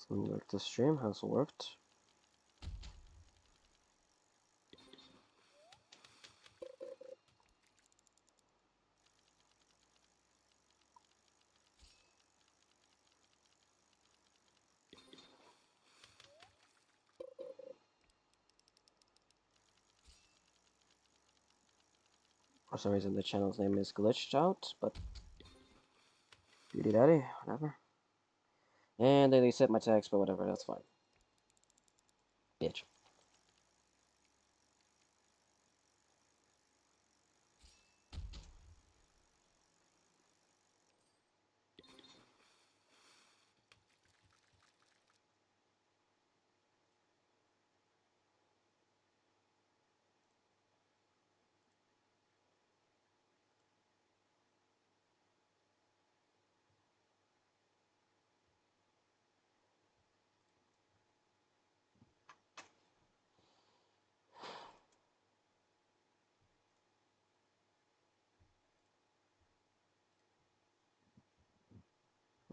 Like the stream has worked. For some reason the channel's name is glitched out, but Beauty Daddy, whatever. And they reset my text, but whatever, that's fine. Bitch.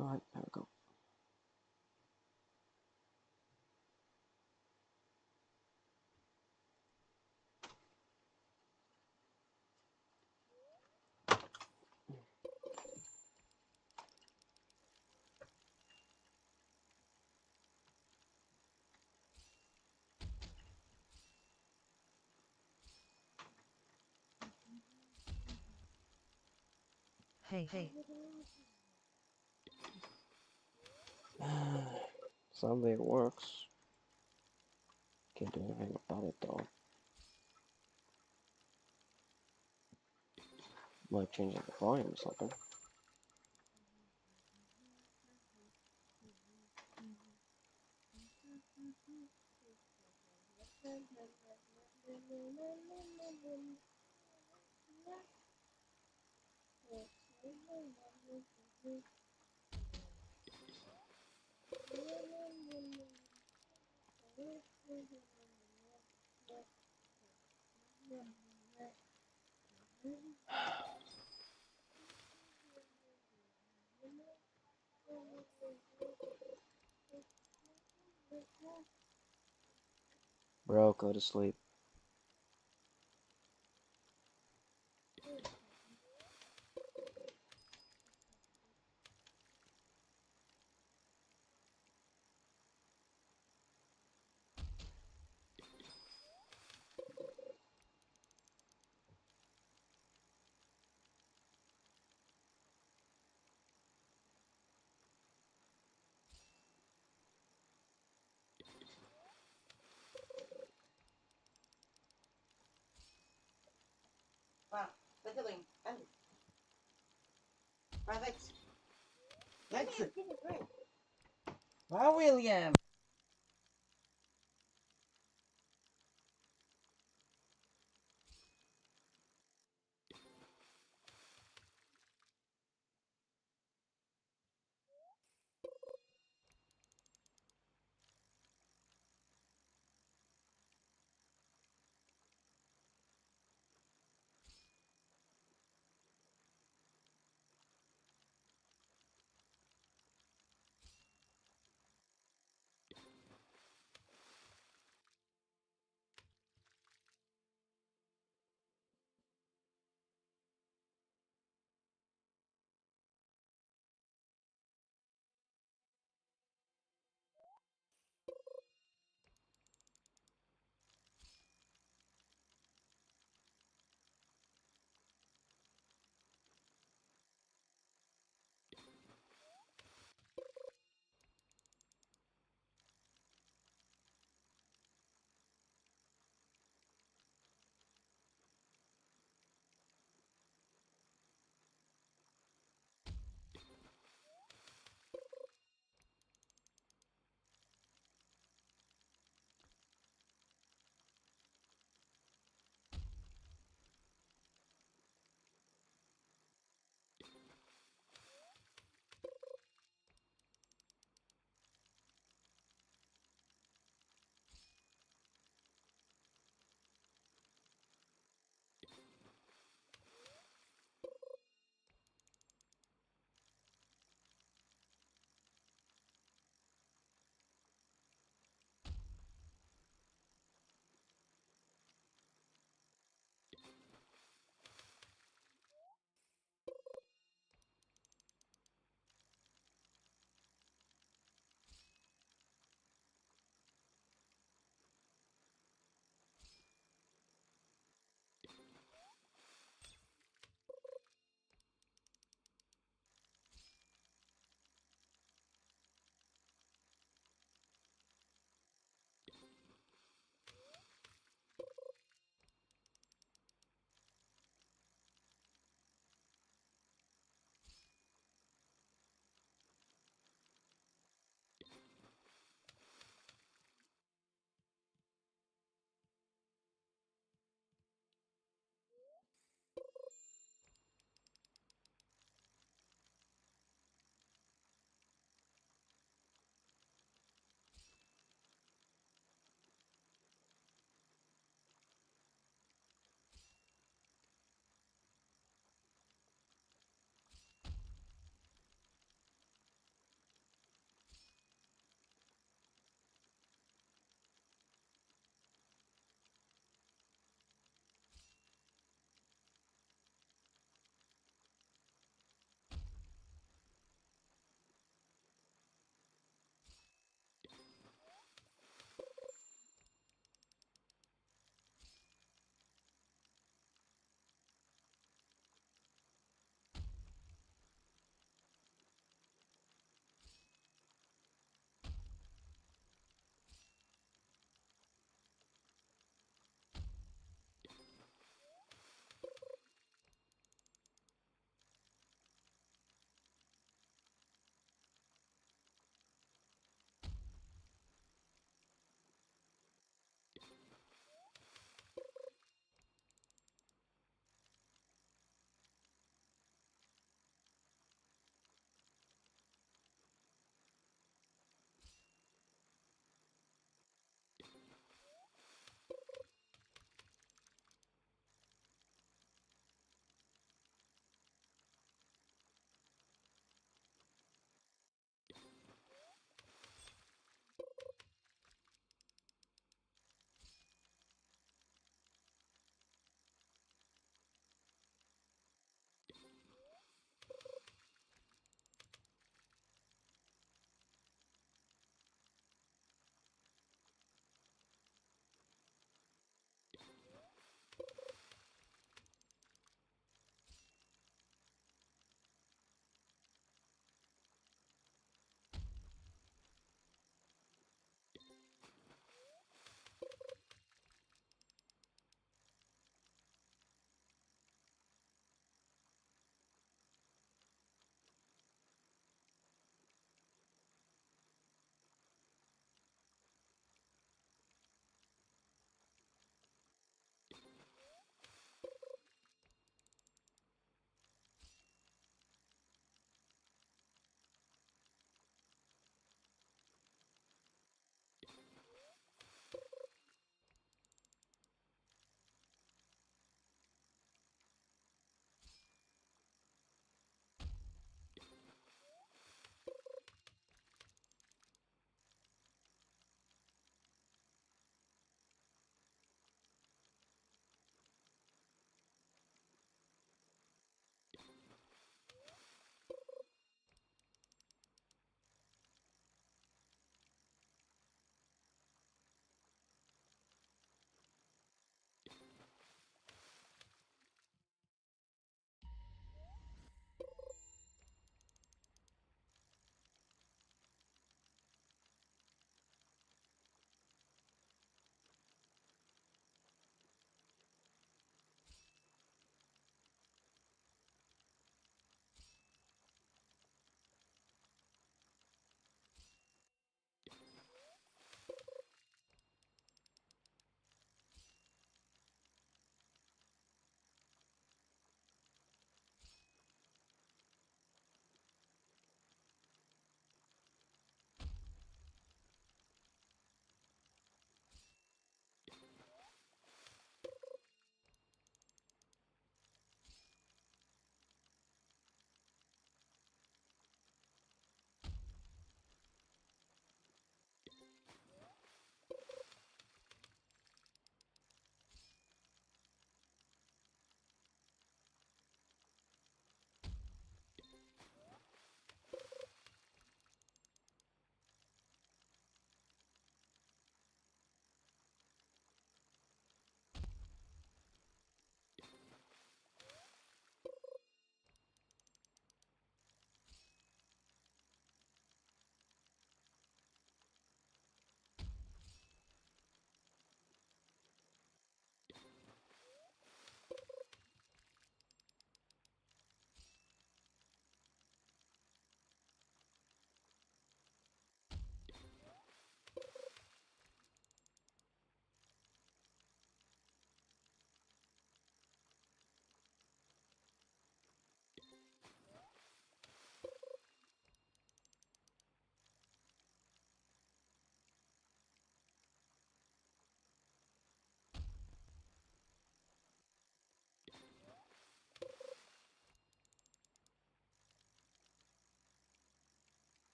Alright, there we go. Hey. Sounds like it works. Can't do anything about it though. Might change the volume or something. Bro, go to sleep. Va, vete bem. Ande. Vai, Vex. Vex. Va, William.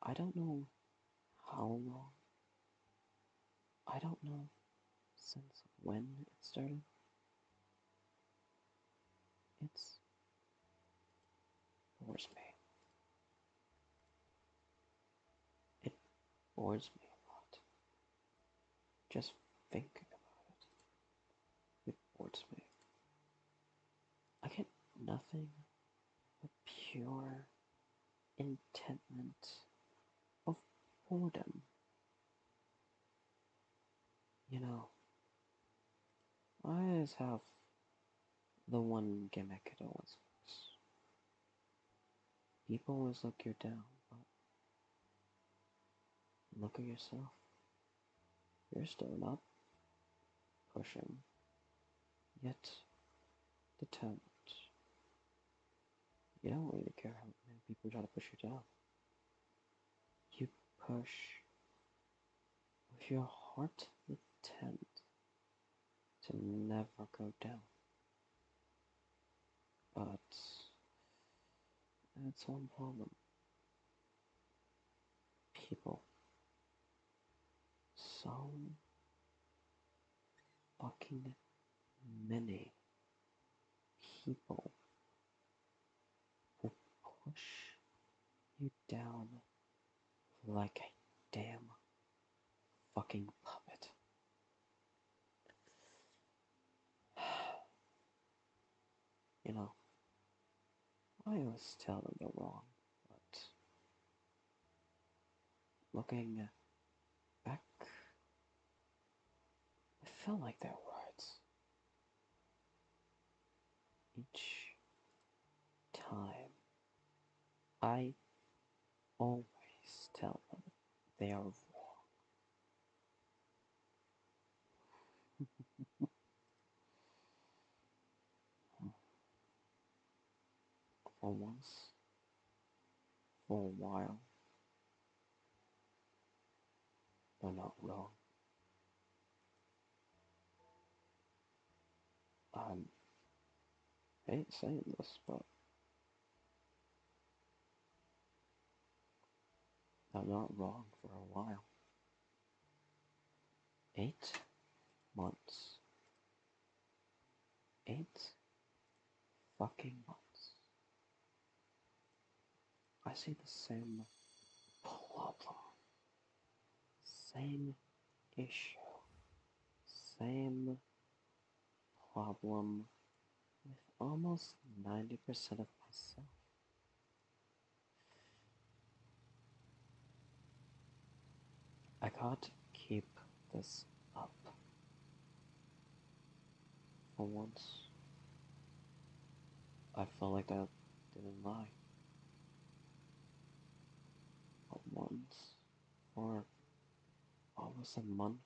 I don't know how long. I don't know since when it started. It's bores me. It bores me a lot. Just thinking about it. It bores me. I get nothing but pure intentment of boredom. You know, I always have the one gimmick it always works. People always look you down, but look at yourself. You're still not pushing, yet determined. You don't really care how many people try to push you down. You push with your heart intent to never go down. But that's one problem. People. So fucking many people will push you down like a damn fucking puppet. You know, I always tell them they're wrong, but looking back, I felt like they're right. Each time, I always tell them they are wrong. For once, for a while, they're not wrong. I hate saying this, but they're not wrong for a while. 8 months. 8 fucking months. I see the same problem, same issue, same problem with almost 90% of myself. I can't keep this up. For once, I felt like I didn't lie. For once, for almost a month,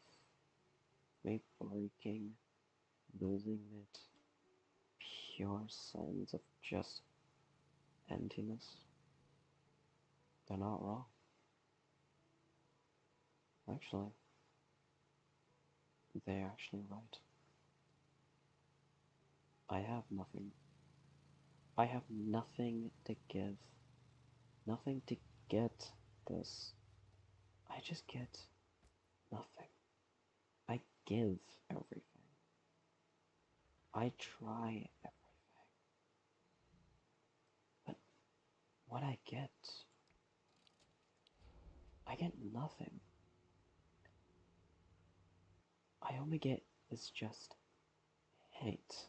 me breaking, losing it, pure signs of just emptiness. They're not wrong. Actually, they're actually right. I have nothing. I have nothing to give. Nothing to get this. I just get nothing. I give everything. I try everything. But what I get nothing. I only get is just hate.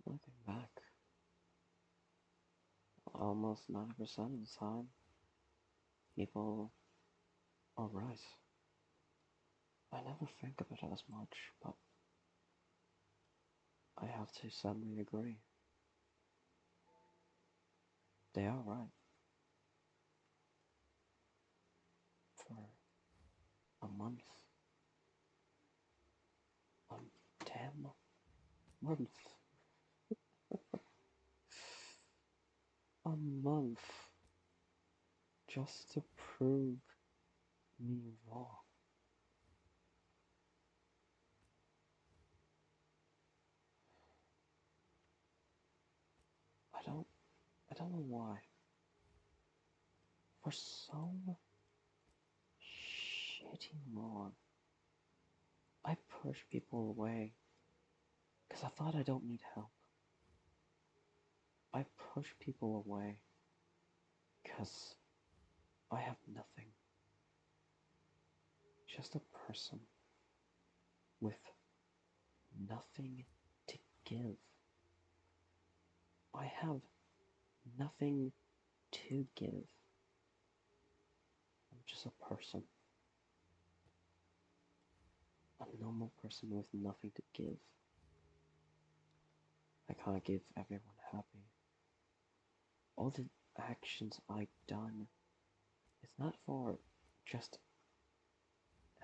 Looking back, almost 90% of the time, people are right. I never think about it as much, but I have to sadly agree. They are right. For a month. A damn month. A month. Just to prove me wrong. I don't I don't know why. For so shitty long, I pushed people away because I thought I don't need help. I push people away because I have nothing. Just a person with nothing to give. I have nothing to give. I'm just a person. A normal person with nothing to give. I can't give everyone happy. All the actions I've done is not for just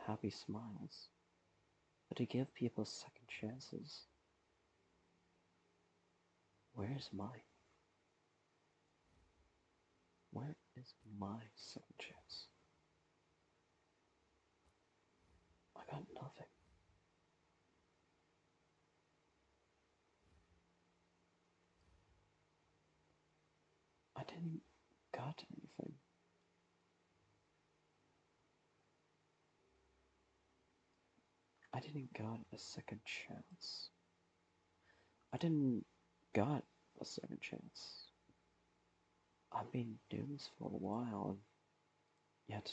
happy smiles, but to give people second chances. Where's mine? Where is my second chance? I got nothing. I didn't got anything. I didn't got a second chance. I didn't got a second chance. I've been doing this for a while, and yet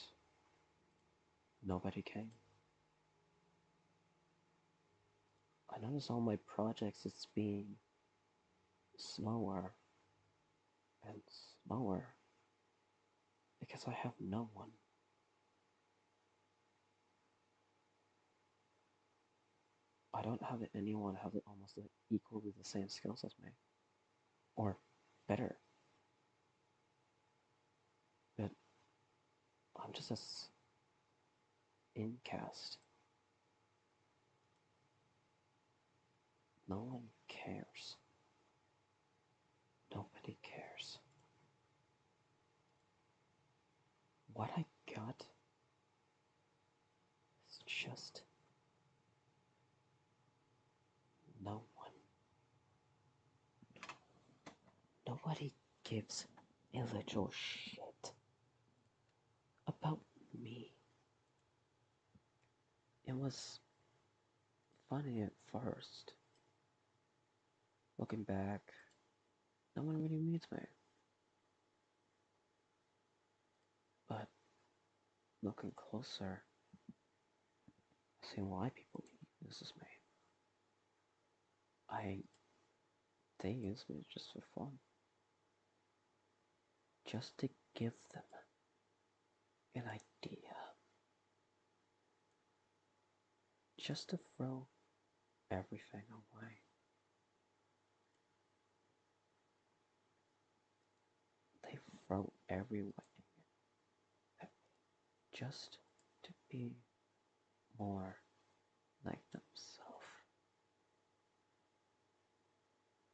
nobody came. I notice all my projects is being slower and slower because I have no one. I don't have anyone have almost like equally the same skills as me, or better. But I'm just a incast. No one cares. Nobody cares. What I got is just no one. Nobody gives a little shit about me. It was funny at first. Looking back, no one really needs me. But looking closer, I see why people uses me. They use me just for fun. Just to give them an idea. Just to throw everything away. They throw everything at me just to be more like themselves.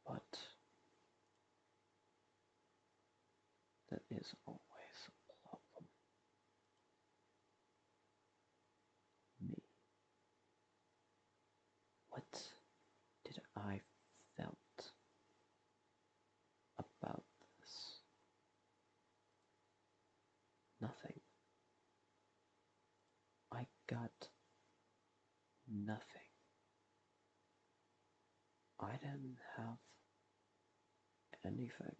But that is always a problem. Me. What did I felt about this? Nothing. I got nothing. I didn't have anything.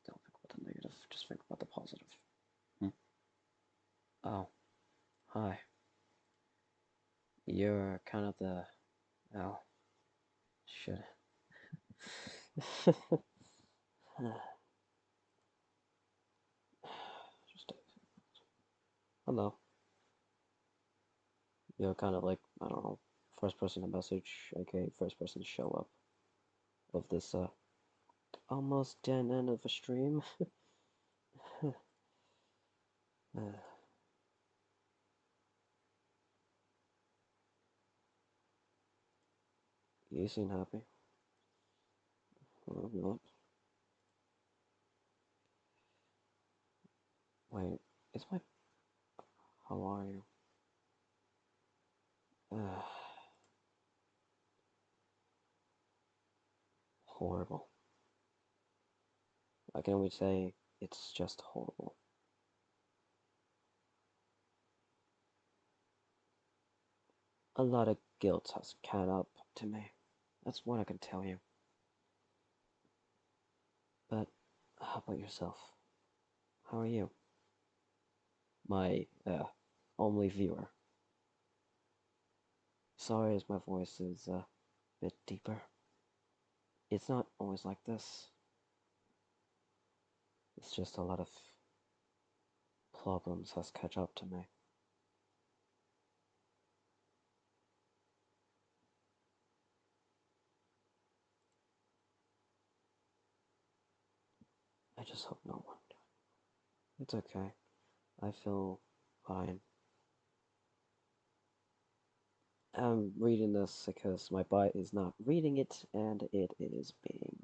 Don't think about the negative, just think about the positive. Oh, hi. You're kind of the... Oh, shit. Just... Hello. You're kind of like, I don't know, first person to message, aka first person to show up of this, almost dead end of a stream. You seem happy. Well, I'm not. Wait, is my... How are you? horrible. I can only say it's just horrible. A lot of guilt has caught up to me. That's what I can tell you. But how about yourself? How are you? My only viewer. Sorry if my voice is a bit deeper. It's not always like this. It's just a lot of problems has catch up to me. I just hope no one. It's okay. I feel fine. I'm reading this because my bot is not reading it and it is being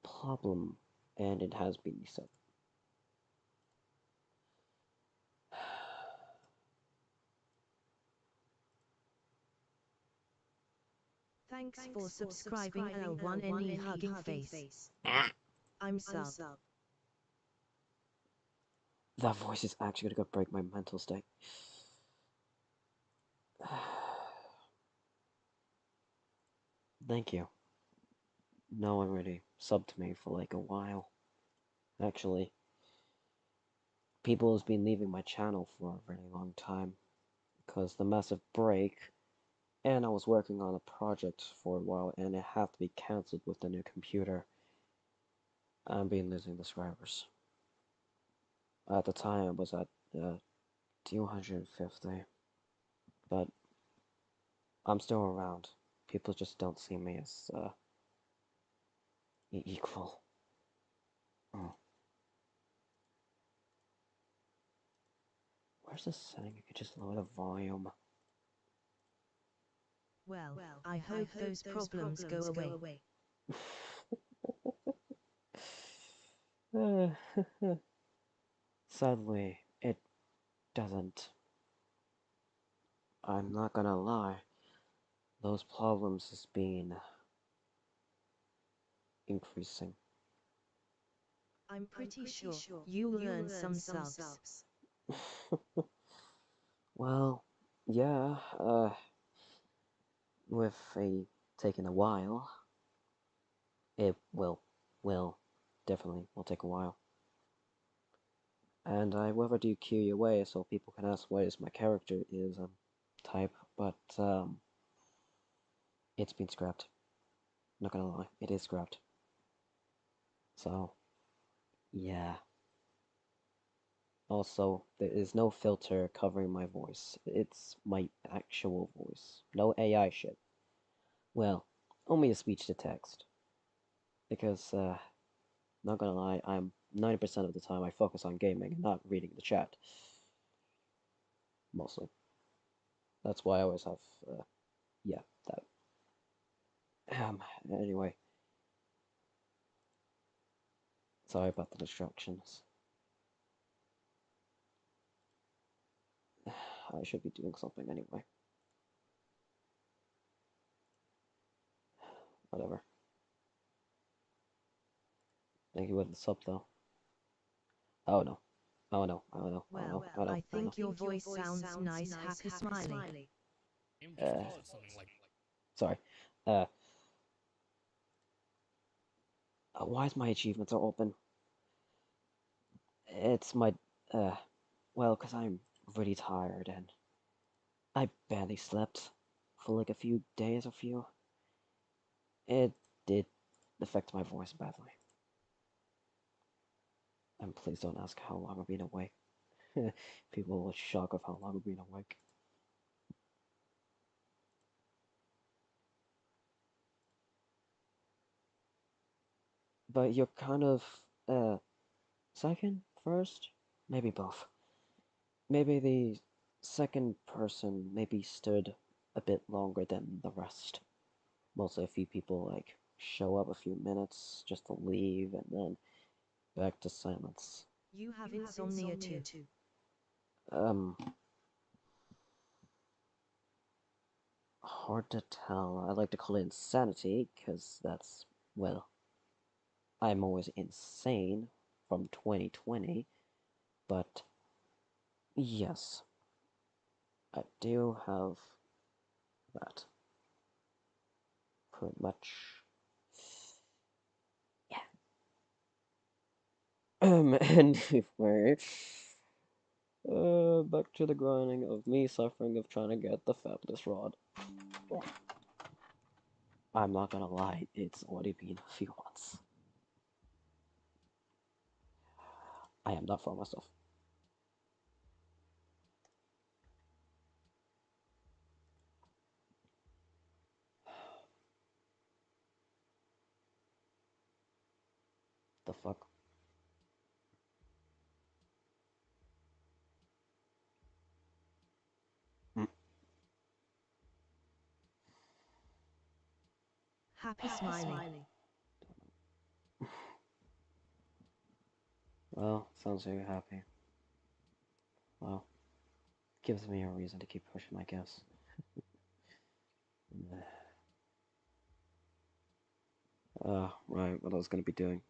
problem and it has been reset. Thanks for subscribing L1 NE Hugging Face. I'm sub. That voice is actually gonna break my mental state. Thank you. No one really subbed to me for like a while. Actually, people has been leaving my channel for a really long time because the massive break, and I was working on a project for a while and it had to be cancelled with the new computer. I'm been losing subscribers. At the time I was at 250, but I'm still around. People just don't see me as equal. Oh. Where's the setting? You could just lower the volume. Well, I hope those problems go away. Sadly, it doesn't. I'm not gonna lie. Those problems has been increasing. I'm pretty sure you'll earn some subs. Well, yeah, with a taking a while, it will definitely will take a while. And I will do QA so people can ask what is my character is type, but it's been scrapped. Not gonna lie, it is scrapped. So, yeah. Also, there is no filter covering my voice. It's my actual voice. No AI shit. Well, only a speech to text. Because, not gonna lie, I'm 90% of the time I focus on gaming and not reading the chat. Mostly. That's why I always have, yeah, that. Anyway. Sorry about the distractions. I should be doing something anyway. Whatever. Thank you for the sub though. Oh no. Oh no. Oh no. Oh no. Well, Oh no. I think your voice sounds nice, Hacker Smiley. Uh, sorry. Uh, why is my achievements are open? It's my, well, because I'm really tired and I barely slept for like a few days or few. It did affect my voice badly. And please don't ask how long I've been awake. People will shock of how long I've been awake. But you're kind of, second, first? Maybe both. Maybe the second person maybe stood a bit longer than the rest. Mostly a few people like show up a few minutes just to leave and then back to silence. You have insomnia too. Um, hard to tell. I like to call it insanity because that's well, I'm always insane from 2020, but yes, I do have that. Pretty much. Yeah. Anyway, back to the grinding of me suffering of trying to get the fabulous rod. I'm not gonna lie, it's already been a few months. I am not for myself. The fuck? Mm. Happy smiling. Well, sounds very happy. Well, gives me a reason to keep pushing, I guess. Right, what I was gonna be doing.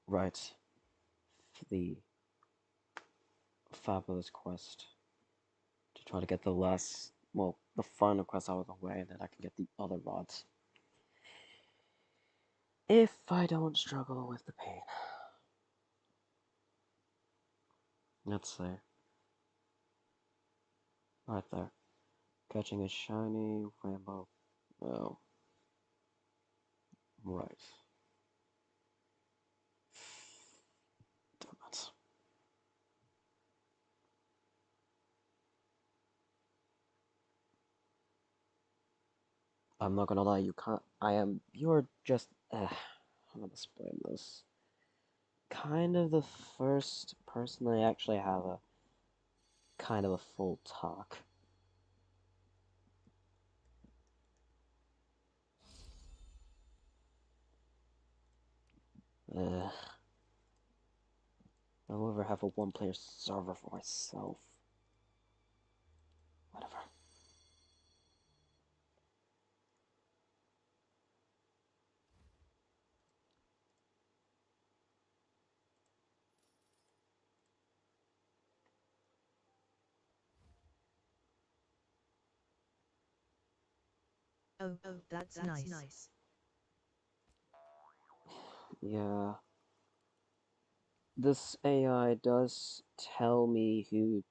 Right. The fabulous quest to try to get the last, well, the final quest out of the way, and then I can get the other rods. If I don't struggle with the pain. Let's see. Right there. Catching a shiny rainbow. Oh. Right. Damn it. I'm not gonna lie, you can't. You're just. How to explain this? Kind of the first person I actually have a kind of a full talk. Ugh. I'll ever have a one-player server for myself. Whatever. Oh, that's nice. Yeah. This AI does tell me who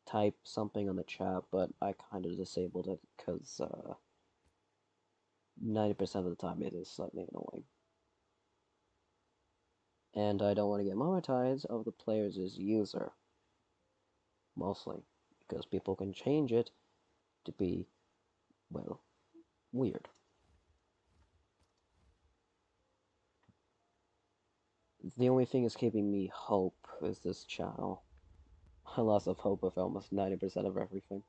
type something on the chat, but I kind of disabled it because 90% of the time it is slightly annoying. And I don't want to get monetized of the players as user. Mostly. Because people can change it to be, well, weird. The only thing is keeping me hope is this channel. I lost of hope with almost 90% of everything.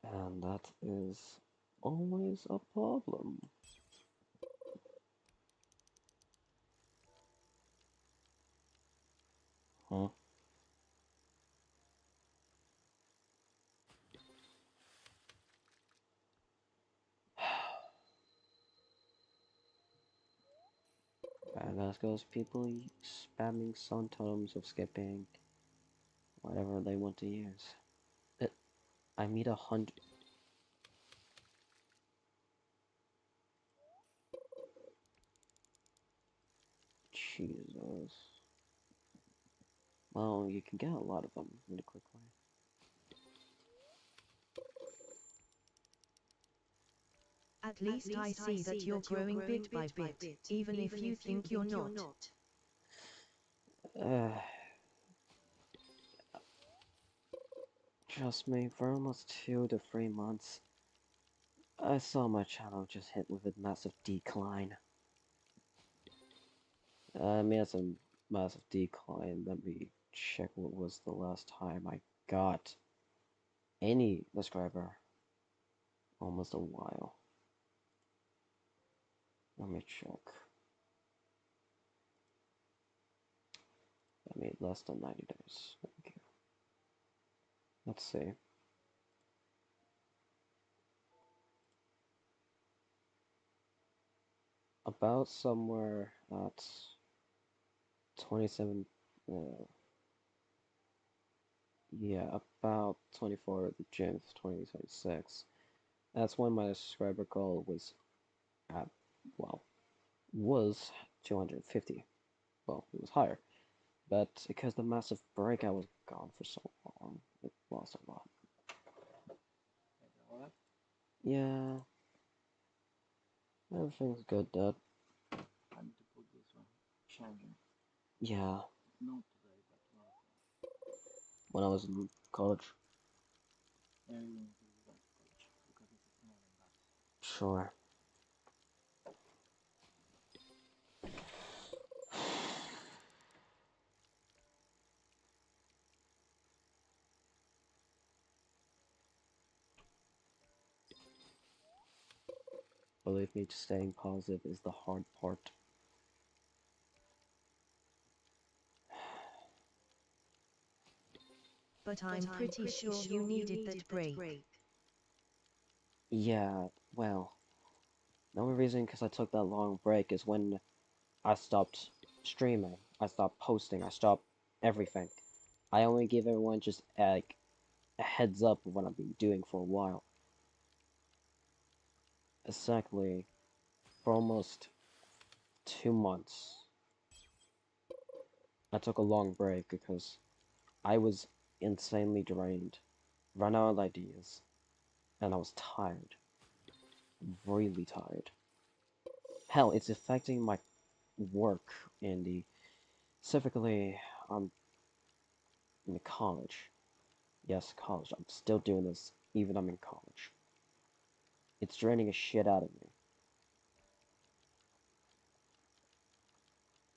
And that is always a problem. Huh? And as goes people spamming sun totems of skipping whatever they want to use. I meet 100. Jesus. Well, you can get a lot of them really quickly. At least I see that you're growing bit by bit, even if you think you're not. Trust me, for almost 2 to 3 months, I saw my channel just hit with a massive decline. I mean, it's a massive decline. Let me check what was the last time I got any subscriber. Almost a while. Let me check. I mean, less than 90 days. Thank you. Let's see. About somewhere at 27, yeah, about 24th of June 2026. That's when my subscriber goal was at, well, was 250. Well, it was higher, but because the massive break I was gone for so long, it lost a lot. Yeah, everything's good, Dad. I need to put this one charging. Yeah, Not today, but tomorrow. when I was in college. Yeah, you need to go to college because it's ignoring that. Sure. Believe me, staying positive is the hard part. But I'm pretty sure you needed that break. Yeah, well, the only reason because I took that long break is when I stopped streaming, I stopped posting, I stopped everything. I only give everyone just like a heads up of what I've been doing for a while. Exactly, for almost 2 months, I took a long break because I was insanely drained, ran out of ideas, and I was tired, really tired. Hell, it's affecting my work in the, specifically, um, in the college. Yes, college. I'm still doing this, even I'm in college. It's draining a shit out of me.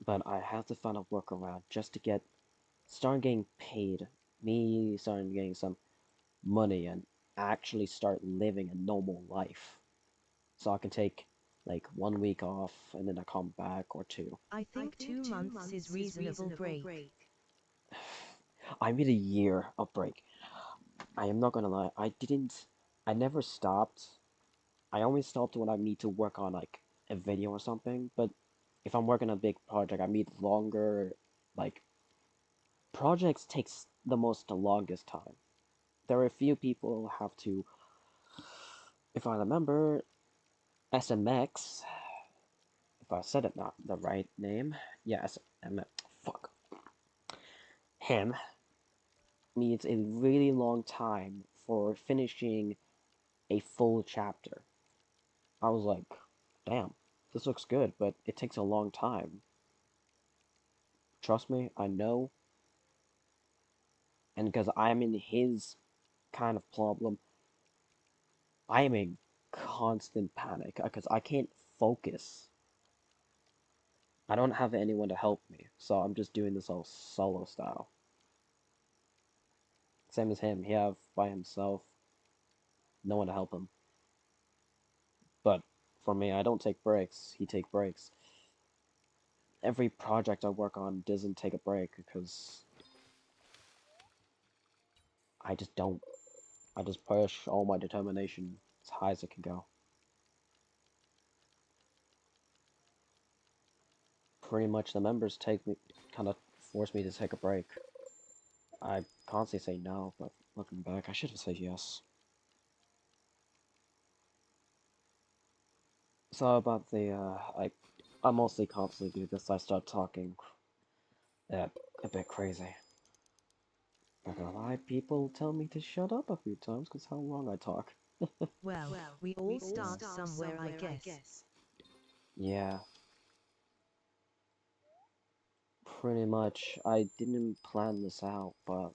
But I have to find a workaround just to start getting paid. Me starting getting some money and actually start living a normal life. So I can take like 1 week off and then I come back or two. I think 2 months is reasonable break. I need a year of break. I am not gonna lie, I never stopped. I only stopped when I need to work on like a video or something, but if I'm working on a big project, I need longer, like, projects takes the longest time. There are a few people who have to, if I remember, SMX, if I said it not the right name, yes, fuck, him, needs a really long time for finishing a full chapter. I was like, damn, this looks good, but it takes a long time. Trust me, I know, and because I'm in his kind of problem, I am in constant panic because I can't focus. I don't have anyone to help me, so I'm just doing this all solo style. Same as him, he have by himself, no one to help him. But for me, I don't take breaks, he take breaks. Every project I work on doesn't take a break because I just don't. I just push all my determination as high as it can go. Pretty much the members kind of force me to take a break. I constantly say no, but looking back, I should have said yes. So about I mostly constantly do this. I start talking a bit crazy. Not gonna lie, people tell me to shut up a few times because how long I talk. Well, we all start somewhere, I guess. Yeah, pretty much. I didn't plan this out, but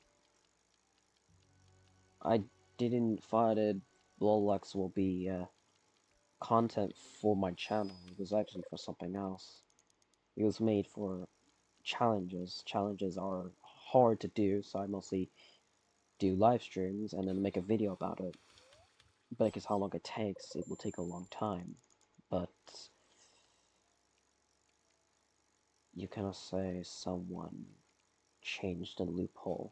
I didn't find it Lolux will be content for my channel. It was actually for something else. It was made for challenges. Challenges are hard to do, so I mostly do live streams and then make a video about it. But because how long it takes, it will take a long time. But you cannot say someone changed the loophole.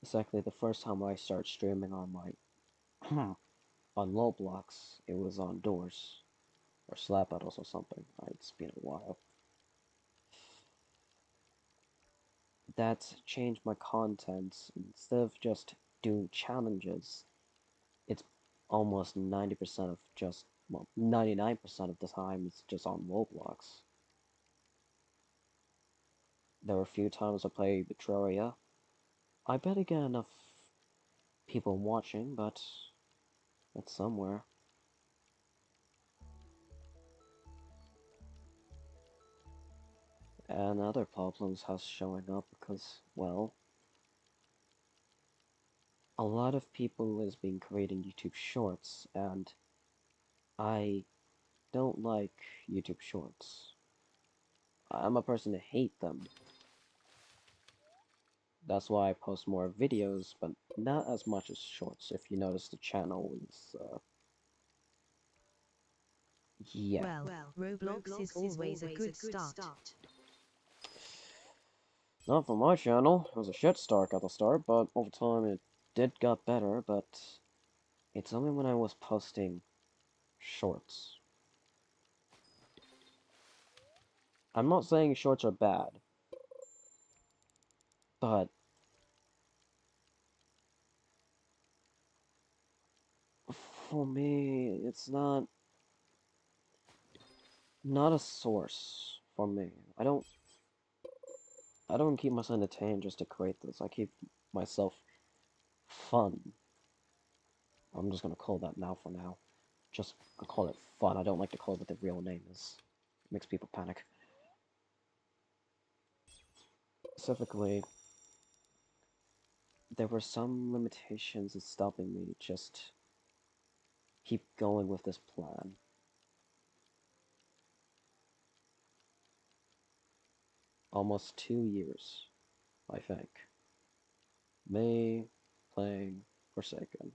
Exactly the first time I started streaming on my on Roblox, it was on Doors or Slap Battles or something. It's been a while. That's changed my content. Instead of just doing challenges, it's almost 90% of just, well, 99% of the time it's just on Roblox. There were a few times I played Betraria. I barely get enough people watching, but it's somewhere. And other problems has showing up because, well, a lot of people has been creating YouTube Shorts, and I don't like YouTube Shorts. I'm a person to hate them. That's why I post more videos, but not as much as Shorts. If you notice, the channel is, yeah. Well, Roblox is always a good start. Not for my channel. It was a shit start at the start, but over time it did got better, but it's only when I was posting Shorts. I'm not saying Shorts are bad, but for me, it's not a source for me. I don't keep myself entertained just to create this. I keep myself fun. I'm just gonna call that now for now. Just call it fun. I don't like to call it what the real name is. It makes people panic. Specifically, there were some limitations that's stopping me to just keep going with this plan. Almost 2 years, I think. Me playing Forsaken,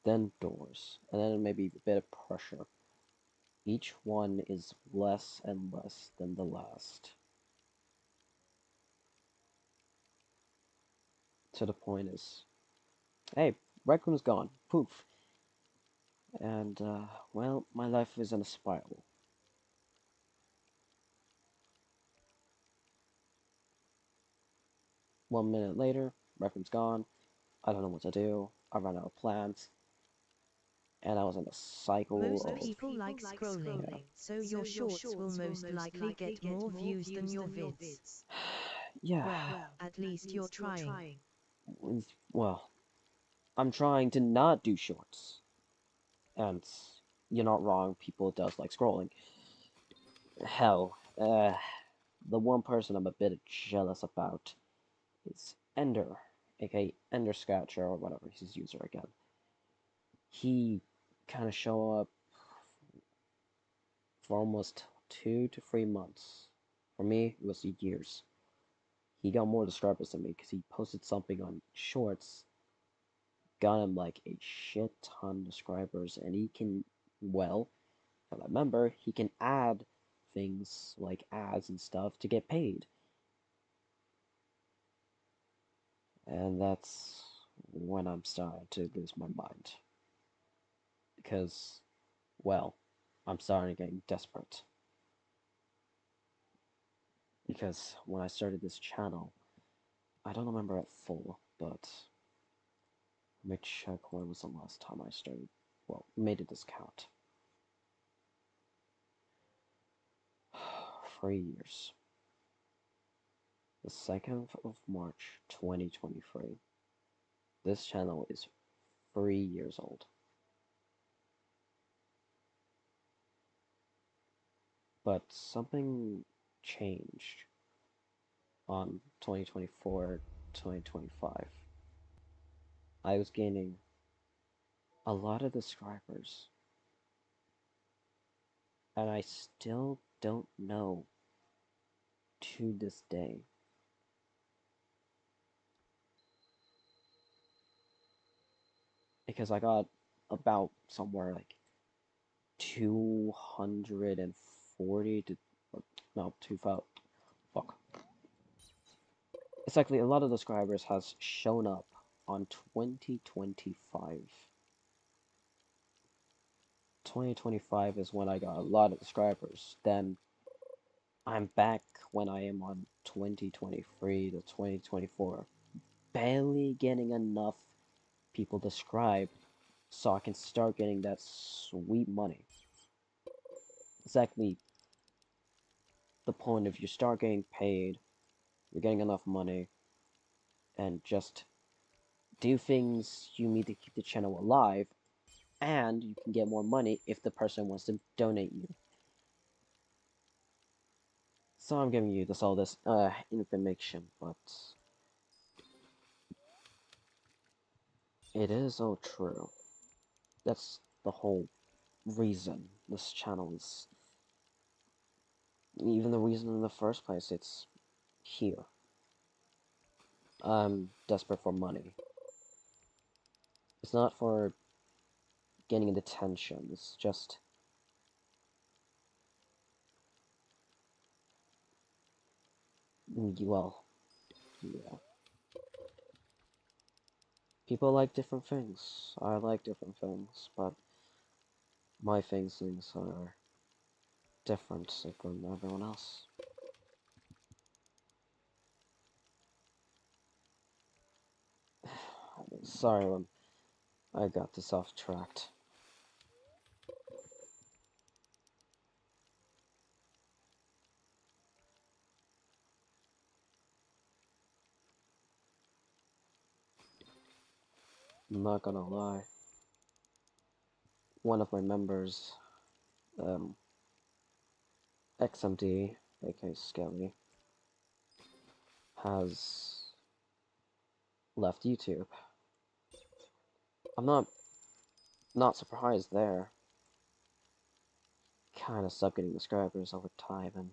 then Doors, and then maybe a bit of Pressure. Each one is less and less than the last. To the point is, hey, Raccoon's gone. Poof. And, well, my life is in a spiral. One minute later, Raccoon's gone. I don't know what to do. I ran out of plans. And I was in a cycle Most of... people like scrolling, Yeah. so your shorts will most likely get more views than your vids. Yeah. Well, at least you're trying. Well, I'm trying to not do shorts. And you're not wrong, people does like scrolling. Hell, the one person I'm a bit jealous about is Ender, aka Ender Scratcher, or whatever his user again. He kind of show up for almost 2 to 3 months. For me, it was years. He got more subscribers than me because he posted something on Shorts, got him like a shit ton of subscribers, and he can, well, if I remember, he can add things like ads and stuff to get paid. And that's when I'm starting to lose my mind. Because, well, I'm starting to get desperate. Because when I started this channel, I don't remember it full, but let me check when was the last time I started, well, made a discount. 3 years. The 2nd of March 2023. This channel is 3 years old. But something changed on 2024, 2025. I was gaining a lot of subscribers, and I still don't know to this day because I got about somewhere like 240 to, no, 2000, fuck. It's likely a lot of the subscribers has shown up on 2025. 2025 is when I got a lot of subscribers. Then I'm back when I am on 2023 to 2024, barely getting enough people to subscribe so I can start getting that sweet money. Exactly the point of you start getting paid, you're getting enough money, and just do things you need to keep the channel alive, and you can get more money if the person wants to donate you. So I'm giving you all this information, but it is all true. That's the whole reason this channel is, even the reason in the first place it's here. I'm desperate for money. It's not for getting attention, it's just well, yeah. People like different things. I like different things, but my things are different from everyone else. Sorry, I got this off tracked. I'm not gonna lie. One of my members, XMD, aka Skelly, has left YouTube. I'm not surprised there. Kinda stopped getting subscribers over time, and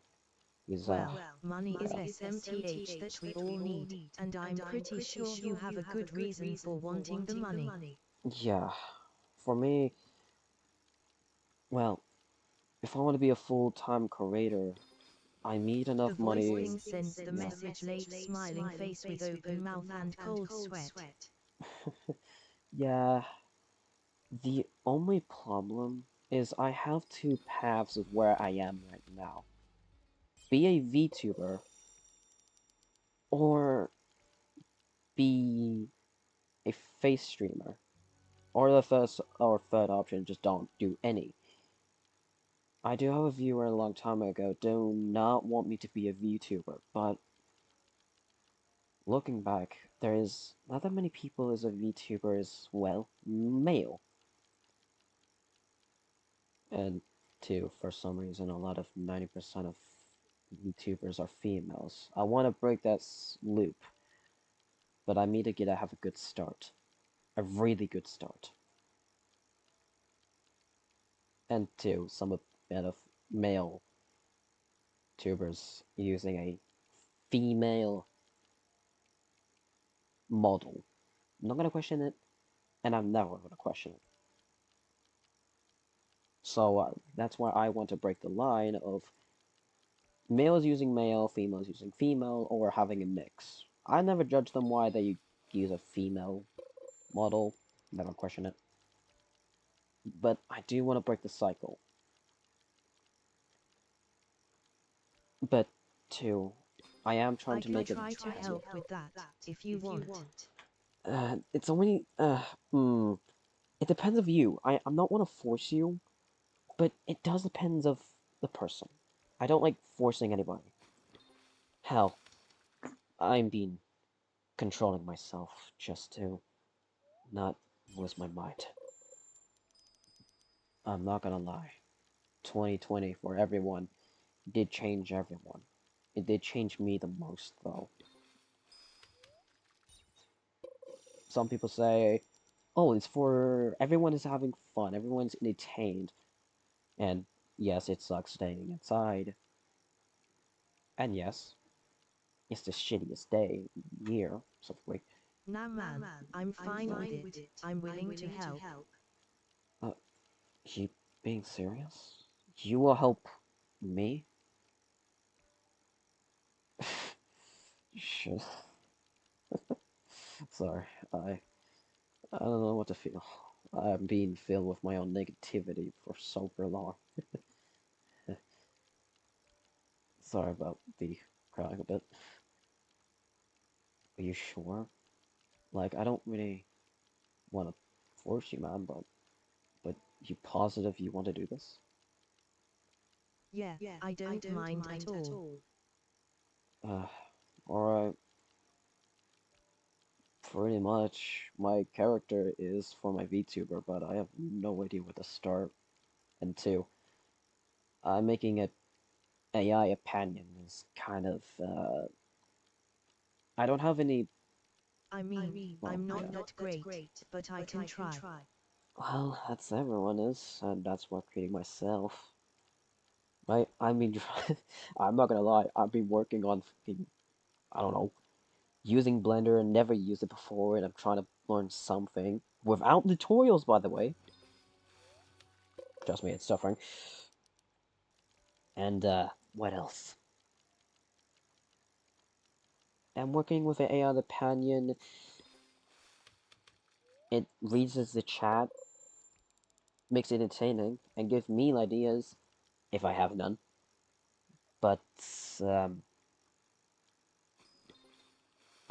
he's Well, money is SMTH that we all need, and I'm pretty sure you have a good reason for wanting the money. yeah. For me, well, if I want to be a full-time creator, I need The enough voice money. thing sends the message late, smiling face with open mouth and cold sweat. Yeah, the only problem is I have two paths of where I am right now. Be a VTuber, or be a face streamer. Or the first or third option, just don't do any. I do have a viewer a long time ago do not want me to be a VTuber, but looking back, there is not that many people as a VTuber as well, male. And two, for some reason, a lot of 90% of VTubers are females. I want to break that loop, but I need to have a good start. A really good start. And two, some bit of male tubers using a female model. I'm not gonna question it, and I'm never gonna question it. So that's why I want to break the line of males using male, females using female, or having a mix. I never judge them why they use a female model, never question it. But I do want to break the cycle. But two, I am trying to make it. I can try to help with that, if you want. It's only it depends of you. I'm not want to force you, but it does depends of the person. I don't like forcing anybody. Hell, I'm being controlling myself just to not lose my mind. I'm not gonna lie. 2020 for everyone did change everyone. It did change me the most, though. Some people say, oh, it's for everyone is having fun, everyone's entertained. And yes, it sucks staying inside. And yes, it's the shittiest year, something like. Nah man, I'm fine with it. I'm willing to help. Uh, you being serious? You will help me? Shit. Sorry, I don't know what to feel. I'm being filled with my own negativity for so long. Sorry about the crying a bit. Are you sure? Like, I don't really want to force you, man, but you positive you want to do this? Yeah, I don't mind at all. Uh, alright. Pretty much, my character is for my VTuber, but I have no idea where to start. And two, I'm making it AI opinion is kind of, I don't have any, I mean, well, I'm yeah. not that great, but I can try. Well, that's everyone is, and that's what I'm creating myself. I mean, I'm not gonna lie, I've been working on, fucking, I don't know, using Blender and never used it before, and I'm trying to learn something. Without tutorials, by the way. Trust me, it's suffering. And, what else? I'm working with an AI companion. It reads the chat, makes it entertaining, and gives me ideas, if I have none. But, um,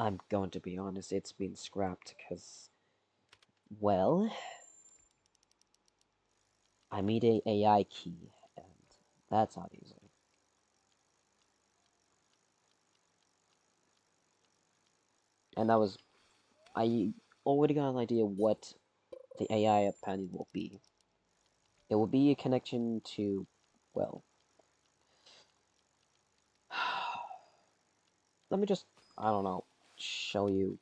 I'm going to be honest, it's been scrapped because, well, I made a AI key, and that's not easy. And that was, I already got an idea what the AI companion will be. It will be a connection to, well, let me just, I don't know, show you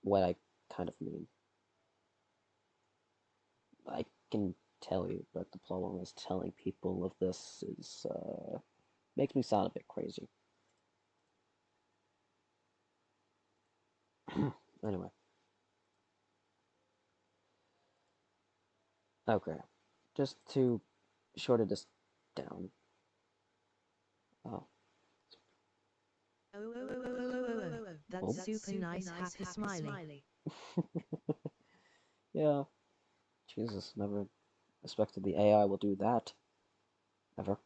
what I kind of mean. I can tell you, but the problem is telling people of this is, makes me sound a bit crazy. Anyway. Okay. Just to shorten this down. Oh. That's Oh. super nice, happy smiley. Yeah. Jesus, never expected the AI will do that. Ever.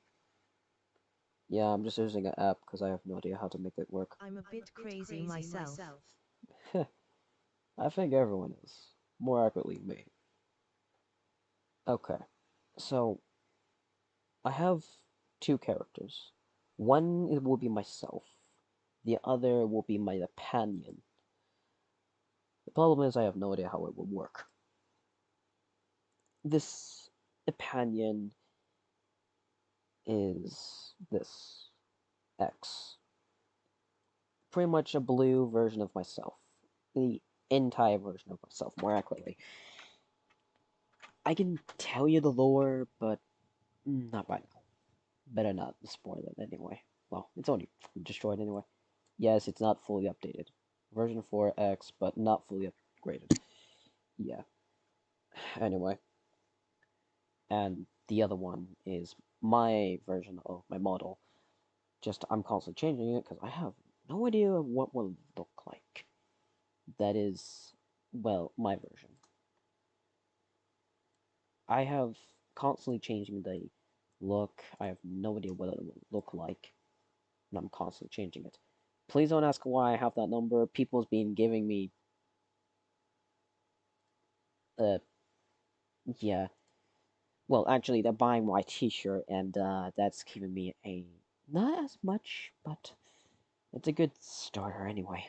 Yeah, I'm just using an app because I have no idea how to make it work. I'm a bit crazy myself. I think everyone is. More accurately, me. Okay. So, I have two characters. One will be myself. The other will be my companion. The problem is I have no idea how it will work. This companion is this X. Pretty much a blue version of myself. The entire version of myself, more accurately. I can tell you the lore, but not right now. Better not spoil it anyway. Well, it's already destroyed anyway. Yes, it's not fully updated. Version 4X, but not fully upgraded. Yeah. Anyway. And the other one is my version of my model. Just I'm constantly changing it because I have no idea what will look like. That is, well, my version. I have constantly changing the look. I have no idea what it will look like, and I'm constantly changing it. Please don't ask why I have that number. People's been giving me, yeah. Well, actually, they're buying my T-shirt, and that's giving me a not as much, but it's a good starter anyway.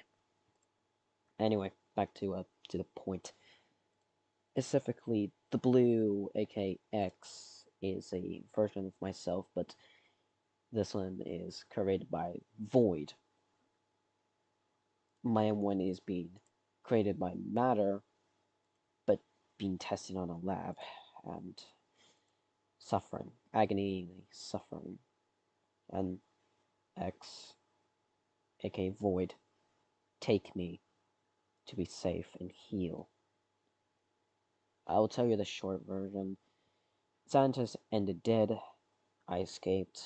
Anyway, back to the point. Specifically, the blue, aka X, is a version of myself, but this one is created by Void. My one is being created by matter, but being tested on a lab and suffering, agony, suffering, and X, aka Void, take me to be safe and heal. I'll tell you the short version. Scientists ended dead. I escaped.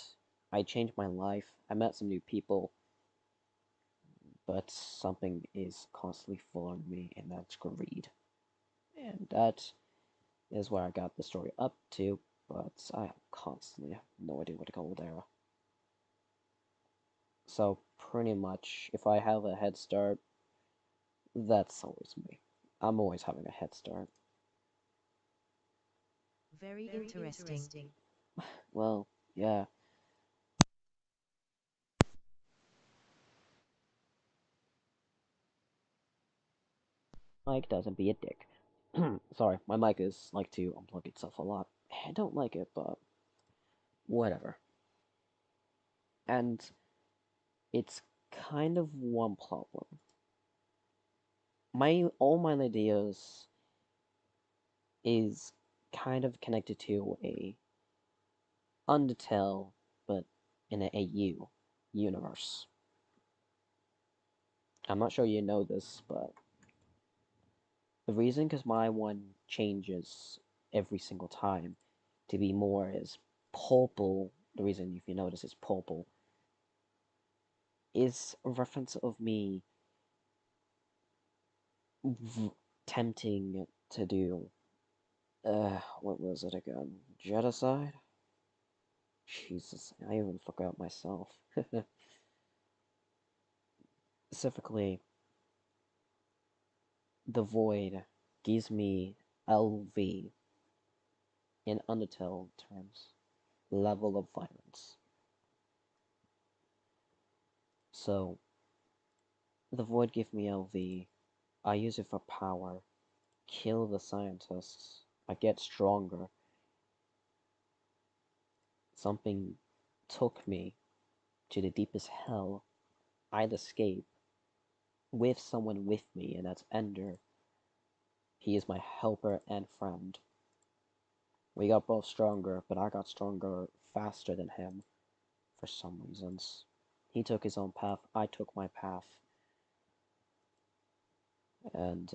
I changed my life. I met some new people. but something is constantly following me, and that's greed. And that is where I got the story up to, but I constantly have no idea what to call there. So pretty much, if I have a head start, that's always me. I'm always having a head start. Very interesting. Well, yeah. Mike doesn't be a dick. Sorry, my mic is like to unplug itself a lot. I don't like it, but whatever. And it's kind of one problem. All my ideas is kind of connected to a Undertale, but in an AU universe. I'm not sure you know this, but the reason because my one changes every single time to be more is purple. The reason, if you notice, is purple is a reference of me tempting to do what was it again? Genocide? Jesus, I even forgot myself. Specifically, the void gives me LV in Undertale terms, level of violence. So, the void gives me LV, I use it for power, kill the scientists, I get stronger. Something took me to the deepest hell. I'd escape with someone with me, and that's Ender. He is my helper and friend. We got both stronger, but I got stronger faster than him for some reasons. He took his own path, I took my path. And,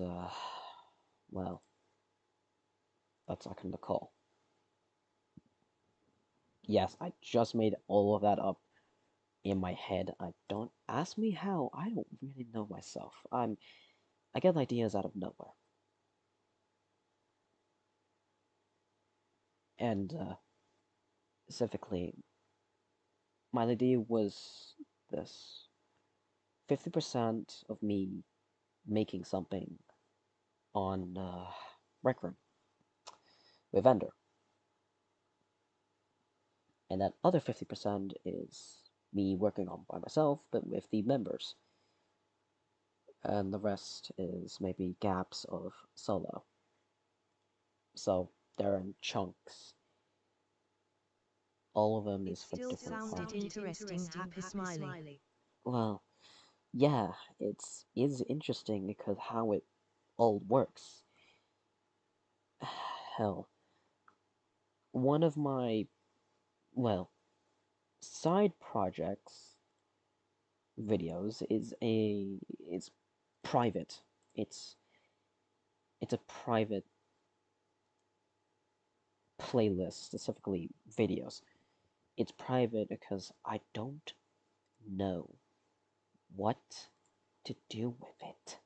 well, that's I can recall. Yes, I just made all of that up in my head. I don't ask me how. I don't really know myself. I get ideas out of nowhere. And specifically, my idea was this: 50% of me making something on Rec Room with Ender, and that other 50% is me working on by myself, but with the members. And the rest is maybe gaps of solo. So they're in chunks. All of them It is for still different sounded parts. interesting, happy smiley. Well, yeah, is interesting because how it all works. Hell, one of my, well, side projects videos is private. It's it's a private playlist, specifically videos. It's private because I don't know what to do with it.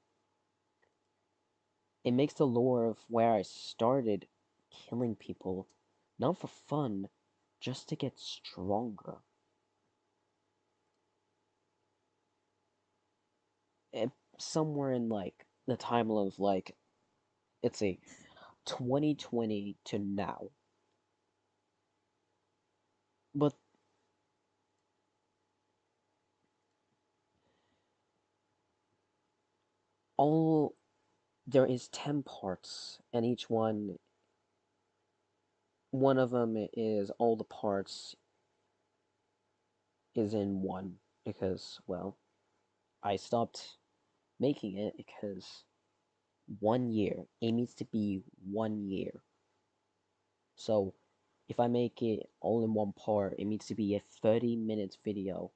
It makes the lore of where I started killing people, not for fun, just to get stronger. Somewhere in like the timeline of like, let's see, 2020 to now. But all there is 10 parts, and each one of them is all the parts is in one because, well, I stopped making it because 1 year, it needs to be 1 year. So if I make it all in one part, it needs to be a 30 minutes video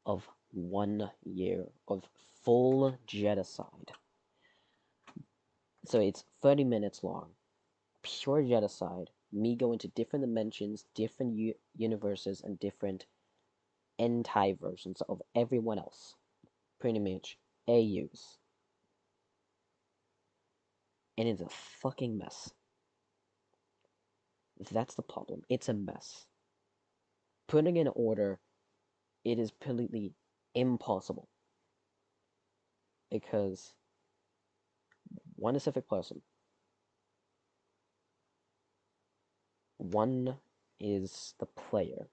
of 1 year of full genocide. So it's 30 minutes long, pure genocide, me going to different dimensions, different universes, and different anti-versions of everyone else. Pretty much AUs. And it's a fucking mess. That's the problem. It's a mess. Putting in order, it is completely impossible. Because one specific person, one is the player.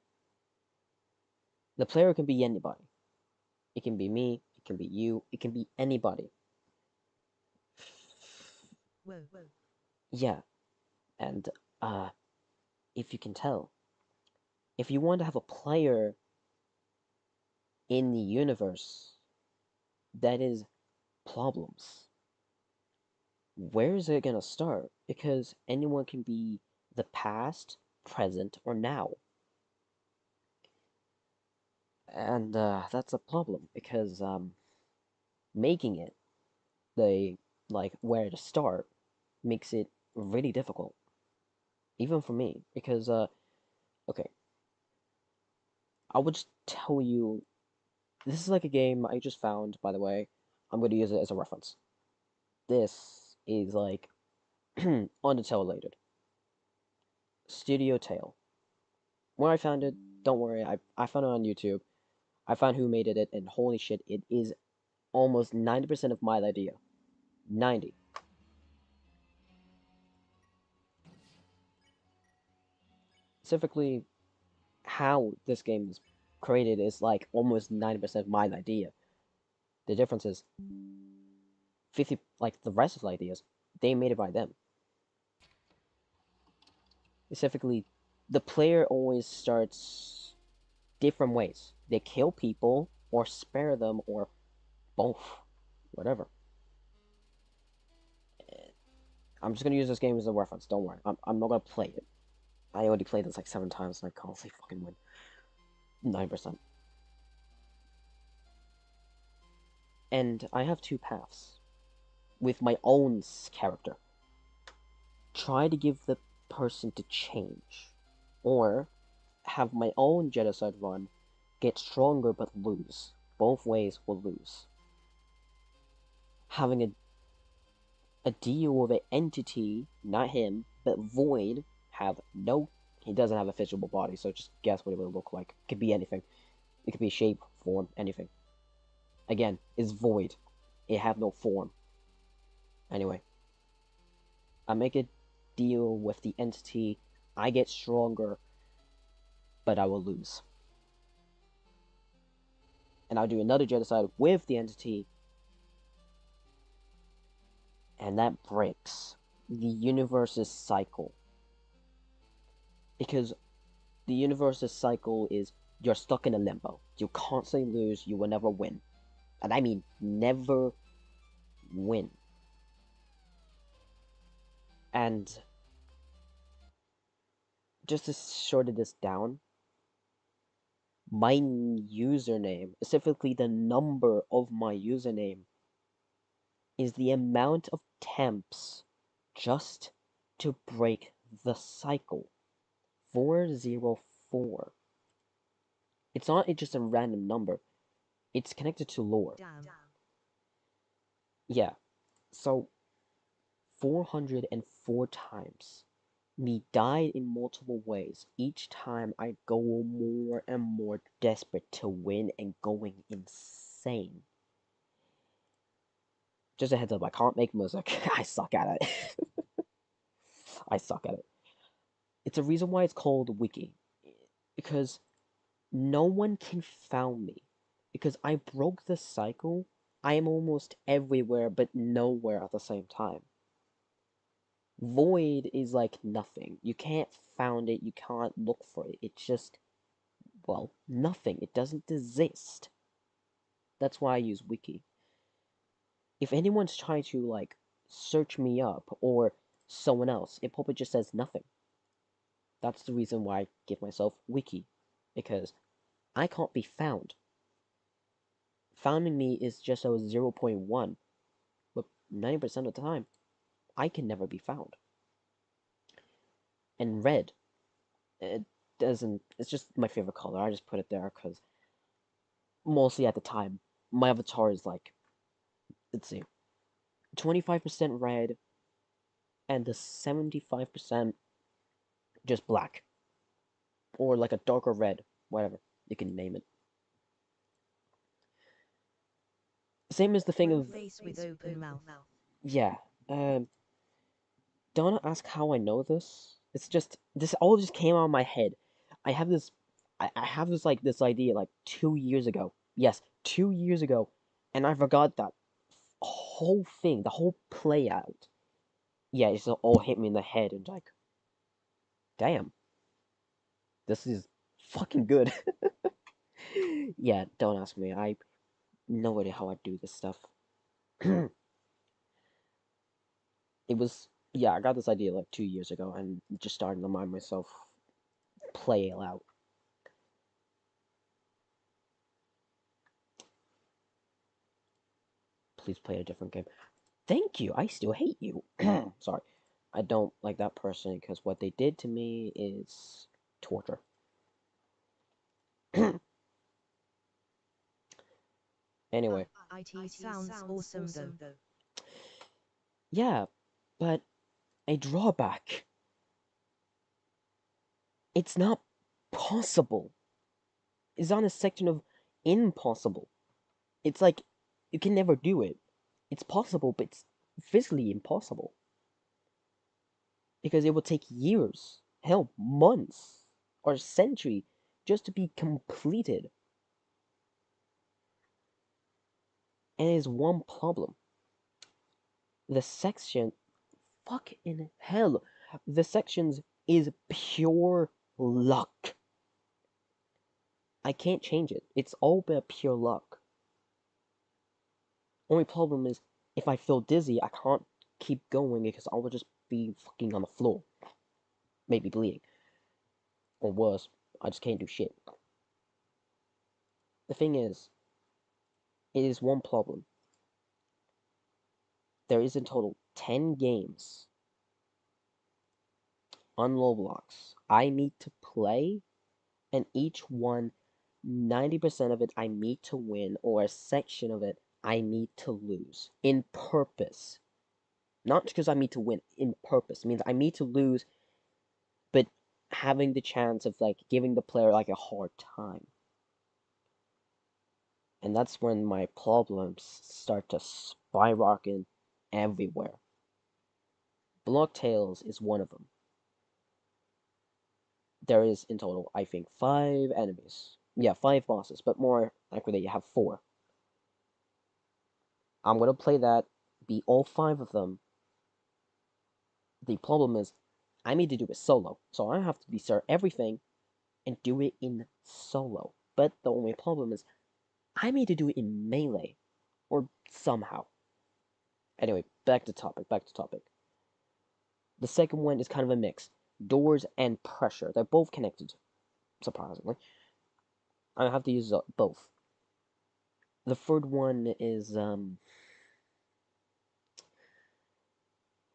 The player can be anybody. It can be me, it can be you, it can be anybody. Whoa. Yeah, and if you can tell, if you want to have a player in the universe, that is problems. Where is it gonna start? Because anyone can be the past, present, or now. And that's a problem because making it the like where to start makes it really difficult, even for me. Because okay, I would just tell you, this is like a game I just found. By the way, I'm going to use it as a reference. This is like Undertale related. Studio Tale. Where I found it, don't worry, I found it on YouTube. I found who made it, and holy shit, it is almost 90% of my idea. 90. Specifically, how this game is created is like almost 90% of my idea. The difference is 50, like the rest of the ideas, they made it by them. Specifically, the player always starts different ways. They kill people, or spare them, or both. Whatever. I'm just gonna use this game as a reference, don't worry. I'm not gonna play it. I already played this like 7 times and I can't fucking win. 9%. And I have 2 paths. With my own character. Try to give the person to change. Or have my own genocide run, get stronger but lose. Both ways will lose. Having a deal with an entity, not him, but Void, he doesn't have a physical body, so just guess what it would look like. It could be anything. It could be shape, form, anything. Again, it's Void. It have no form. Anyway, I make a deal with the entity, I get stronger, but I will lose. And I'll do another genocide with the entity, and that breaks the universe's cycle. Because the universe's cycle is you're stuck in a limbo. You constantly lose, you will never win. And I mean never win. And just to shorten this down, my username, specifically the number of my username, is the amount of attempts just to break the cycle. 404. It's not just a random number. It's connected to lore. Damn. Yeah. So 404 times. Me died in multiple ways. Each time I go more and more desperate to win and going insane. Just a heads up, I can't make music. I suck at it. I suck at it. It's a reason why it's called Wiki. Because no one can found me. Because I broke the cycle. I am almost everywhere but nowhere at the same time. Void is like nothing. You can't found it, you can't look for it. It's just, well, nothing. It doesn't exist. That's why I use Wiki. If anyone's trying to, like, search me up or someone else, it probably just says nothing. That's the reason why I give myself Wiki. Because I can't be found. Founding me is just a 0.1, but 90% of the time, I can never be found. And red, it doesn't, it's just my favorite color. I just put it there because mostly at the time, my avatar is like, let's see, 25% red and the 75% just black. Or like a darker red, whatever. You can name it. Same as the thing of, Face with open mouth. yeah, don't ask how I know this. It's just, this all just came out of my head. I have this, I have this, like, this idea, like, 2 years ago. Yes, 2 years ago. And I forgot that whole thing, the whole play out. Yeah, it's all hit me in the head and like, damn, this is fucking good. Yeah, don't ask me. I no idea how I do this stuff. It was, yeah, I got this idea like 2 years ago and just started to mind myself play it out. Please play a different game. Thank you. I still hate you. Sorry. I don't like that person because what they did to me is torture. Anyway, IT sounds awesome though. yeah, but a drawback. It's not possible. It's on a section of impossible. It's like you can never do it. It's possible, but it's physically impossible. Because it will take years, hell, months, or a century just to be completed. And it is one problem. The section, fuck in hell, the sections is pure luck. I can't change it. It's all about pure luck. Only problem is, if I feel dizzy, I can't keep going because I will just be fucking on the floor. Maybe bleeding. Or worse, I just can't do shit. The thing is, it is one problem. There is in total 10 games on Roblox I need to play, and each one, 90% of it I need to win, or a section of it I need to lose. In purpose. Not because I need to win, in purpose. It means I need to lose, but having the chance of, like, giving the player, like, a hard time. And that's when my problems start to skyrocket everywhere. Block Tales is one of them. There is in total, I think, 5 enemies. Yeah, 5 bosses, but more accurately, you have 4. I'm gonna play that, beat all 5 of them. The problem is, I need to do it solo, so I have to restart everything and do it in solo. But the only problem is, I need to do it in melee, or somehow. Anyway, back to topic, back to topic. The second one is kind of a mix. Doors and pressure. They're both connected, surprisingly. I have to use both. The third one is,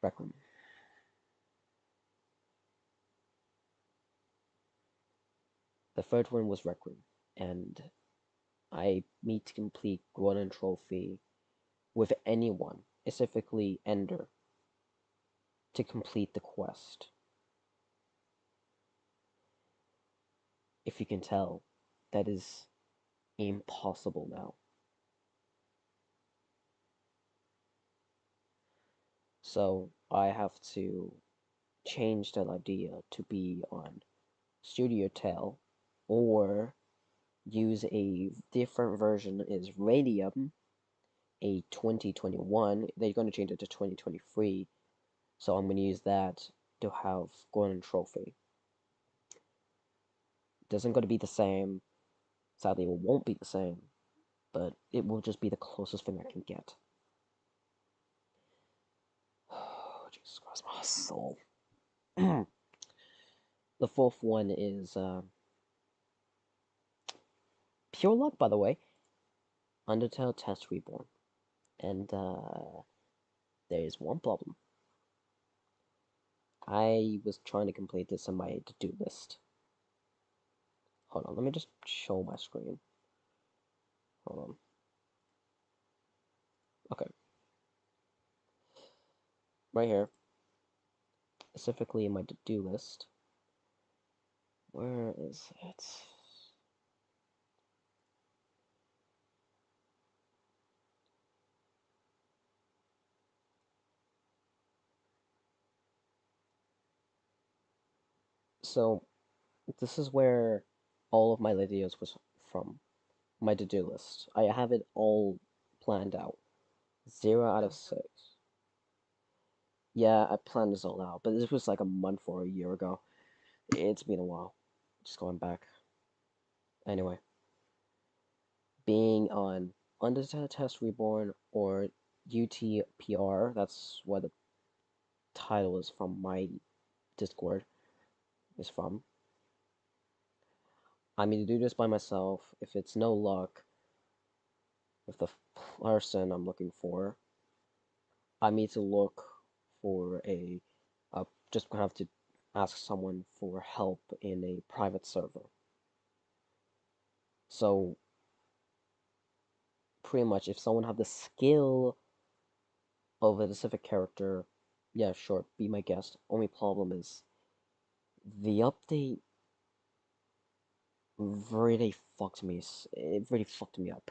Rec Room. The third one was Rec Room, and I need to complete Golden Trophy with anyone, specifically Ender, to complete the quest. If you can tell, that is impossible now. So I have to change that idea to be on Studio Tel, or use a different version is Radium, a 2021. They're going to change it to 2023, so I'm going to use that to have Golden Trophy. It isn't going to be the same. Sadly, it won't be the same, but it will just be the closest thing I can get. Oh, Jesus Christ, my soul. The fourth one is pure luck, by the way. Undertale Test Reborn. And there is one problem. I was trying to complete this on my to-do list. Hold on, let me just show my screen. Hold on. Okay. Right here. Specifically in my to-do list. Where is it? So, this is where all of my videos was from. My to-do list. I have it all planned out. 0 out of 6. Yeah, I planned this all out, but this was like a month or a year ago. It's been a while. Just going back. Anyway, being on Undertale Test Reborn or UTPR, that's what the title is from my Discord, is from. I mean to do this by myself. If it's no luck with the person I'm looking for, I need to look for just have to ask someone for help in a private server. So, pretty much, if someone have the skill of a specific character, yeah, sure, be my guest. Only problem is, the update really fucked me. It really fucked me up.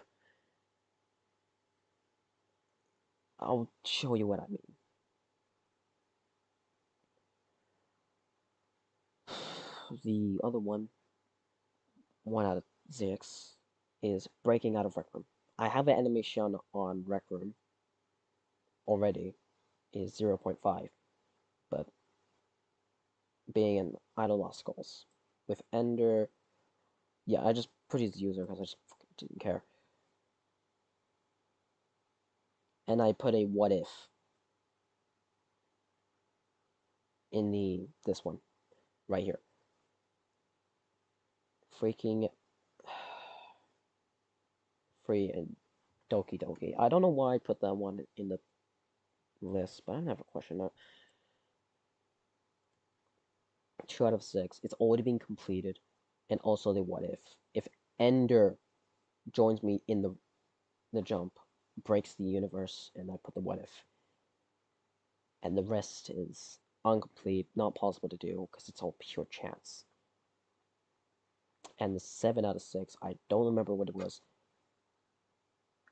I'll show you what I mean. The other one, 1 out of 6, is breaking out of Rec Room. I have an animation on Rec Room already, is 0.5, but being an Idle Lost Skulls with Ender, yeah, I just put his user because I just didn't care. And I put a what if in this one right here. Freaking free and Doki Doki. I don't know why I put that one in the list, but I never question that. 2 out of 6. It's already been completed, and also the what if. If Ender joins me in the jump, breaks the universe, and I put the what if. And the rest is incomplete, not possible to do because it's all pure chance. And the 7 out of 6, I don't remember what it was.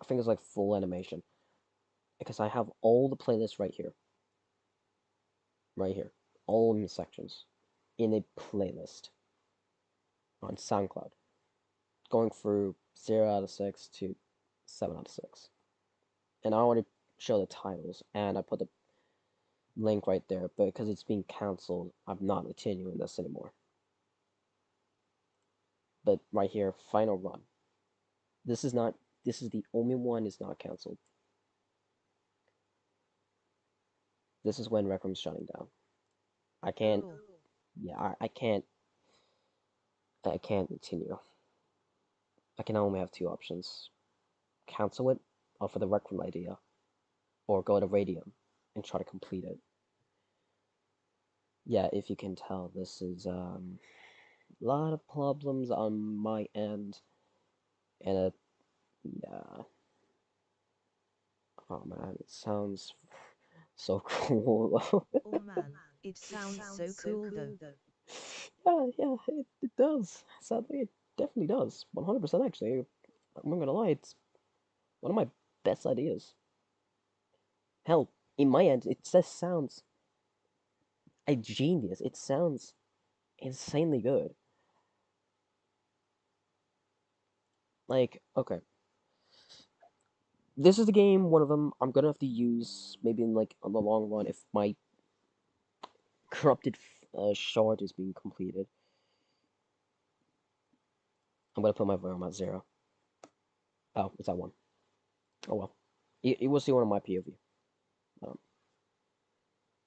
I think it's like full animation because I have all the playlists right here, all in the sections, in a playlist on SoundCloud, going through 0 out of 6 to 7 out of 6. And I already show the titles, and I put the link right there, but because it's being cancelled, I'm not continuing this anymore. But right here, final run. This is the only one is not cancelled. This is when Rec Room's shutting down. I can't, yeah, I can't continue. I can only have 2 options. Cancel it, or for the Rec Room idea, or go to Radium and try to complete it. Yeah, if you can tell, this is a lot of problems on my end, and yeah. Oh man, it sounds so cool. Oh man, it sounds so cool though. Yeah, it does. Sadly, it definitely does. 100% actually. I'm not gonna lie, it's one of my best ideas. Hell, in my end, it just sounds a genius. It sounds insanely good. Like, okay. This is the game, one of them I'm gonna have to use maybe in like on the long run if my corrupted shard is being completed. I'm gonna put my volume at 0. Oh, it's at 1. Oh well. It will see one of my POV. Um,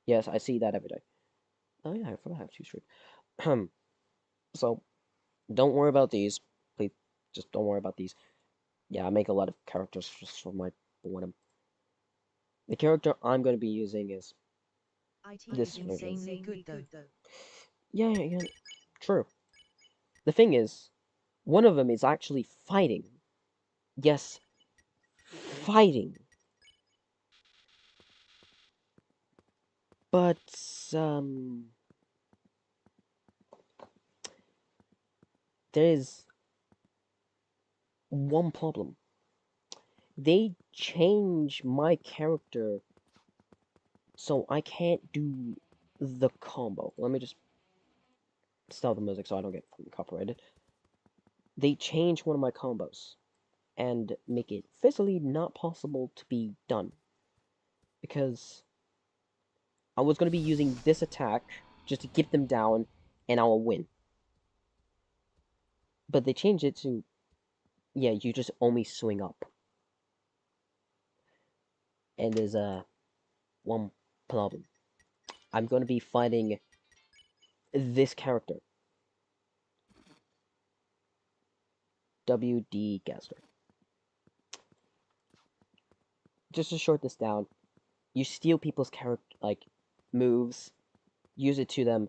yes, I see that every day. Oh yeah, I forgot I have 2 streaks. So, don't worry about these. Please, just don't worry about these. Yeah, I make a lot of characters just for my boredom. The character I'm going to be using is IT this is insanely good though. yeah, true. The thing is, one of them is actually fighting yes, fighting. But, there is one problem. They change my character so I can't do the combo. Let me just stop the music so I don't get copyrighted. They change one of my combos and make it physically not possible to be done. Because I was going to be using this attack just to keep them down and I will win. But they changed it to, yeah, you just only swing up. And there's one problem. I'm going to be fighting this character. W.D. Gaster. Just to short this down, you steal people's character, like, moves, use it to them,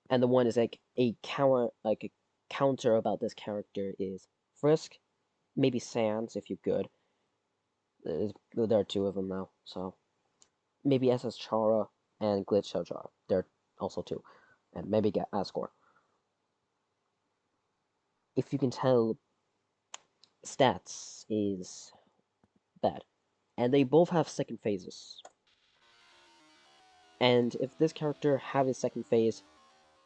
and the one is like a counter about this character is Frisk, maybe Sans if you're good. There are two of them now, so maybe SS Chara and Glitch Chara. There are also two, and maybe get Asgore. If you can tell, stats is bad, and they both have second phases. And if this character have his second phase,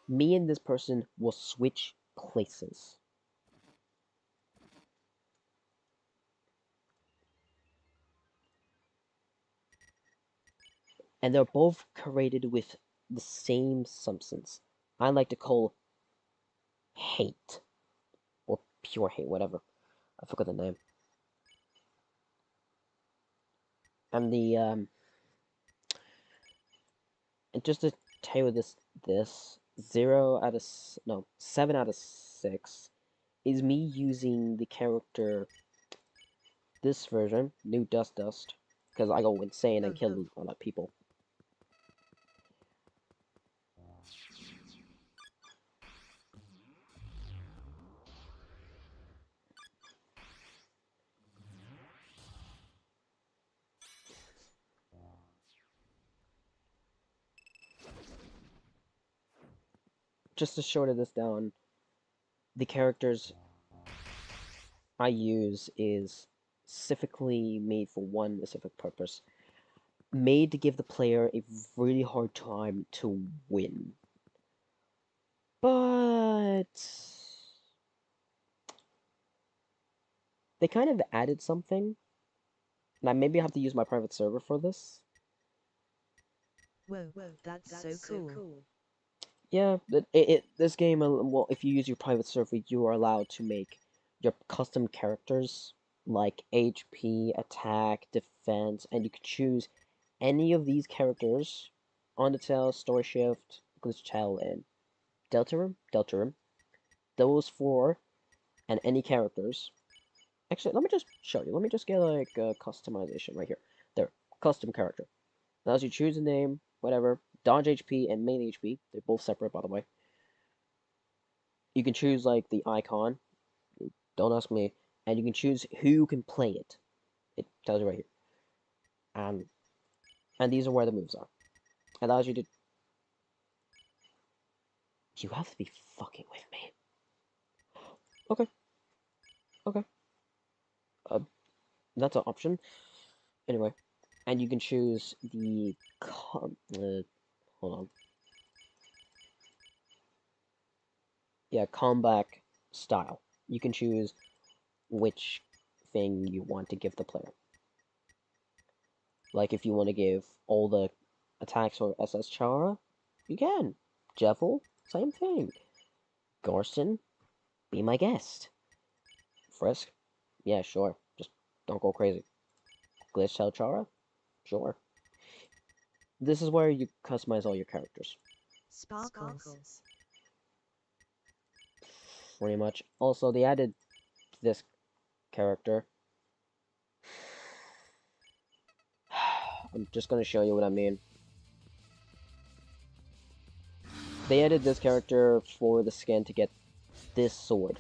me and this person will switch places. And they're both created with the same substance. I like to call hate, or pure hate, whatever. I forgot the name. And and just to tell you this, 7 out of 6 is me using the character, this version, New Dust, because I go insane and kill a lot of people. Just to shorten this down, the characters I use is specifically made for one specific purpose. Made to give the player a really hard time to win. But they kind of added something. And I maybe have to use my private server for this. Whoa, that's so cool. Yeah, this game, well, if you use your private server, you are allowed to make your custom characters like HP, attack, defense, and you can choose any of these characters: Undertale, Story Shift, Glitch Tail, and Deltarune. Those four, and any characters. Actually, let me just show you. Let me just get like a customization right here. There, custom character. Allows you to choose a name, whatever, dodge HP and main HP. They're both separate, by the way. You can choose like the icon. Don't ask me. And you can choose who can play it. It tells you right here. And these are where the moves are. It allows you to. You have to be fucking with me. Okay. Okay. That's an option. Anyway, and you can choose the hold on. Yeah, combat style. You can choose which thing you want to give the player. Like if you want to give all the attacks for SS Chara, you can. Jevil, same thing. Garston, be my guest. Frisk, yeah, sure. Just don't go crazy. Glitch Chara, sure. This is where you customize all your characters. Sparkles. Pretty much. Also, they added this character. I'm just gonna show you what I mean. They added this character for the skin to get this sword.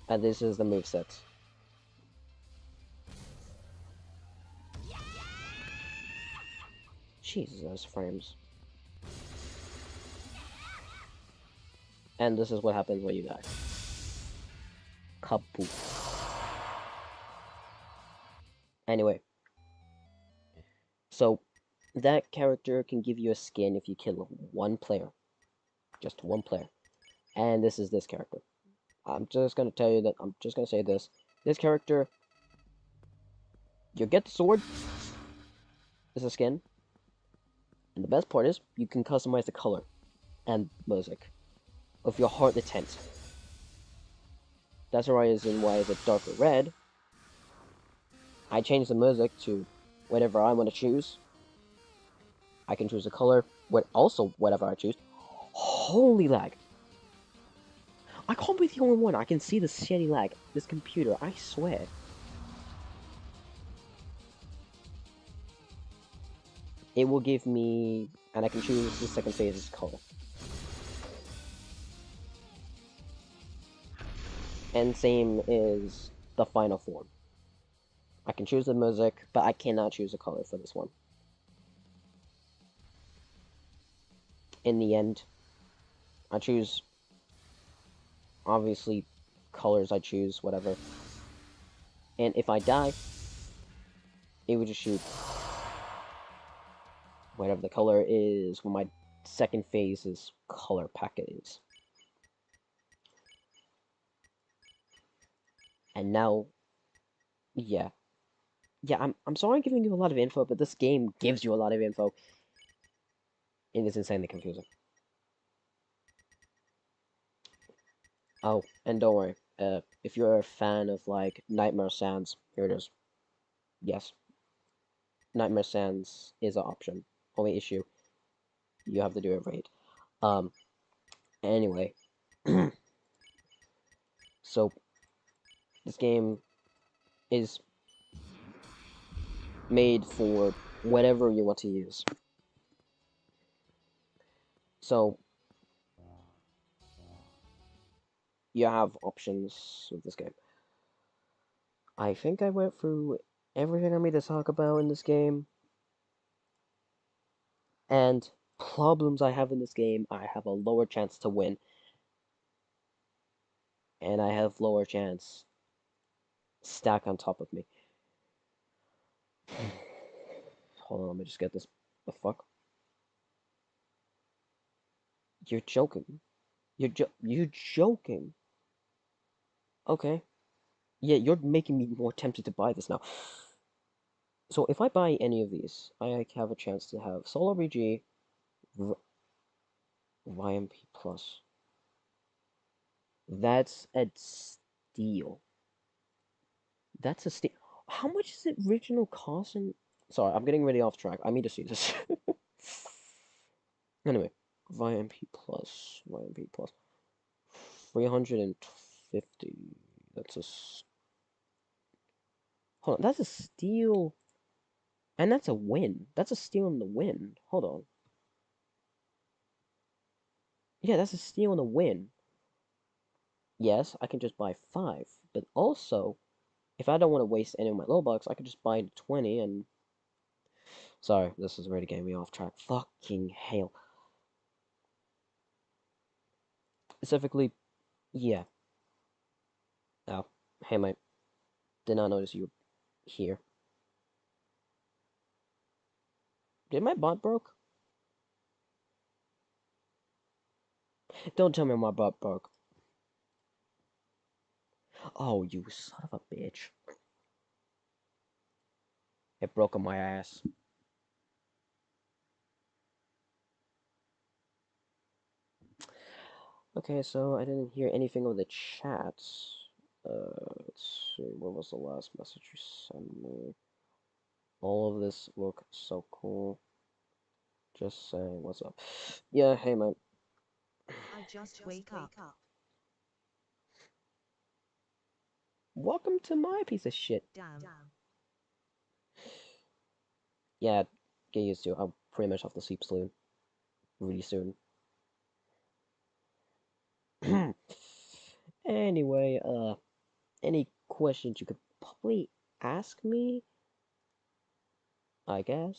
And this is the moveset. Jesus, frames. And this is what happens when you die. Kaput. Anyway. So, that character can give you a skin if you kill one player. Just one player. And this is this character. I'm just gonna tell you that, I'm just gonna say this. This character, you get the sword, it's a skin. And the best part is, you can customize the color and music of your heart intent. That's the reason why it's darker red. I change the music to whatever I want to choose. I can choose the color, also whatever I choose. Holy lag! I can't be the only one. I can see the shitty lag. This computer, I swear. It will give me, and I can choose the second phase's color. And same is the final form. I can choose the music, but I cannot choose a color for this one. In the end, I choose, obviously, colors I choose, whatever. And if I die, it would just shoot whatever the color is, what my second phase's color packet is. And now, yeah. Yeah, I'm sorry I'm giving you a lot of info, but this game gives you a lot of info. It is insanely confusing. Oh, and don't worry, if you're a fan of, like, Nightmare Sands, here it is. Yes. Nightmare Sands is an option. Only issue, you have to do a raid. Anyway. So, this game is made for whatever you want to use. So, you have options with this game. I think I went through everything I need to talk about in this game. And problems I have in this game, I have a lower chance to win. And I have lower chance stack on top of me. Hold on, let me just get this. The fuck? You're joking. You're joking. Okay. Yeah, you're making me more tempted to buy this now. So if I buy any of these, I have a chance to have Solar BG, YMP Plus. That's a steal. That's a steal. How much is it original cost? Sorry, I'm getting really off track. I need to see this. Anyway, YMP Plus, YMP Plus, 350. That's a. Hold on, that's a steal, and that's a win. That's a steal in the win. Hold on. Yeah, that's a steal and a win. Yes, I can just buy 5, but also, if I don't want to waste any of my Robux, I could just buy 20 and... Sorry, this is really getting me off track. Fucking hell. Specifically, yeah. Oh, hey mate. Did not notice you were here. Did my bot broke? Don't tell me my bot broke. Oh, you son of a bitch. It broke on my ass. Okay, so I didn't hear anything of the chats. Let's see, what was the last message you sent me? All of this look so cool. Just saying, what's up? Yeah, hey man. I just wake up. Welcome to my piece of shit. Damn. Yeah, get used to it. I'll pretty much have to sleep soon. Really soon. Anyway, any questions you could probably ask me, I guess.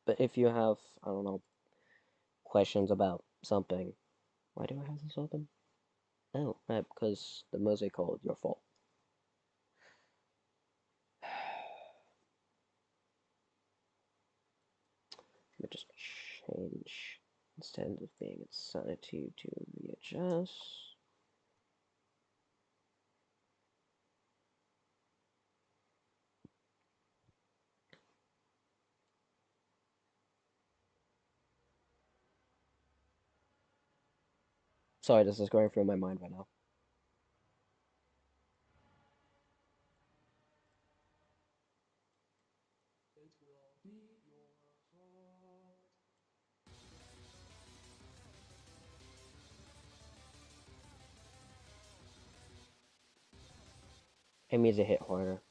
But if you have, I don't know, questions about something, why do I have this open? Oh, right, because the music called your fault. Let me just change, instead of being insanity to readjust. Sorry, this is going through my mind right now. It will be your fault. It means it hit harder.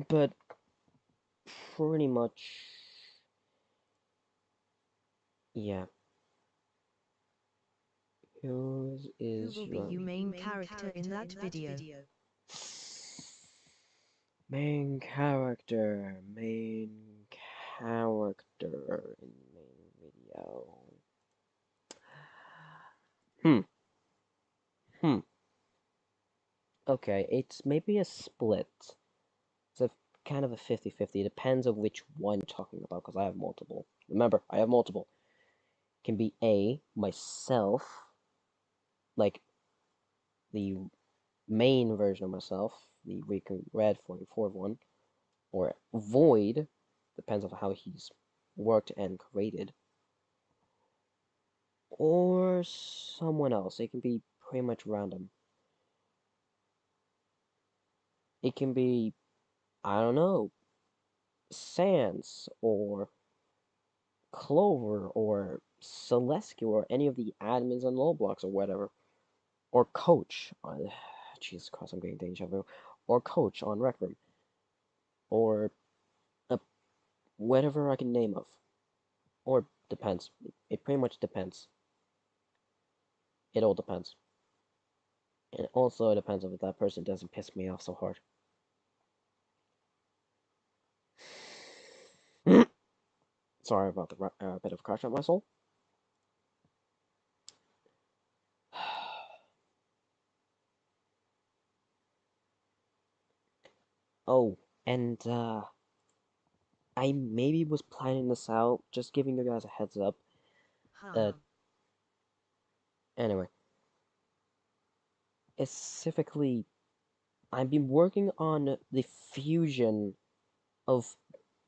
But pretty much, yeah. Who is Who will your be your main character in that video? main character? Main character in main video. Hmm. Okay, it's maybe a split. It's a kind of a 50-50. It depends on which one you're talking about, because I have multiple. Remember, I have multiple. It can be A, myself, like the main version of myself, the Riku Red 44 one, or Void, depends on how he's worked and created, or someone else. It can be pretty much random. It can be, I don't know, Sans, or Clover, or Celestia, or any of the admins on Roblox, or whatever. Or Coach on, Jesus Christ, I'm getting deja vu. Or Coach on Rec Room. Or whatever I can name of. Or depends. It pretty much depends. It all depends. And also it depends if that person doesn't piss me off so hard. Sorry about the bit of crash at my soul. Oh, and I maybe was planning this out, just giving you guys a heads up. Anyway, specifically, I've been working on the fusion of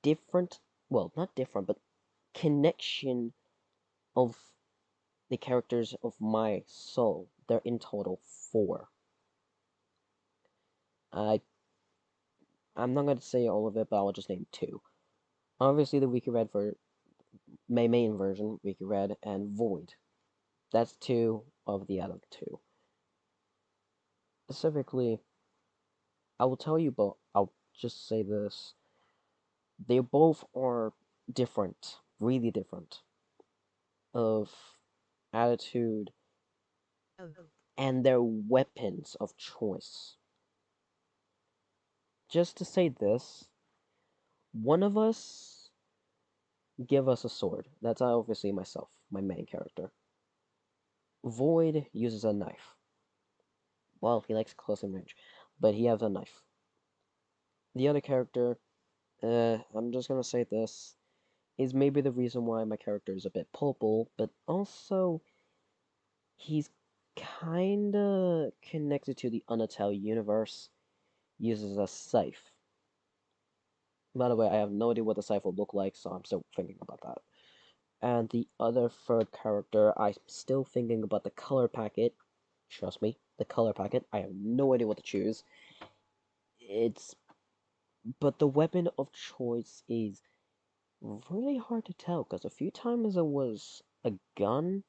different, well, not different, but connection of the characters of my soul. They're in total 4. I I'm not going to say all of it, but I'll just name 2. Obviously, the Wiki Red for my main version, Wiki Red, and Void. That's 2 of the other 2. Specifically, I will tell you both. I'll just say this: they both are different, really different, of attitude and their weapons of choice. Just to say this, one of us give us a sword. That's obviously myself, my main character. Void uses a knife. Well, he likes close range, but he has a knife. The other character, I'm just gonna say this, is maybe the reason why my character is a bit purple, but also he's kinda connected to the Undertale universe, uses a scythe. By the way, I have no idea what the scythe will look like, so I'm still thinking about that. And the other third character, I'm still thinking about the color packet. Trust me, the color packet. I have no idea what to choose. But the weapon of choice is really hard to tell, because a few times it was a gun,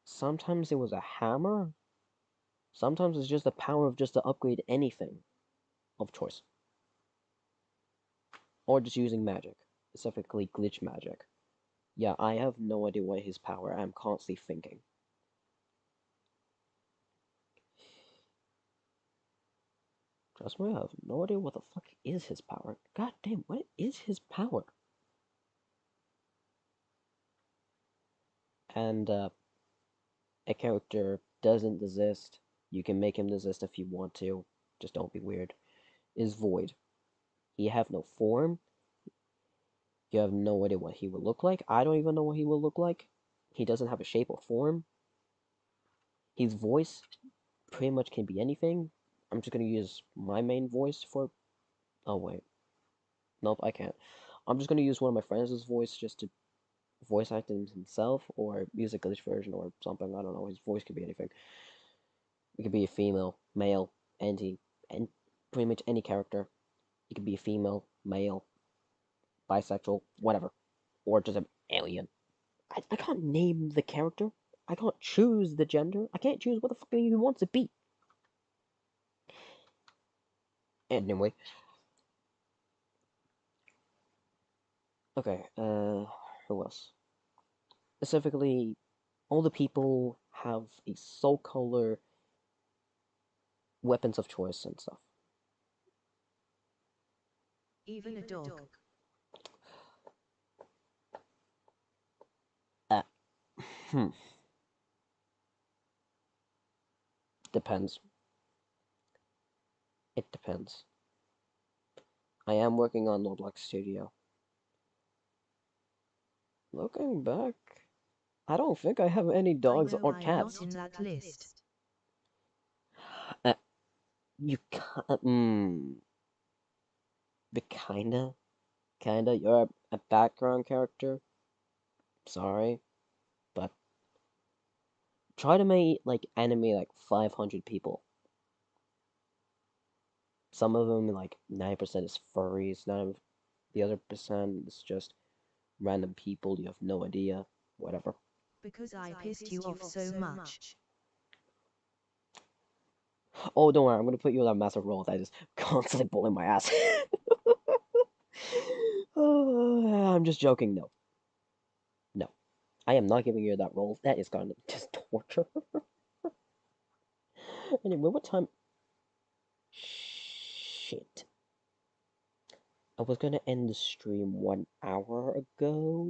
sometimes it was a hammer, Sometimes it's just the power of just to upgrade anything of choice. Or just using magic, specifically glitch magic. Yeah, I have no idea what his power. I'm constantly thinking. Trust me, I have no idea what the fuck is his power. God damn, what is his power? And a character doesn't desist. You can make him desist if you want to. Just don't be weird. Is Void. He have no form. You have no idea what he will look like. I don't even know what he will look like. He doesn't have a shape or form. His voice pretty much can be anything. I'm just gonna use my main voice for. Oh wait, nope, I can't. I'm just gonna use one of my friends' voice just to voice act himself, or use a glitch version or something. I don't know. His voice could be anything. It could be a female, male, and pretty much any character. It could be a female, male, bisexual, whatever, or just an alien. I can't name the character. I can't choose the gender. I can't choose what the fuck he wants to be. Anyway, okay. Who else? Specifically, all the people have a soul color, weapons of choice and stuff. Even a dog. Uh, hmm. Depends. It depends. I am working on Roblox Studio. Looking back, I don't think I have any dogs I know or I'm cats. not in that list. Uh, you can't. But kinda. You're a background character. Sorry, but try to make like anime like 500 people. Some of them like 90% is furries. None of the other percent is just random people. You have no idea. Whatever. Because I pissed you off so much. Oh, don't worry. I'm gonna put you in that massive role that is constantly pulling my ass. Oh, I'm just joking. No, no. I am not giving you that role. That is gonna just torture. Anyway, what time? Shit. I was gonna end the stream 1 hour ago,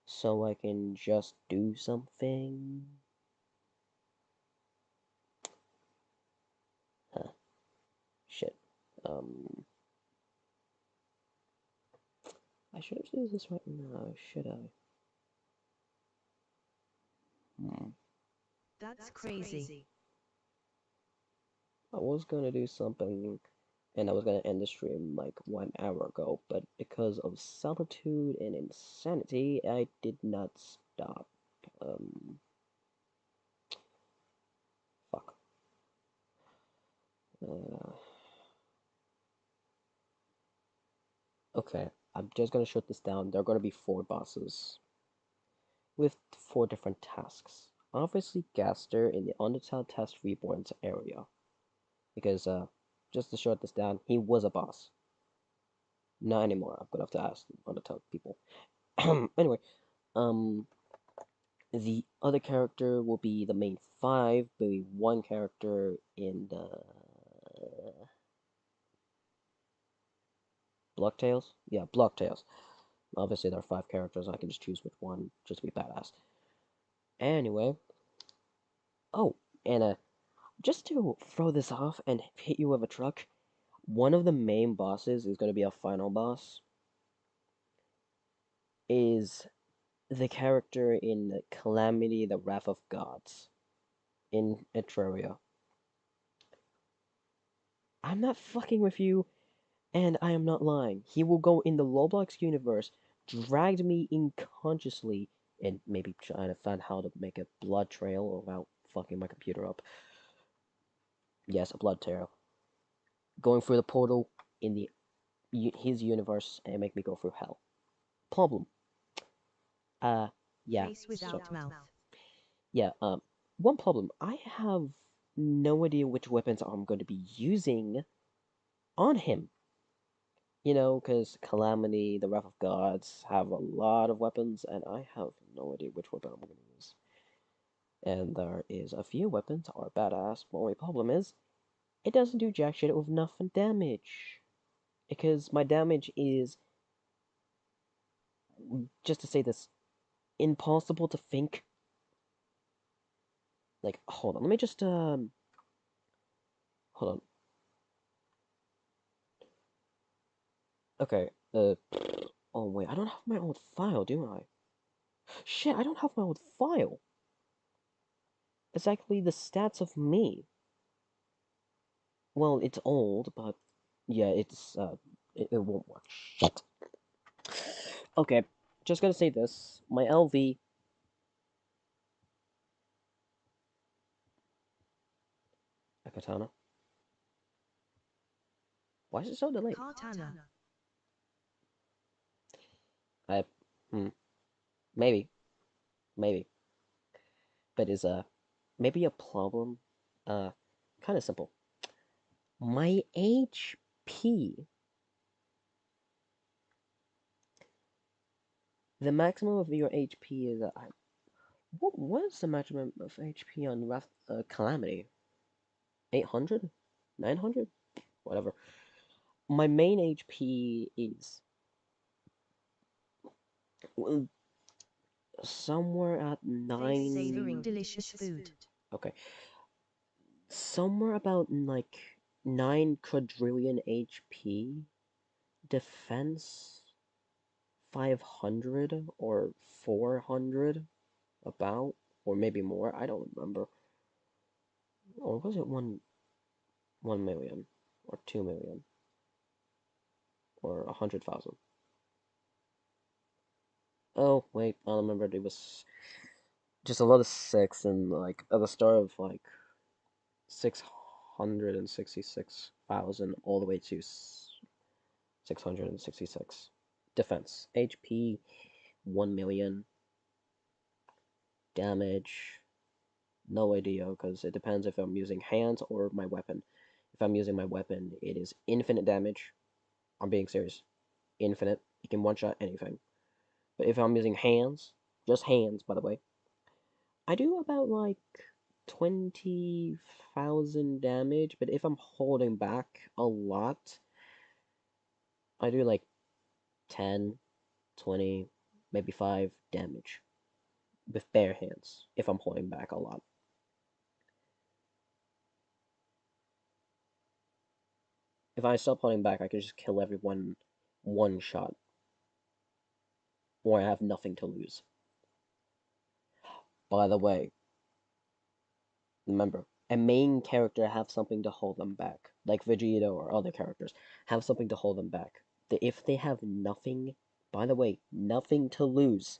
so I can just do something. Huh. Shit. I should have used this right now, should I? That's crazy. I was gonna do something, and I was gonna end the stream like 1 hour ago, but because of solitude and insanity, I did not stop. Um, fuck. Uh, okay, I'm just gonna shut this down. There are gonna be 4 bosses with 4 different tasks. Obviously, Gaster in the Undertale Test Reborn's area, because just to shut this down, he was a boss. Not anymore. I'm gonna have to ask Undertale people. Anyway, um, the other character will be the main 5, maybe 1 character in the Blocktails. Yeah, Blocktails. Obviously, there are 5 characters. I can just choose which one, just to be badass. Anyway, oh, and just to throw this off and hit you with a truck, one of the main bosses is going to be a final boss. Is the character in Calamity: The Wrath of Gods in Eteria. I'm not fucking with you, and I am not lying. He will go in the Roblox universe, drag me unconsciously, and maybe try to find how to make a blood trail without fucking my computer up. Yes, a blood trail. Going through the portal in his universe and make me go through hell. Problem. Yeah. Face without mouth. Yeah. One problem. I have no idea which weapons I'm going to be using on him. You know, because Calamity, the Wrath of Gods have a lot of weapons, and I have no idea which weapon I'm going to use. And there is a few weapons are badass, but only problem is, it doesn't do jack shit with nothing damage. Because my damage is, just to say this, impossible to think. Like, hold on, let me just, hold on. Okay, oh wait, I don't have my old file, do I? Shit, I don't have my old file. It's actually the stats of me. Well, it's old, but yeah, it won't work. Shit. Okay, just gonna say this. My LV. A katana. Why is it so delayed? Katana. I, maybe, maybe, but is maybe a problem. Kind of simple. My HP. The maximum of your HP is what is the maximum of HP on Calamity? 800? 900? Whatever. My main HP is somewhere at Savoring 9. delicious food. Okay. Somewhere about like 9 quadrillion HP. Defense 500 or 400 about, or maybe more. I don't remember. Or was it 1 million or 2 million or 100,000? Oh wait, I remember it was just a lot of 6 and like at the start of like 666,000 all the way to 666. Defense. HP 1 million. Damage. No idea, because it depends if I'm using hands or my weapon. If I'm using my weapon, it is infinite damage. I'm being serious. Infinite. You can one-shot anything. But if I'm using hands, just hands, by the way, I do about like 20,000 damage, but if I'm holding back a lot, I do like 10, 20, maybe 5 damage with bare hands if I'm holding back a lot. If I stop holding back, I can just kill everyone one shot, or I have nothing to lose. By the way, remember, a main character have something to hold them back, like Vegeta or other characters have something to hold them back. If they have nothing, by the way, nothing to lose,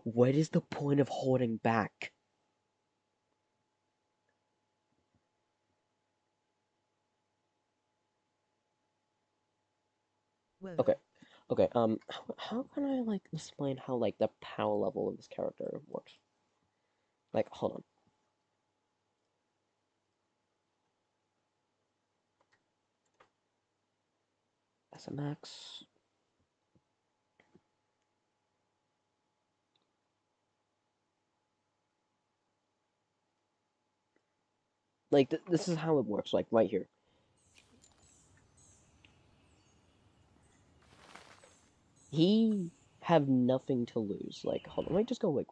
what is the point of holding back? Whoa. Okay, how can I, like, explain how, like, the power level of this character works? Like, hold on. SMX. Like, this is how it works, like, right here. He have nothing to lose. Like, hold on, let me just go, like,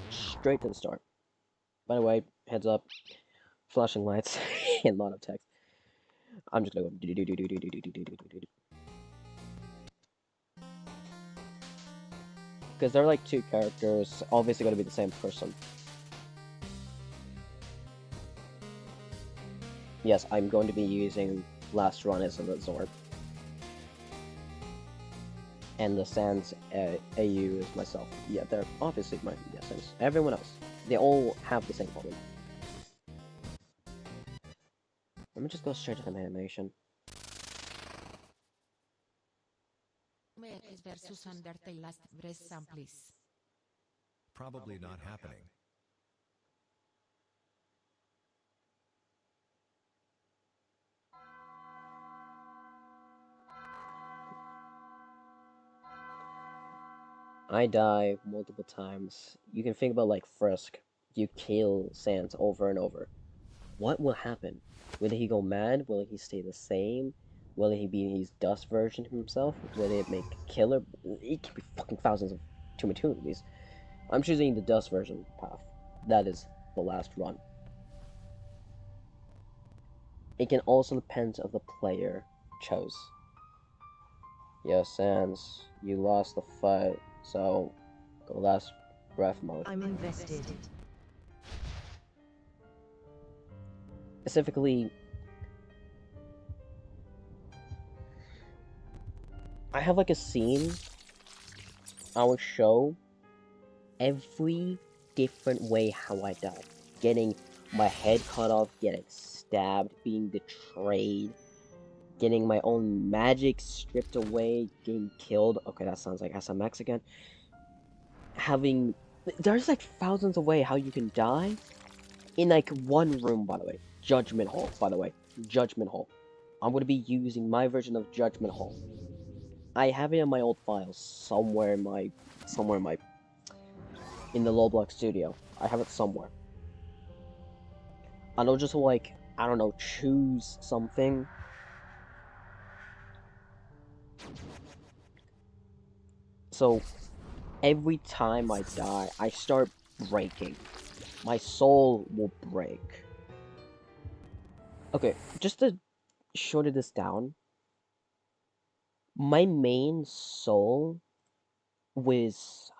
straight to the start. By the way, heads up, flashing lights, and a lot of text. I'm just gonna go. Because they're like two characters, obviously gonna be the same person. Yes, I'm going to be using Last Run as an Zord. And the Sans AU is myself. Yeah, they're obviously my Sans. Everyone else, they all have the same problem. Let me just go straight to the animation. Versus Undertale last breath sam please. Probably not happening. I die multiple times. You can think about like Frisk. You kill Sans over and over. What will happen? Will he go mad? Will he stay the same? Will he be his dust version of himself? Will it make killer? It could be fucking thousands of opportunities. I'm choosing the dust version path. That is the last run. It can also depend on the player chose. Yes, Sans, you lost the fight, so go last breath mode. I'm invested. Specifically, I have like a scene I will show every different way how I died. Getting my head cut off, getting stabbed, being betrayed, getting my own magic stripped away, getting killed. Okay, that sounds like SMX again. There's like thousands of ways how you can die in like one room, by the way. Judgment Hall, by the way. Judgment Hall. I'm gonna be using my version of Judgment Hall. I have it in my old files somewhere in the Lowblock studio. I have it somewhere. And I'll just like, I don't know, choose something. So every time I die, I start breaking. My soul will break. Okay, just to shorten this down, my main soul was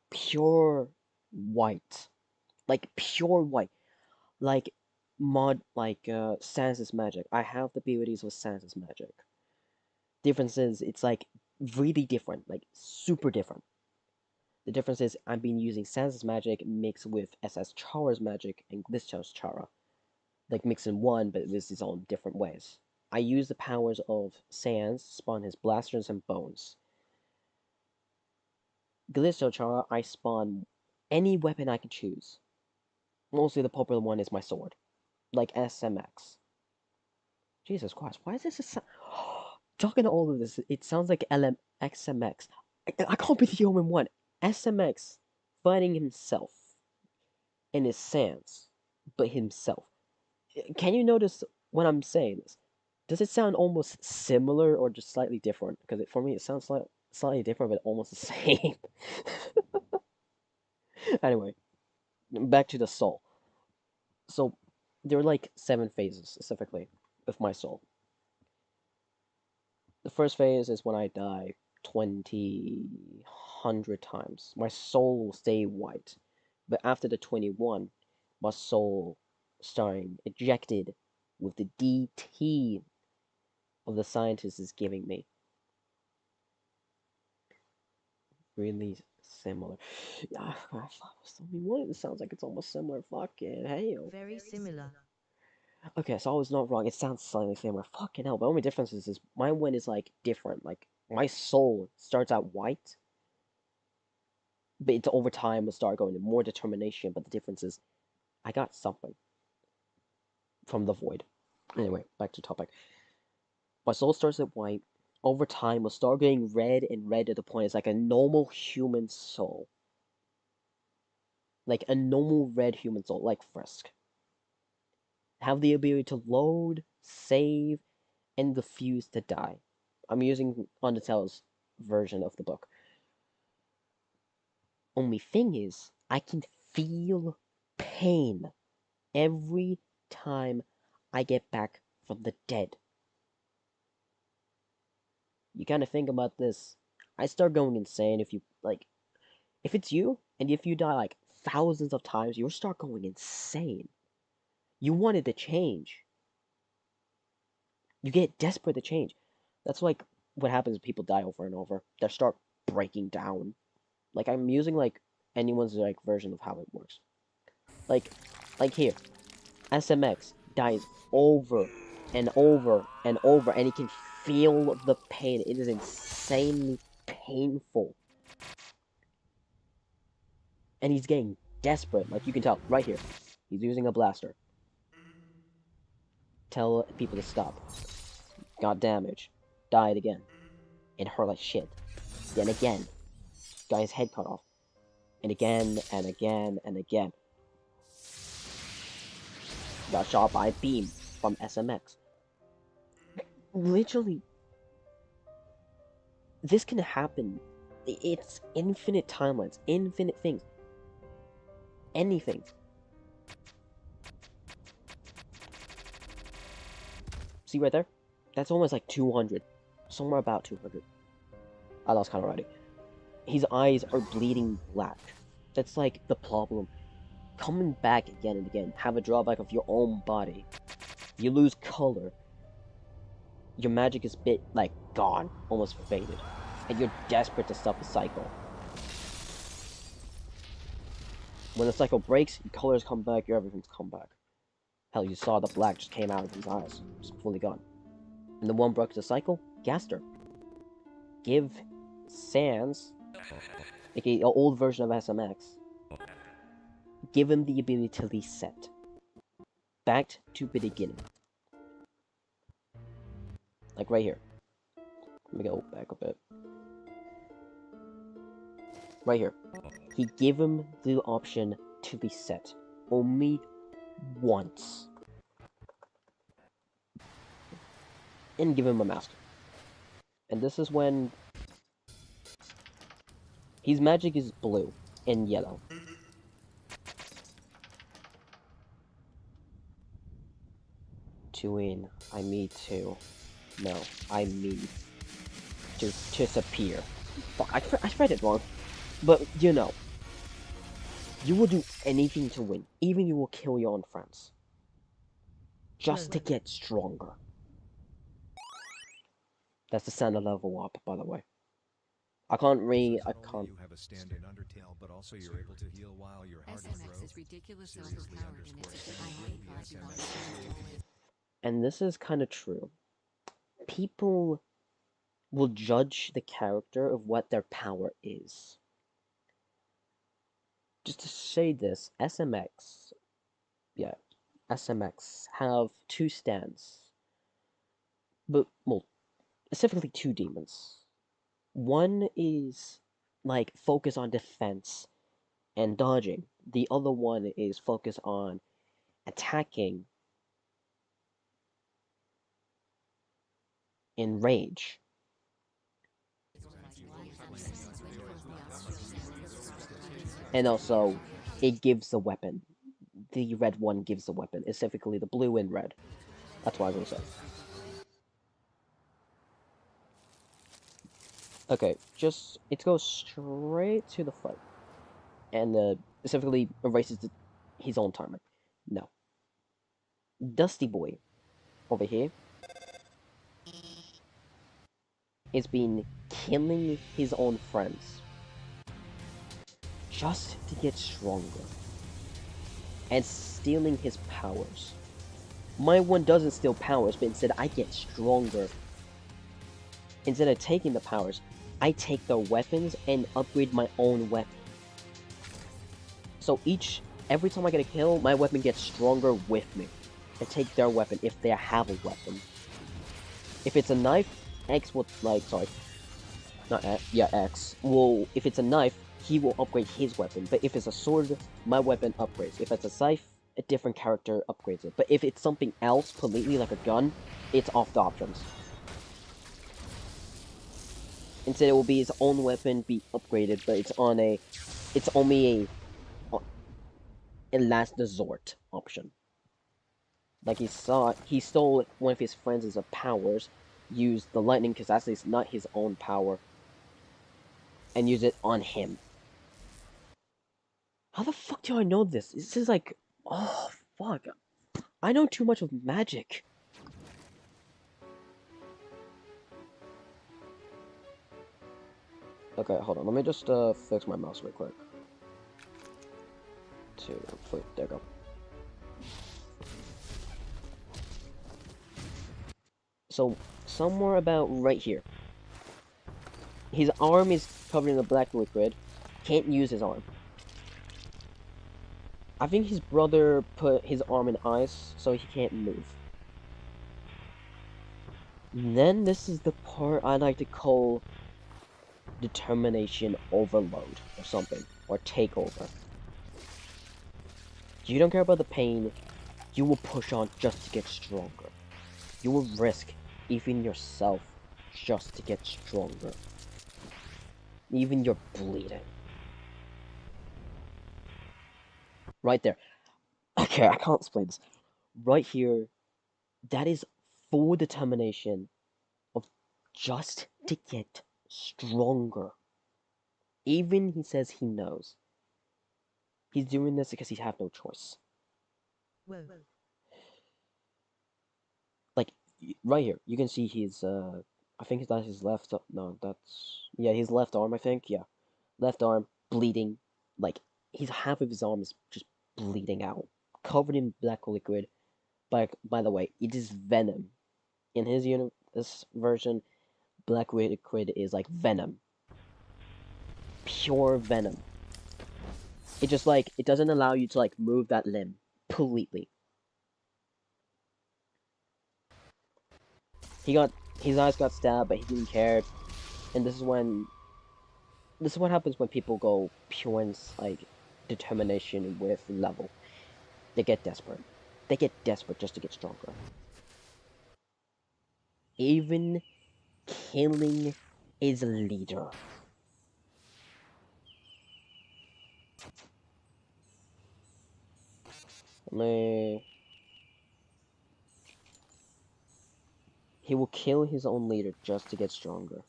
pure white. Like pure white. Like Sans' magic. I have the abilities of Sans' magic. Difference is it's like really different, like super different. The difference is I've been using Sans' magic mixed with SS Chara's magic and Glitch's Chara. Like mixed in one, but with its own different ways. I use the powers of Sans, spawn his blasters and bones. Glitch Chara, I spawn any weapon I can choose. Mostly the popular one is my sword. Like SMX. Jesus Christ, why is this talking to all of this, it sounds like XMX. I can't be the only one. SMX fighting himself in his Sans, but himself. Can you notice when I'm saying this? Does it sound almost similar or just slightly different? Because for me, it sounds slightly different, but almost the same. Anyway, back to the soul. So, there are like 7 phases specifically with my soul. The first phase is when I die 100 times. My soul will stay white. But after the 21, my soul starting ejected with the DT of the scientist is giving me. Really similar. Yeah, I thought it was only one. It sounds like it's almost similar. Fucking hell. Very similar. Okay, so I was not wrong. It sounds slightly similar. Fucking hell. The only difference is my one is like different. Like my soul starts out white, but it's over time will start going to more determination. But the difference is, I got something from the void. Anyway, back to topic. My soul starts at white. Over time will start getting red and red to the point it's like a normal human soul. Like a normal red human soul, like Frisk. Have the ability to load, save, and refuse to die. I'm using Undertale's version of the book. Only thing is, I can feel pain every time I get back from the dead. You kind of think about this. I start going insane if you, like, if it's you, and if you die, like, thousands of times, you'll start going insane. You wanted to change. You get desperate to change. That's like what happens when people die over and over. They start breaking down. Like I'm using like anyone's like version of how it works. Like here, SMX dies over and over and over, and he can feel the pain. It is insanely painful, and he's getting desperate. Like you can tell right here, he's using a blaster. Tell people to stop. Got damage. Died again. It hurt like shit. Then again. guy's head cut off. And again, and again, and again. Got shot by a beam from SMX. Literally, this can happen. It's infinite timelines, infinite things. Anything. See right there? That's almost like 200. Somewhere about 200. I lost count already. His eyes are bleeding black. That's like the problem. Coming back again and again. Have a drawback of your own body. You lose color. Your magic is like gone. Almost faded. And you're desperate to stop the cycle. When the cycle breaks, your colors come back, your everything's come back. Hell, you saw the black just came out of his eyes. It's fully gone. And the one broke the cycle, Gaster. Give Sans, like an old version of SMX, give him the ability to reset. Back to the beginning. Like right here. Let me go back a bit. Right here. He gave him the option to reset. Only once. And give him a mask. And this is when his magic is blue and yellow. To win, I need to. No, I need to disappear. Fuck, I read it wrong. But, you know. You will do anything to win. Even you will kill your own friends. Just to get stronger. That's the sound of level up, by the way. I can't read. I can't. You have a stand in Undertale, but also you're able to heal while your heart SMX grows. is ridiculously Seriously overpowered and it's underscore I hate God you want to always And this is kind of true. People will judge the character of what their power is. Just to say this, SMX have two stands. But, well, specifically two demons. One is, like, focus on defense and dodging. The other one is focus on attacking and rage. And also, it gives a weapon. The red one gives a weapon, specifically the blue and red. That's what I was gonna say. Okay, it goes straight to the fight. And specifically erases his own timer. No. Dusty Boy, over here, has been killing his own friends. Just to get stronger. And stealing his powers. My one doesn't steal powers, but instead I get stronger. Instead of taking the powers, I take their weapons and upgrade my own weapon. So every time I get a kill, my weapon gets stronger with me. And take their weapon if they have a weapon. If it's a knife, X will, X will, if it's a knife, he will upgrade his weapon. But if it's a sword, my weapon upgrades. If it's a scythe, a different character upgrades it. But if it's something else, completely like a gun, it's off the options. Instead, it will be his own weapon be upgraded, but it's only a last resort option. Like he stole one of his friends' powers, used the lightning because that's not his own power, and use it on him. How the fuck do I know this? This is like, oh fuck, I know too much of magic. Okay, hold on. Let me just fix my mouse real quick. 2, 3, there we go. So, somewhere about right here. His arm is covered in a black liquid. Can't use his arm. I think his brother put his arm in ice, so he can't move. And then this is the part I like to call determination overload or something, or takeover. You don't care about the pain, you will push on just to get stronger. You will risk even yourself just to get stronger. Even you're bleeding. Right there. Okay, I can't explain this. Right here, that is full determination of just to get stronger. Even he says he knows. He's doing this because he has no choice. Whoa. Like, right here, you can see his, I think that's his left, no, that's, yeah, his left arm, I think, yeah. Left arm, bleeding, like, half of his arm is just bleeding out, covered in black liquid. By the way, it is venom. In this version, black liquid is like venom. Pure venom. It just like, it doesn't allow you to like move that limb completely. His eyes got stabbed, but he didn't care. And this is what happens when people go pure like determination with level. They get desperate. They get desperate just to get stronger. Even killing his leader. He will kill his own leader just to get stronger.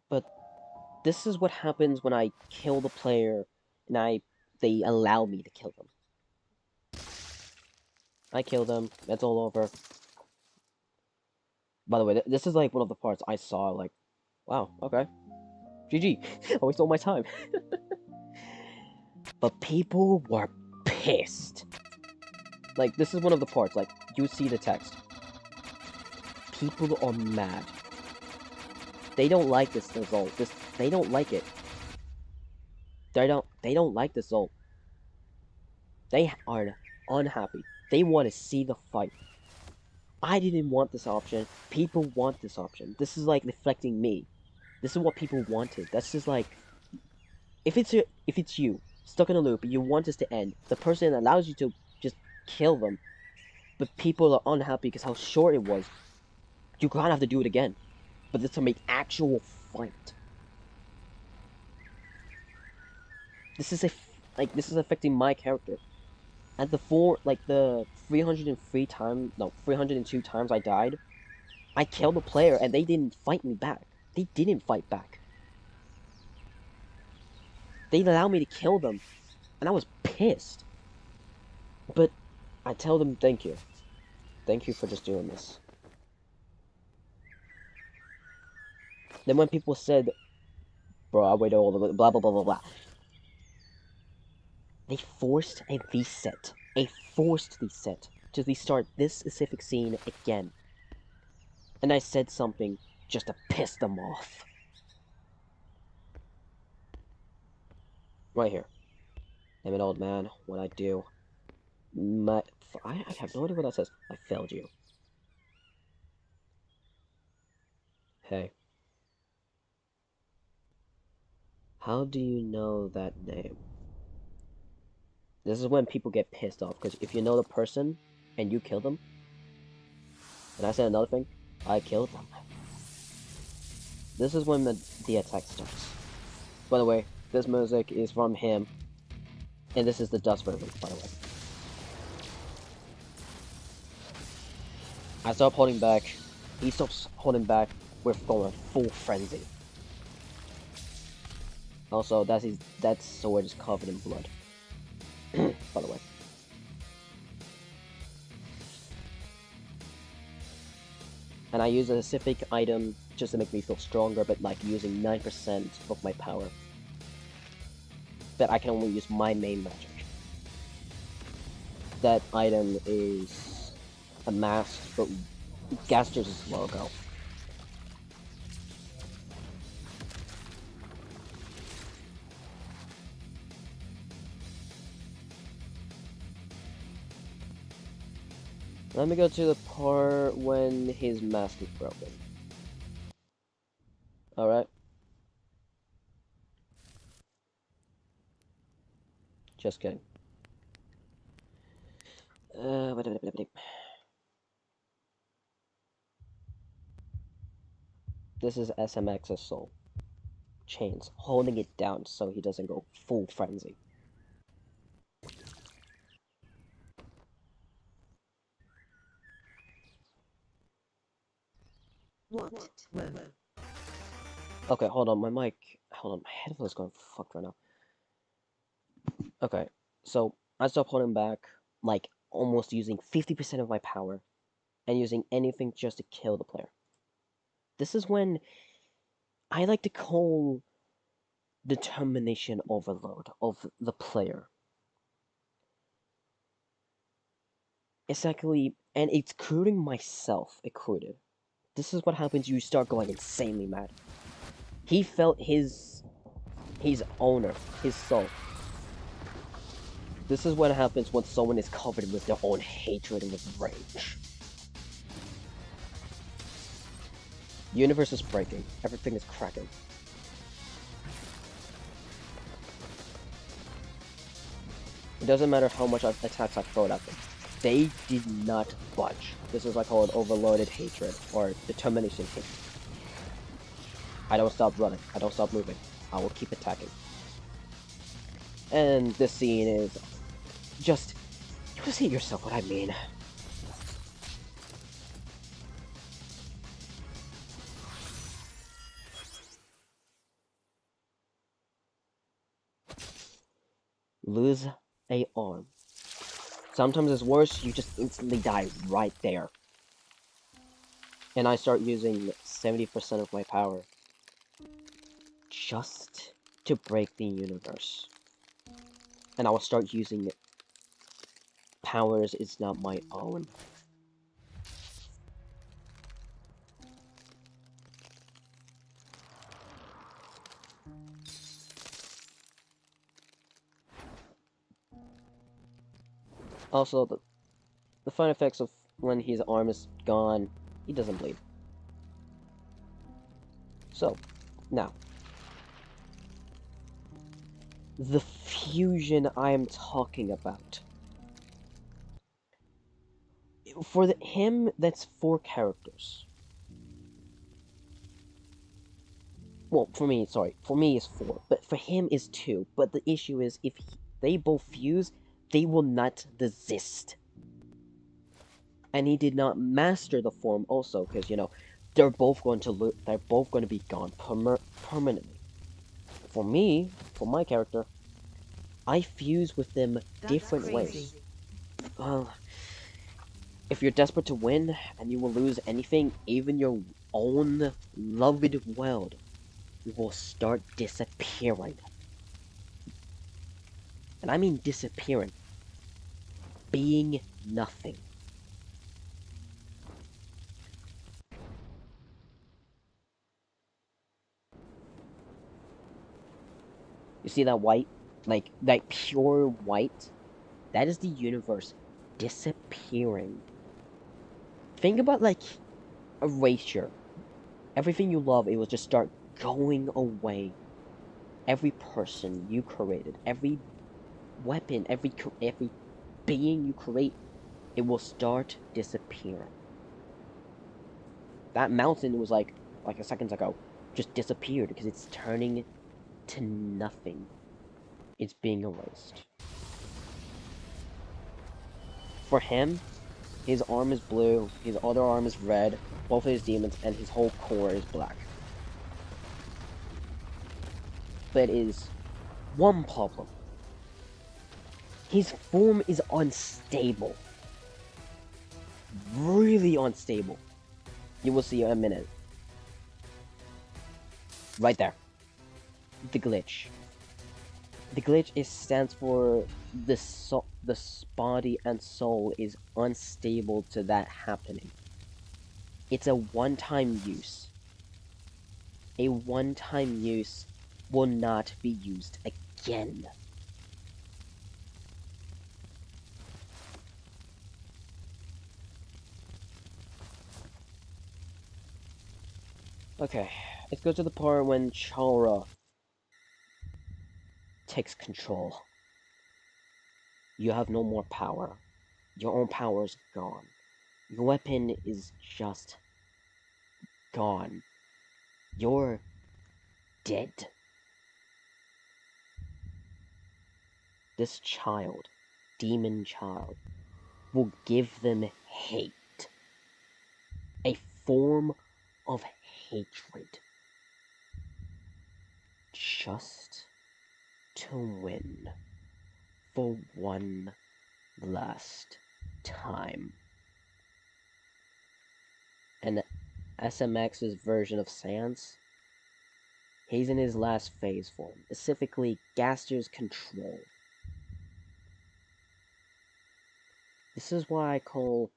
But this is what happens when I kill the player and they allow me to kill them. I kill them, that's all over. By the way, this is like one of the parts I saw, like, wow, okay. GG, I wasted all my time. But people were pissed. Like, this is one of the parts, like, you see the text. People are mad. They don't like this result. They don't like it. They don't like this result. They are unhappy. They want to see the fight. I didn't want this option. People want this option. This is like reflecting me. This is what people wanted. That's just like, if it's you stuck in a loop, you want this to end. The person allows you to just kill them, but people are unhappy because how short it was. You kind of have to do it again, but this to make actual fight. This is affecting my character. At the 302 times I died, I killed a player and they didn't fight me back. They didn't fight back. They allowed me to kill them, and I was pissed. But I tell them thank you. Thank you for just doing this. Then when people said, bro, I waited all the blah blah blah blah blah. They forced a reset. A forced reset to restart this specific scene again. And I said something just to piss them off. Right here. I'm an old man. What I do. I have no idea what that says. I failed you. Hey. How do you know that name? This is when people get pissed off, because if you know the person and you kill them, and I said another thing, I killed them. This is when the attack starts. By the way, this music is from him, and this is the Dust version, by the way. I stop holding back, he stops holding back, we're going full frenzy. Also, that sword is covered in blood. By the way. And I use a specific item just to make me feel stronger, but like using 9% of my power. But I can only use my main magic. That item is a mask, but Gaster's logo. Let me go to the part when his mask is broken. Alright. Just kidding. This is SMX's soul. Chains, holding it down so he doesn't go full frenzy. What? Whoa. Okay, hold on, my headphone's going fucked right now. Okay, so I stopped holding back, like, almost using 50% of my power, and using anything just to kill the player. This is when I like to call determination overload of the player. Exactly, and including myself included. This is what happens, you start going insanely mad. He felt his owner, his soul. This is what happens when someone is covered with their own hatred and with rage. The universe is breaking. Everything is cracking. It doesn't matter how much attacks I throw at them. They did not budge. This is what I call an overloaded hatred, or determination hatred. I don't stop running. I don't stop moving. I will keep attacking. And this scene is just... You see yourself what I mean. Lose a arm. Sometimes it's worse, you just instantly die right there. And I start using 70% of my power just to break the universe. And I will start using powers is not my own. Also, the fun effects of when his arm is gone, he doesn't bleed. So, now. The fusion I am talking about. For him, that's 4 characters. Well, for me, sorry. For me, it's 4. But for him, it's 2. But the issue is, if they both fuse, they will not desist. And he did not master the form also, because, you know, they're both going to be gone permanently. For me, for my character, I fuse with them different ways. Well, if you're desperate to win, and you will lose anything, even your own loved world will start disappearing. And I mean disappearing. Being nothing. You see that white? Like, that pure white? That is the universe disappearing. Think about, like, erasure. Everything you love, it will just start going away. Every person you created, every weapon, every being you create, it will start disappearing. That mountain was like a second ago, just disappeared because it's turning to nothing. It's being erased. For him, his arm is blue, his other arm is red, both of his demons, and his whole core is black. But it is one problem. His form is unstable. Really unstable. You will see in a minute. Right there. The glitch. The glitch stands for the body and soul is unstable to that happening. It's a one-time use. A one-time use will not be used again. Okay, let's go to the part when Chara takes control. You have no more power. Your own power is gone. Your weapon is just gone. You're dead. This child, demon child, will give them hate. A form of hatred. Just to win. For one last time. And SMX's version of Sans, he's in his last phase form, specifically Gaster's control. This is why I call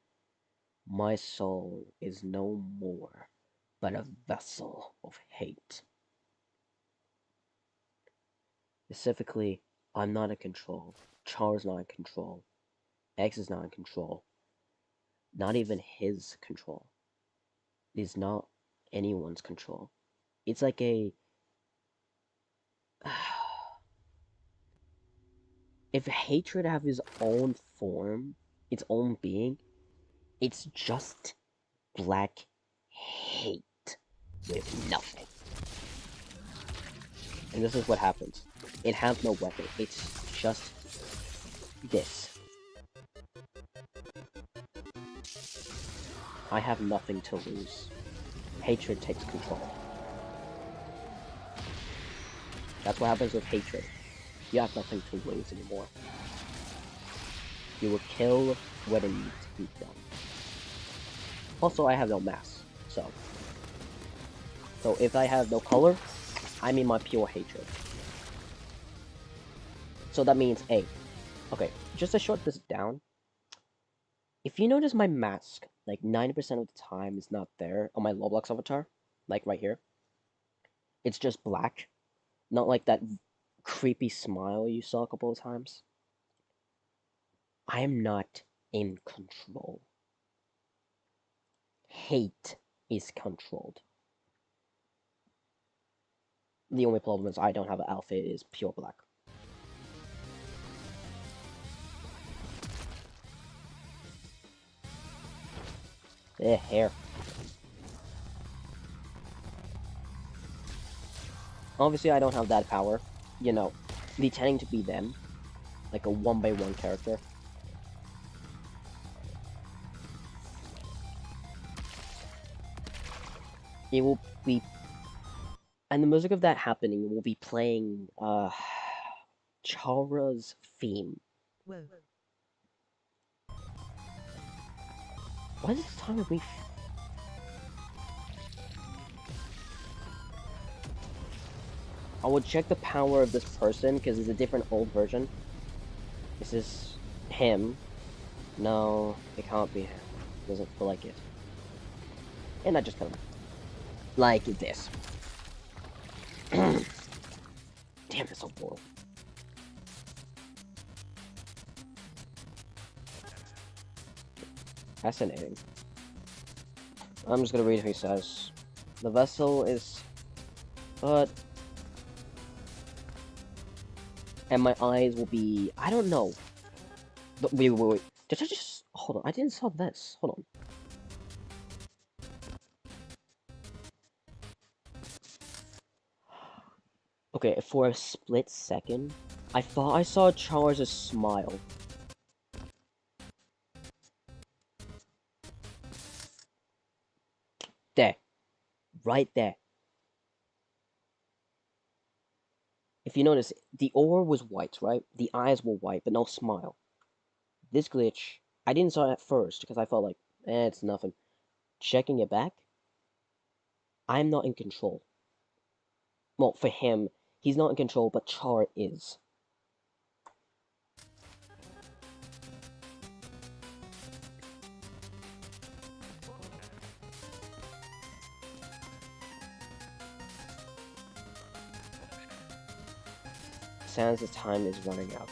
my soul is no more but a vessel of hate. Specifically, I'm not in control. Char's not in control. X is not in control. Not even his control. It is not anyone's control. It's like a... If hatred have its own form, its own being, it's just black hate with nothing. And this is what happens. It has no weapon. It's just this. I have nothing to lose. Hatred takes control. That's what happens with hatred. You have nothing to lose anymore. You will kill what it needs to be done. Also, I have no mask, so if I have no color, I'm in my pure hatred. So that means A. Okay, just to short this down, if you notice my mask, like 90% of the time is not there on my Roblox avatar, like right here. It's just black, not like that creepy smile you saw a couple of times. I am not in control. Hate is controlled. The only problem is I don't have an outfit, it is pure black. Hair. Obviously I don't have that power, you know, pretending to be them, like a 1x1 character. It will be, and the music of that happening will be playing, Chara's theme. Whoa. What is the time of me? I will check the power of this person, because it's a different old version. This is him. No, it can't be him. It doesn't feel like it. And I just kind of like this. Damn, it's so boring. Fascinating. I'm just gonna read what he says. The vessel is... But... And my eyes will be... I don't know. But wait. Did I just... Hold on, I didn't saw this. Hold on. Okay, for a split second, I thought I saw Charles' smile. There. Right there. If you notice, the aura was white, right? The eyes were white, but no smile. This glitch, I didn't saw it at first, because I felt like, it's nothing. Checking it back, I'm not in control. Well, for him, he's not in control, but Char is. Sans' time is running out.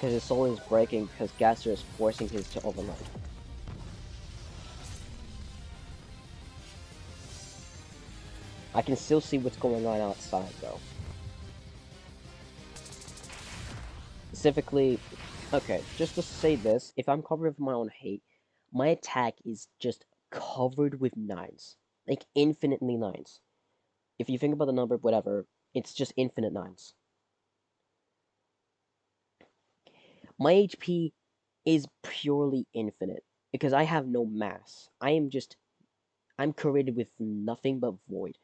Because his soul is breaking because Gaster is forcing his to overload. I can still see what's going on outside though. Specifically, okay, just to say this, if I'm covered with my own hate, my attack is just covered with 9s. Like, infinitely 9s. If you think about the number, whatever, it's just infinite 9s. My HP is purely infinite, because I have no mass. I'm created with nothing but void.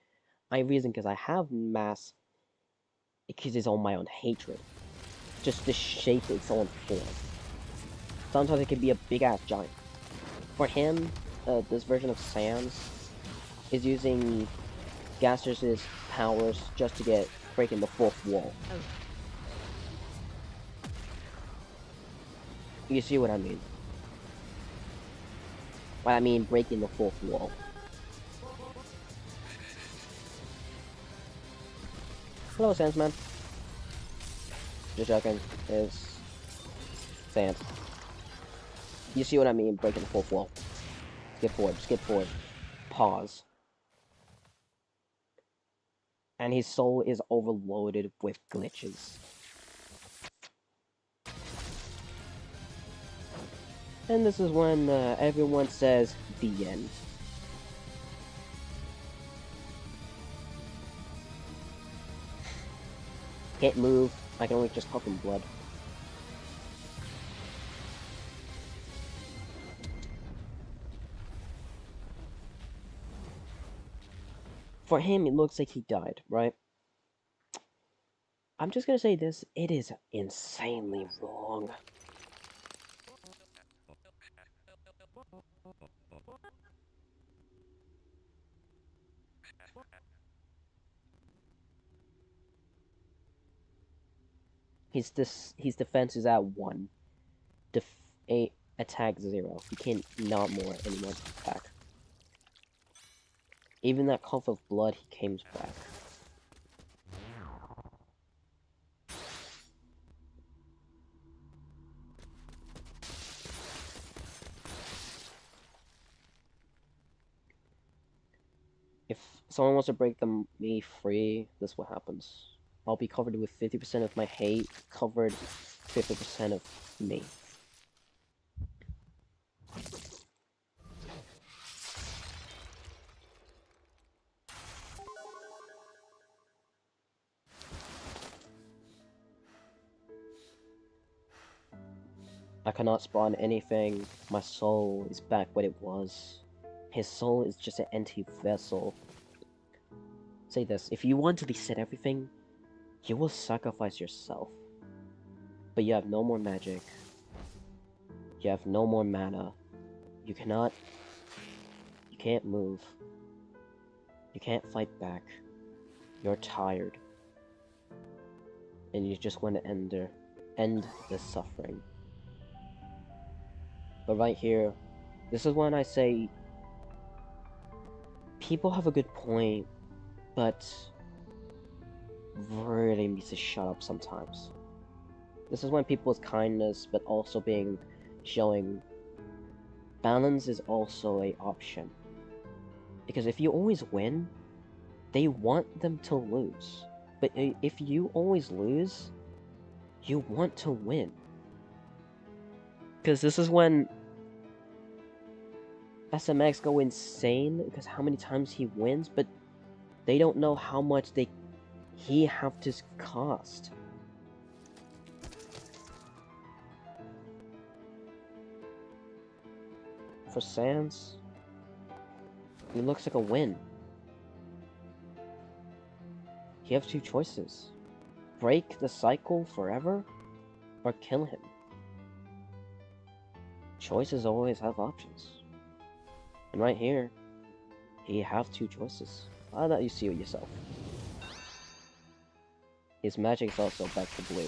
My reason, because I have mass, because it's on my own hatred. Just to shape its own form. Sometimes it can be a big-ass giant. For him, this version of Sans is using Gaster's powers just to get breaking the fourth wall. Oh. You see what I mean? What I mean, breaking the fourth wall. Hello, Sans man. Just joking. It's Sans. You see what I mean? Breaking the fourth wall. Skip forward. Skip forward. Pause. And his soul is overloaded with glitches. And this is when everyone says the end. Can't move. I can only just cough in blood. For him, it looks like he died, right? I'm just gonna say this, it is insanely wrong. His defense is at 1. Attack 0. He can't not more anyone attack. Even that cough of blood, he came back. If someone wants to break me free, this is what happens. I'll be covered with 50% of my hate, covered 50% of me. I cannot spawn anything. My soul is back what it was. His soul is just an empty vessel. Say this, if you want to reset everything, you will sacrifice yourself. But you have no more magic. You have no more mana. You can't move. You can't fight back. You're tired. And you just want to end this suffering. But right here, this is when I say people have a good point, but really needs to shut up sometimes. This is when people's kindness, but also showing balance is also an option. Because if you always win, they want them to lose. But if you always lose, you want to win. Because this is when SMX go insane because how many times he wins, but they don't know how much he have to cost. For Sans, it looks like a win. You have 2 choices. Break the cycle forever, or kill him. Choices always have options. And right here, you have 2 choices. I'll let you see it yourself. His magic is also back to blue.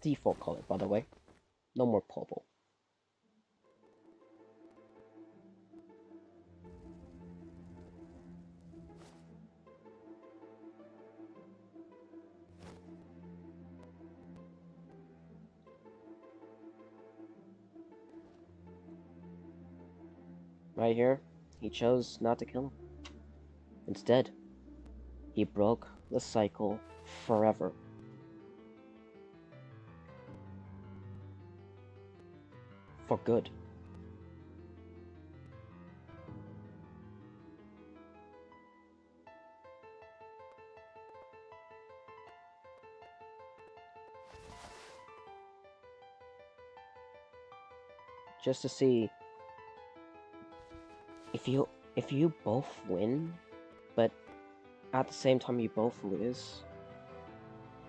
Default color, by the way. No more purple. Right here, he chose not to kill him. Instead, he broke the cycle forever. For good. Just to see if you both win, but at the same time you both lose,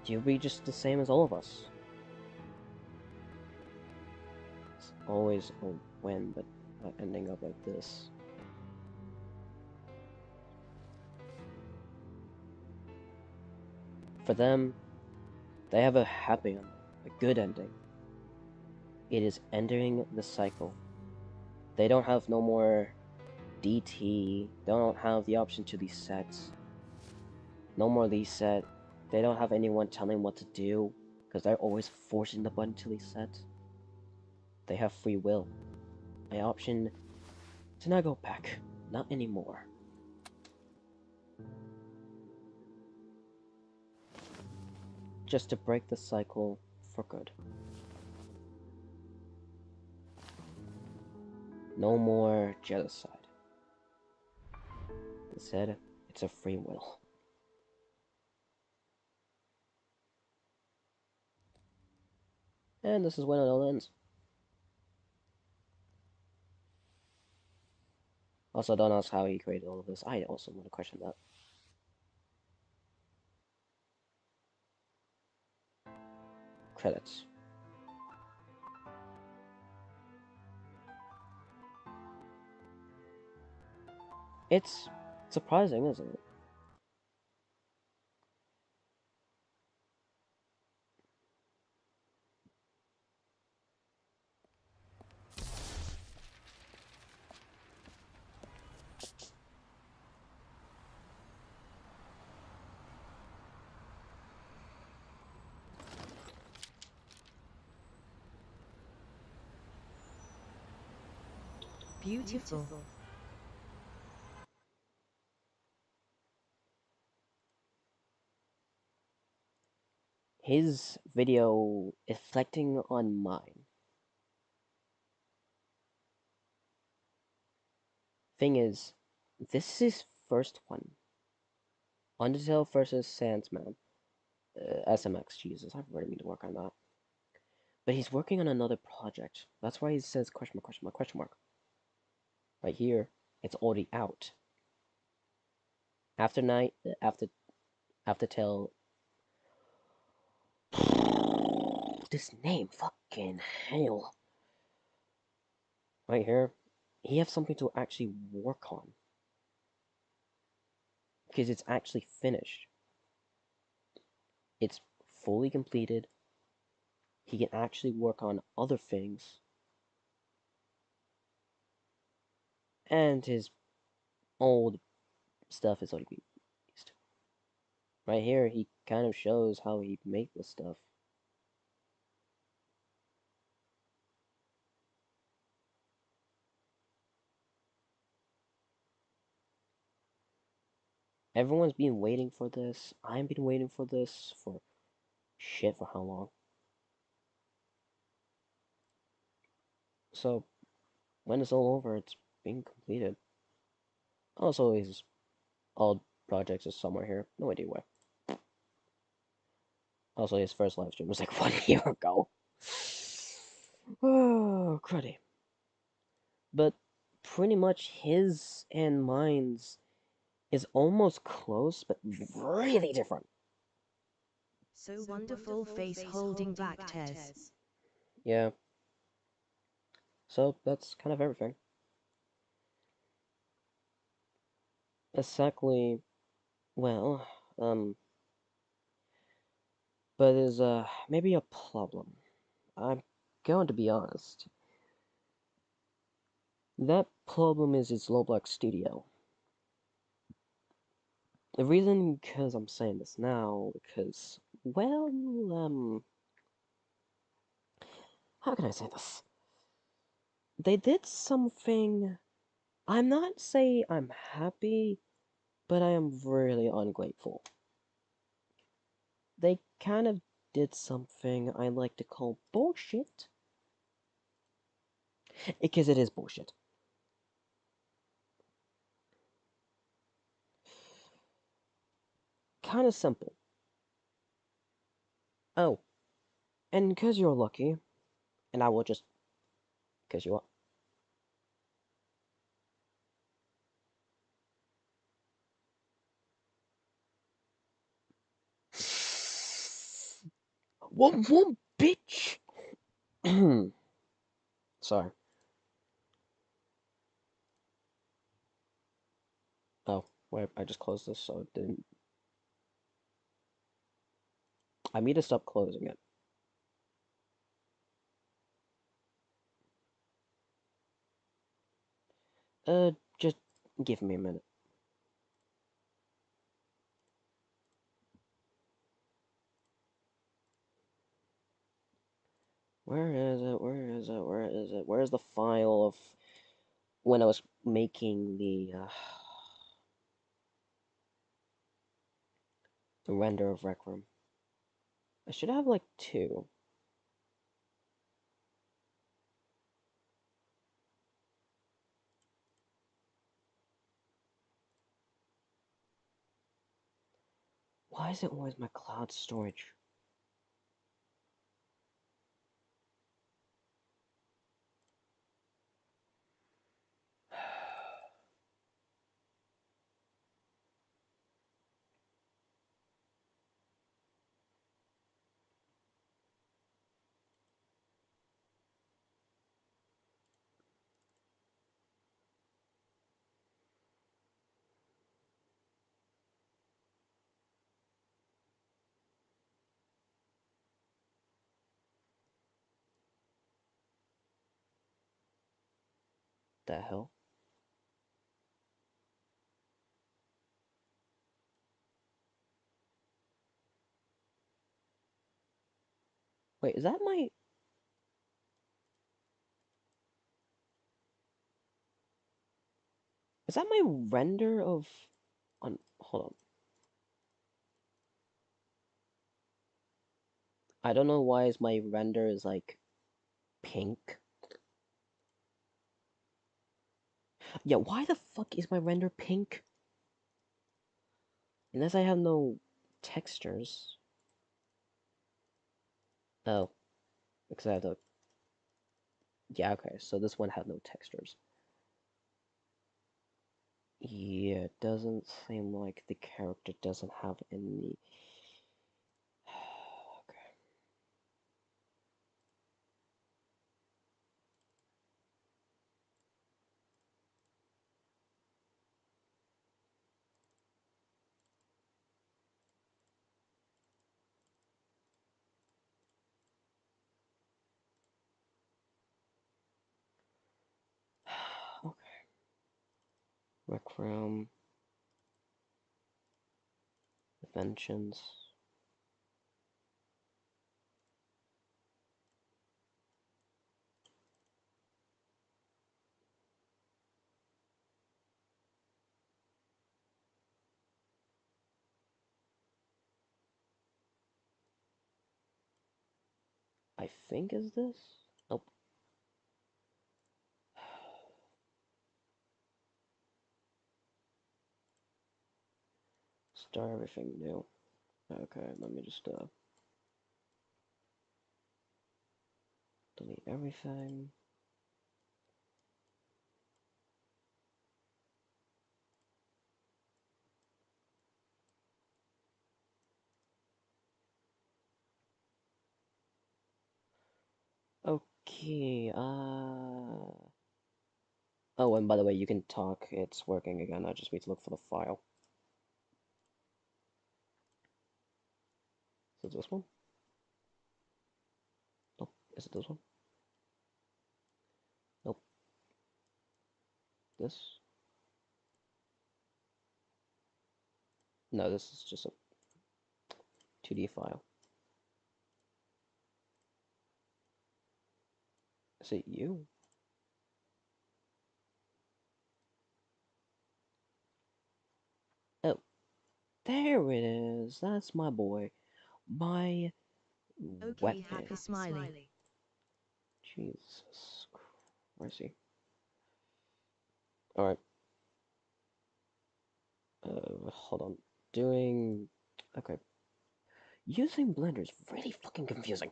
you'll be just the same as all of us. It's always a win, but not ending up like this. For them, they have a happy ending, a good ending. It is ending the cycle. They don't have no more DT, they don't have the option to reset. No more reset. They don't have anyone telling what to do, because they're always forcing the button to reset. They have free will. My option to not go back. Not anymore. Just to break the cycle for good. No more genocide. Instead, it's a free will. And this is when it all ends. Also, don't ask how he created all of this. I also want to question that. Credits. It's surprising, isn't it? Beautiful. His video reflecting on mine. Thing is, this is his first one. Undertale versus Sandsman. SMX, Jesus, I really need to work on that. But he's working on another project. That's why he says question mark, question mark, question mark. Right here, it's already out. After Tale. This name, fucking hell. Right here, he has something to actually work on. Because it's actually finished. It's fully completed. He can actually work on other things. And his old stuff is already being used. Right here, he kind of shows how he made this stuff. Everyone's been waiting for this. I've been waiting for this for shit for how long? So, when it's all over, it's being completed. Also, his old projects is somewhere here. No idea where. Also, his first live stream was like 1 year ago. Oh, cruddy. But pretty much his and mine's is almost close, but really different. So wonderful face holding back Tez. Yeah. So that's kind of everything. Exactly. Well, but there's maybe a problem. I'm going to be honest. That problem is its Roblox Studio. The reason because I'm saying this now, because, well, how can I say this? They did something I'm not saying I'm happy, but I am really ungrateful. They kind of did something I like to call bullshit. Because it is bullshit. Kind of simple. Oh, and because you're lucky, and I will just, because you are. One bitch! Sorry. Oh, wait, I just closed this so it didn't. I need to stop closing it. Just give me a minute. Where is it? Where is it? Where is it? Where's the file of when I was making the render of Rec Room? I should have like two. Why is it always my cloud storage? The hell? Wait, is that my... Is that my render of... On... Hold on. I don't know why my render is like pink. Yeah, why the fuck is my render pink? Unless I have no textures. Oh, because I have the... Yeah, okay, so this one had no textures. Yeah, it doesn't seem like the character doesn't have any... Okay. Okay. Rec Room. Inventions. I think is this? Nope. Start everything new. Okay, let me just delete everything. Okay, oh, and by the way, you can talk. It's working again. I just need to look for the file. Is it this one? Nope. Is it this one? Nope. This? No, this is just a 2D file. Is it you? There it is. That's my boy. My Okay, weapon. happy smiley. Jesus. Where's he? Alright. Hold on. Doing... Okay. Using Blender is really fucking confusing.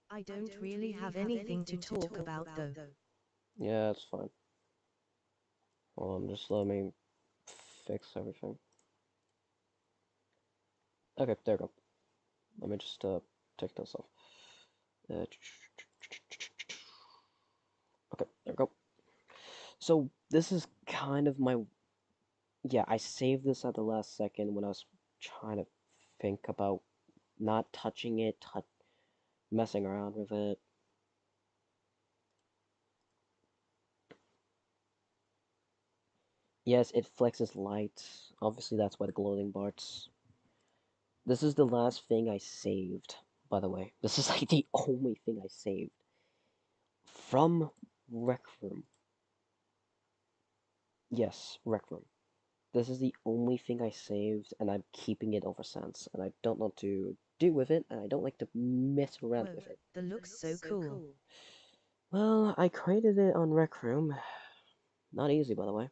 I don't really have anything to talk about though. Yeah, it's fine. Hold on, just let me fix everything. Okay, there we go. Let me just take this off. Okay, there we go. So this is kind of my... Yeah, I saved this at the last second when I was trying to think about not touching it, messing around with it. Yes, it flexes light. Obviously, that's why the gloating parts. This is the last thing I saved, by the way. This is like the only thing I saved from Rec Room. Yes, Rec Room. This is the only thing I saved, and I'm keeping it over since. And I don't know what to do with it, and I don't like to mess around Whoa, with it. the looks so cool. Well, I created it on Rec Room. Not easy, by the way.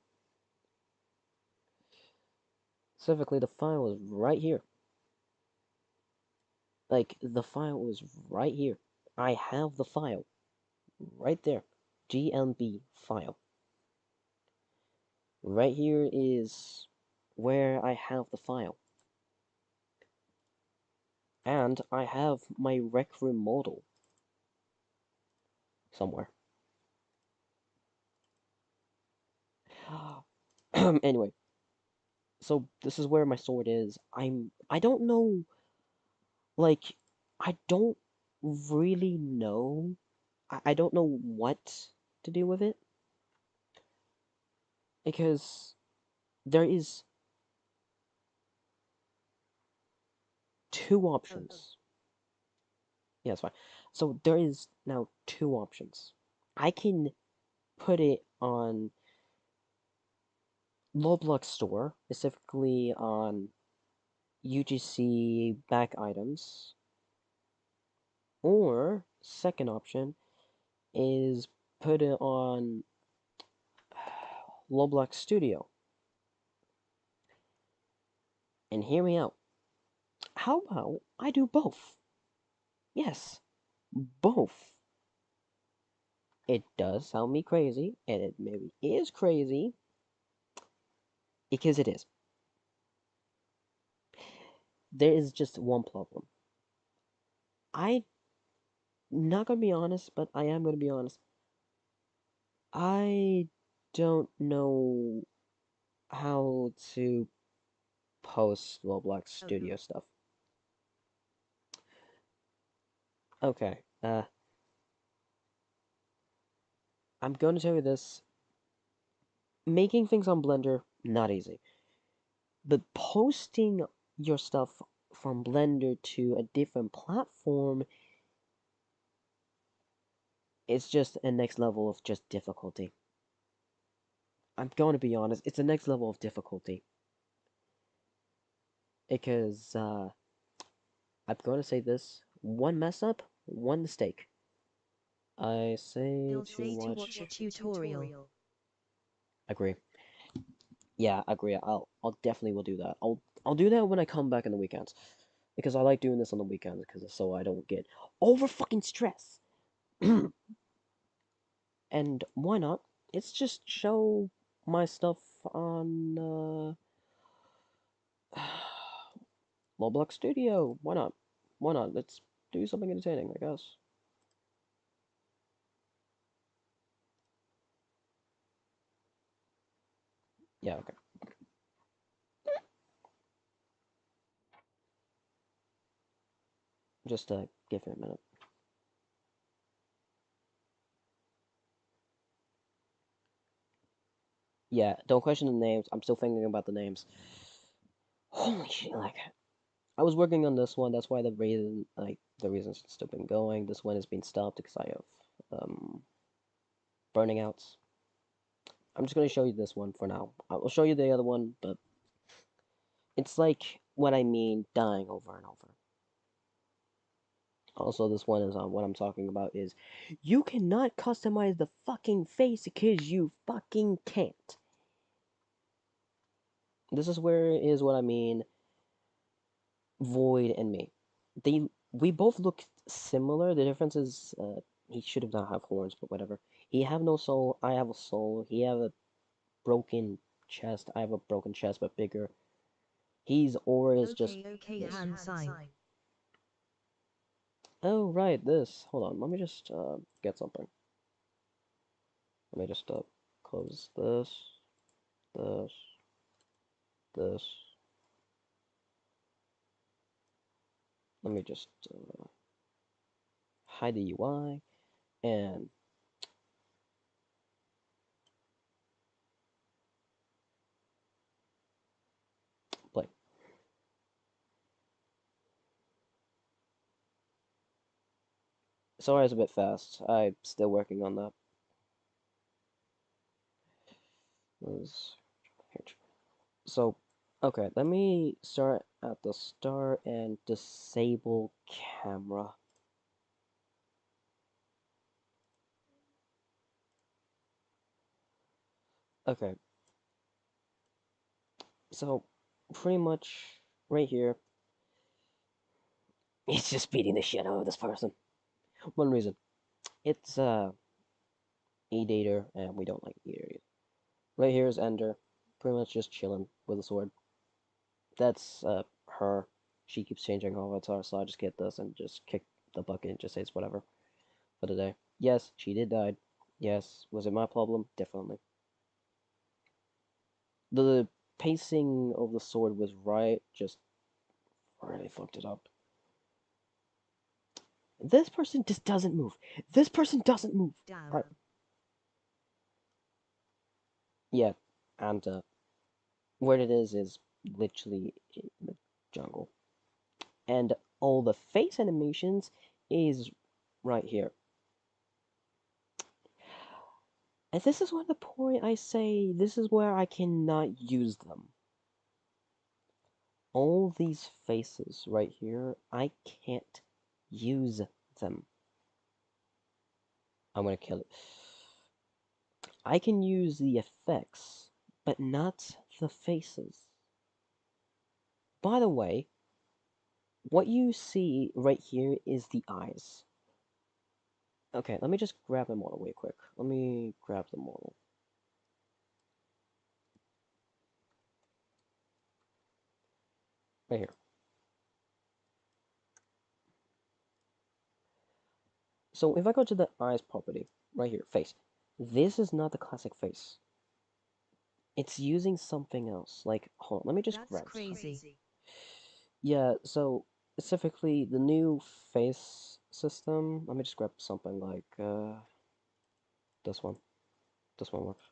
Specifically, the file is right here. Like, the file is right here. I have the file. Right there. GMB file. Right here is where I have the file. And I have my Rec Room model. Somewhere. Anyway. So, this is where my sword is. I don't know... Like, I don't really know. I don't know what to do with it. Because there is two options. Yeah, it's fine. So there is now two options. I can put it on Loblox Store, specifically on UGC back items. Or, second option, is put it on Loblox Studio. And hear me out. How about I do both? Yes, both. It does sound me crazy, and it maybe is crazy, because it is. There is just one problem. I'm not gonna be honest, but I am gonna be honest. I don't know how to post Roblox Studio stuff. Okay, I'm going to tell you this. Making things on Blender, not easy. But posting your stuff from Blender to a different platform is just a next level of just difficulty. I'm going to be honest, it's a next level of difficulty. Because, I'm going to say this, one mess up, one mistake. I say I'll to say to watch... watch a tutorial. Agree. Yeah, agree. I'll definitely will do that. I'll do that when I come back on the weekends. Because I like doing this on the weekends, because so I don't get over fucking stress. And why not? It's just show my stuff on Roblox Studio. Why not? Why not? Let's do something entertaining, I guess. Yeah, okay. Just give it a minute. Yeah, don't question the names. I'm still thinking about the names. Holy shit, like, I was working on this one, that's why the reason it's still been going. This one has been stopped because I have, burning outs. I'm just gonna show you this one for now. I'll show you the other one, but it's like what I mean dying over and over. Also, this one is what I'm talking about is you cannot customize the fucking face because you fucking can't. This is where is what I mean. Void and me. We both look similar. The difference is he should have not have horns, but whatever. He have no soul. I have a soul. He have a broken chest. I have a broken chest, but bigger. His aura is just Okay, this. hand sign. Oh right, this. Hold on. Let me just get something. Let me just close this, this, this. Let me just hide the UI and play. Sorry, it's a bit fast. I'm still working on that. So, okay, let me start at the start and disable camera. Okay, so pretty much right here, it's just beating the shit out of this person. One reason, it's E-Dater, and we don't like E-Dater. Right here is Ender, pretty much just chilling with a sword. That's her. She keeps changing her avatar, so I just get this and just kick the bucket and just say it's whatever for the day. Yes, she did die. Yes, was it my problem? Definitely. The pacing of the sword was right, just really fucked it up. This person just doesn't move. This person doesn't move. Down. Right. Yeah, and where it is literally in the jungle. And all the face animations is right here. And this is where the point I say this is where I cannot use them. All these faces right here, I can't use them. I'm gonna kill it. I can use the effects, but not the faces. By the way, what you see right here is the eyes. Okay, let me just grab the model real quick. Let me grab the model. Right here. So if I go to the eyes property, right here, face. This is not the classic face. It's using something else. Like, hold on, let me just That's grab crazy. Yeah, so specifically the new face system. Let me just grab something like this one. This one works.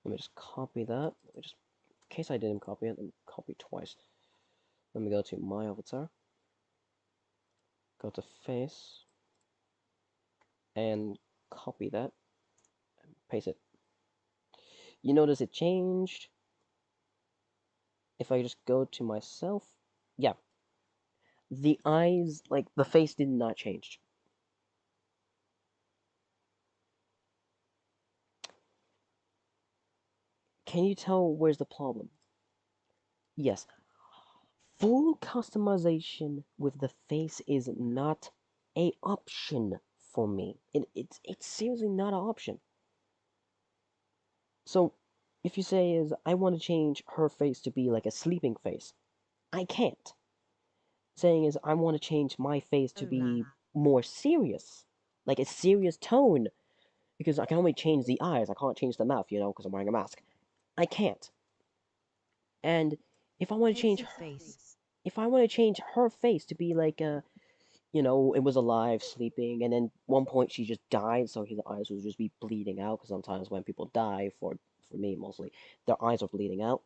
Let me just copy that. Let me just, in case I didn't copy it, let me copy twice. Let me go to my avatar. Go to face. And copy that. And paste it. You notice it changed. If I just go to myself, yeah. The eyes, like the face did not change. Can you tell where's the problem? Yes, full customization with the face is not a option for me. It's seriously not an option. So if you say is I want to change her face to be like a sleeping face, I can't. Saying is I want to change my face to be more serious, like a serious tone, because I can only change the eyes. I can't change the mouth, you know, because I'm wearing a mask. I can't. And if I want to change Exit her, face. if I want to change her face to be like a you know, it was alive, sleeping, and then one point she just died, so his eyes would just be bleeding out. Because sometimes when people die, for me mostly, their eyes are bleeding out.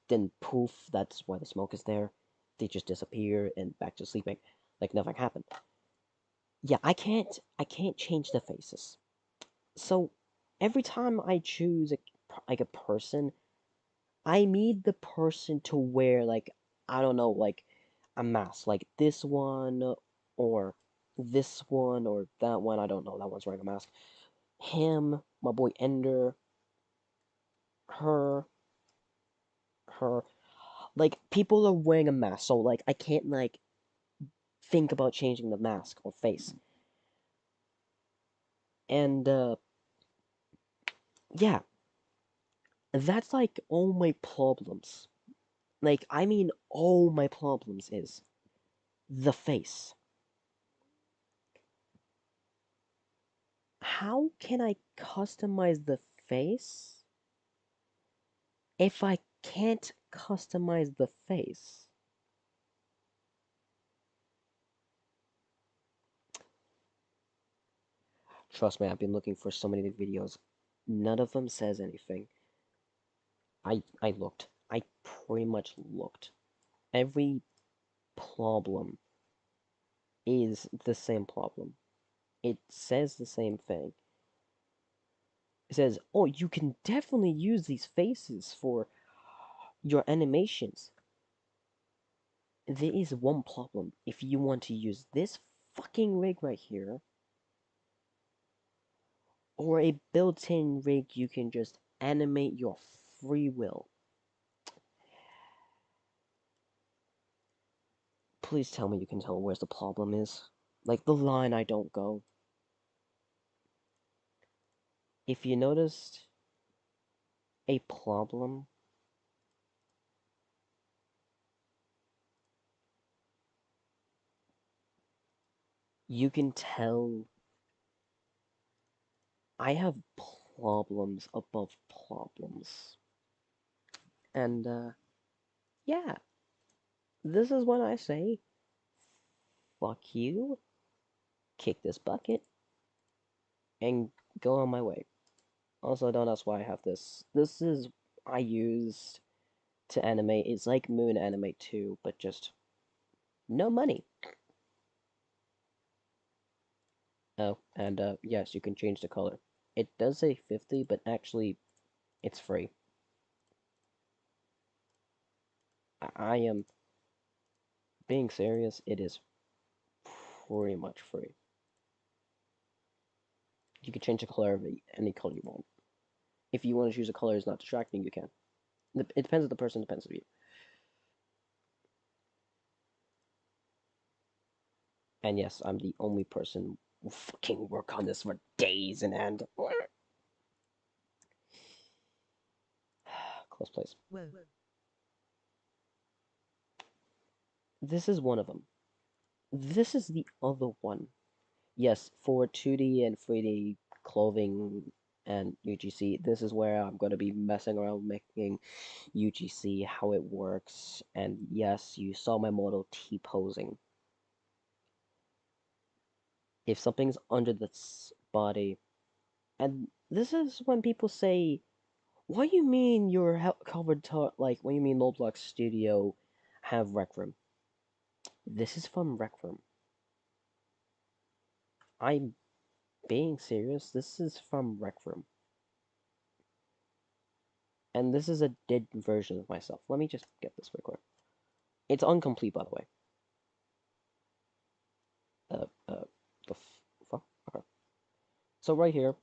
Then poof, that's why the smoke is there. They just disappear and back to sleeping, like nothing happened. Yeah, I can't change the faces. So every time I choose like a person, I need the person to wear like, I don't know, like a mask, like this one or this one or that one. I don't know. That one's wearing a mask. Him, my boy Ender, her, her. Like people are wearing a mask, so like I can't like think about changing the mask or face. And yeah, that's like all my problems. Like I mean all my problems is the face. How can I customize the face if I can't customize the face? Trust me, I've been looking for so many videos. None of them says anything. I looked. I pretty much looked. Every problem is the same problem. It says the same thing. It says, oh, you can definitely use these faces for your animations. There is one problem. If you want to use this fucking rig right here, or a built-in rig you can just animate your free will. Please tell me you can tell where the problem is. Like the line I don't go. If you noticed a problem, you can tell I have problems above problems. And yeah, this is when I say, fuck you, kick this bucket, and go on my way. Also, don't ask why I have this. This is I used to animate. It's like Moon Animate 2, but just no money. Oh, and yes, you can change the color. It does say 50, but actually, it's free. I am being serious. It is pretty much free. You can change the color of any color you want. If you want to choose a color that's not distracting, you can. It depends on the person, depends on you. And yes, I'm the only person who fucking work on this for days and end. Close place. Whoa. This is one of them. This is the other one. Yes, for 2D and 3D clothing and UGC, this is where I'm going to be messing around making UGC, how it works. And yes, you saw my model T-posing. If something's under this body, and this is when people say, what do you mean your covered like, what do you mean Roblox Studio have Rec Room? This is from Rec Room. I'm being serious, this is from Rec Room. And this is a dead version of myself. Let me just get this real quick. It's incomplete, by the way. The fuck? Okay. So right here,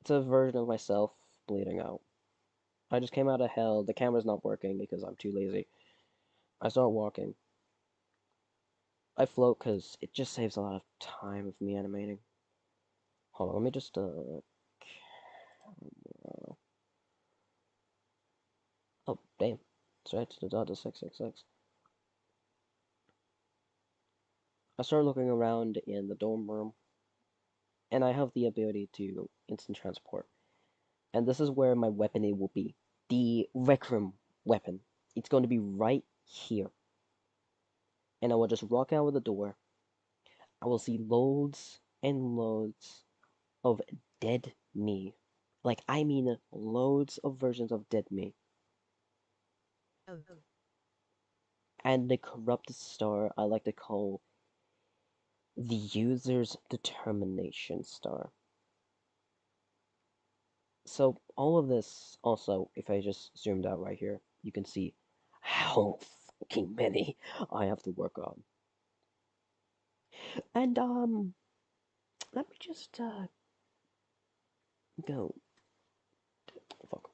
it's a version of myself bleeding out. I just came out of hell. The camera's not working because I'm too lazy. I start walking. I float because it just saves a lot of time of me animating. Hold on, let me just, camera. Oh, damn. It's right to the dot to 666. I start looking around in the dorm room, and I have the ability to instant transport. And this is where my weapon will be. The Rec Room weapon. It's going to be right here. And I will just walk out of the door. I will see loads and loads of dead me. Like, I mean loads of versions of dead me. Oh. And the corrupted star I like to call the user's determination star. So all of this, also, if I just zoomed out right here, you can see how fucking many I have to work on. And let me just go. Fuck.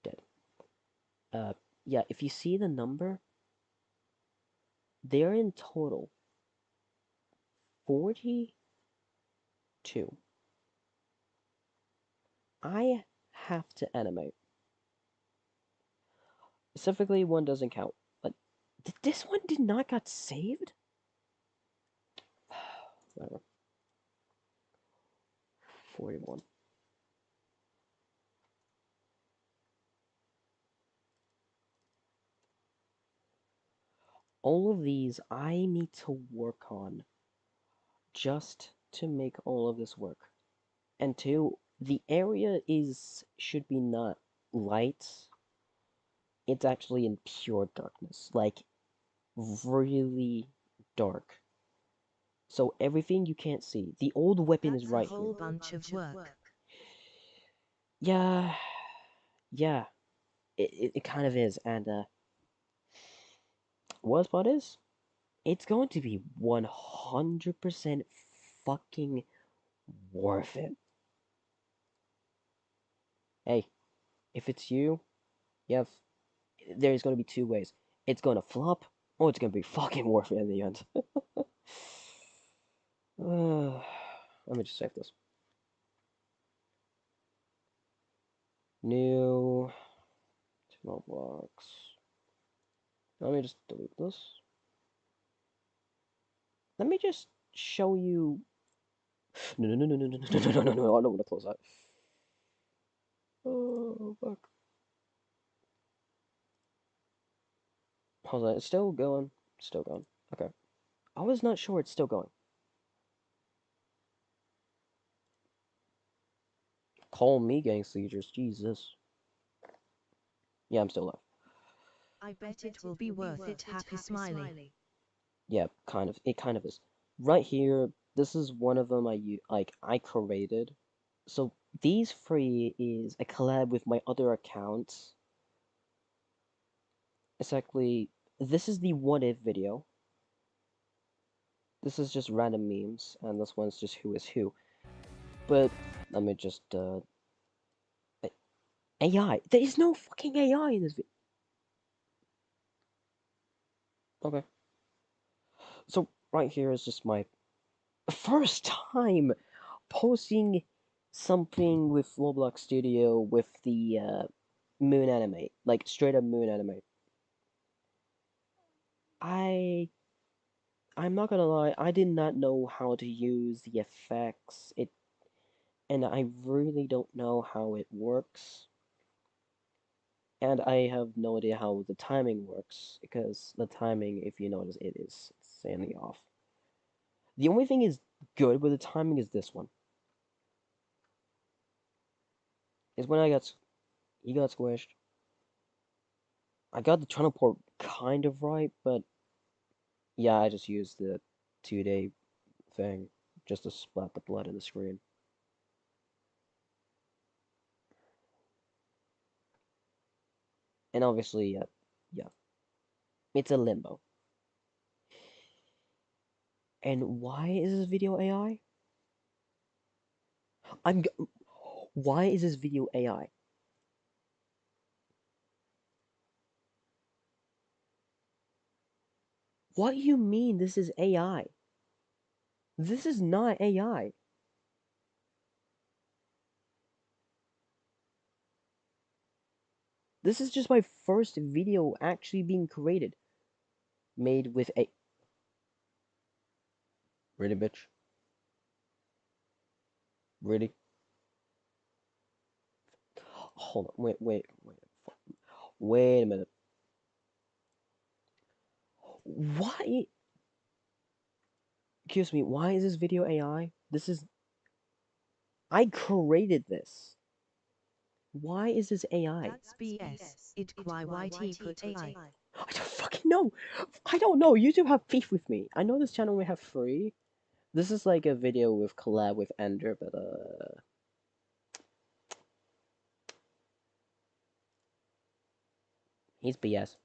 Dead. Yeah, if you see the number, they're in total 42. I have to animate. Specifically, one doesn't count. But this one did not got saved? Whatever. 41. All of these I need to work on just to make all of this work. And two, the area should be not light. It's actually in pure darkness, like really dark. So everything you can't see. The old weapon is That's a right whole here. bunch of work. Yeah, yeah, it kind of is. And worst part is, it's going to be 100% fucking worth it. Hey, if it's you, yeah, there's going to be two ways. It's going to flop, or it's going to be fucking worth it in the end. Let me just save this. New 12 blocks. Let me just delete this. Let me just show you. No, no, no, no, no, no, no, no, no, no, no, I don't want to close that. Oh, fuck. Hold on, it's still going. It's still going. Okay. I was not sure it's still going. Call me gang seizures, Jesus. Yeah, I'm still alive. I bet it will be worth it, happy smiley. Yeah, kind of. It kind of is. Right here, this is one of them I created. So these three is a collab with my other accounts. Exactly. This is the what if video. This is just random memes, and this one's just who is who. But let me just AI. There is no fucking AI in this video. Okay. So right here is just my first time posting something with Roblox Studio with the Moon Animate, like straight up Moon Animate. I'm not gonna lie, I did not know how to use the effects. And I really don't know how it works. And I have no idea how the timing works, because the timing, if you notice, it is insanely off. The only thing is good with the timing is this one. Is when he got squished. I got the tunnel port kind of right, but yeah, I just used the 2-day thing just to splat the blood in the screen. And obviously, yeah, it's a limbo. And why is this video AI? Why is this video AI? What do you mean this is AI? This is not AI. This is just my first video actually being created. Made with a... Really, bitch? Really? Hold on, wait a minute. Why? Excuse me, why is this video AI? This is... I created this. Why is this AI? That's BS. It YYT put AI. I don't fucking know. I don't know. YouTube have beef with me. I know this channel only have 3, This is like a video with collab with Ender, but he's BS.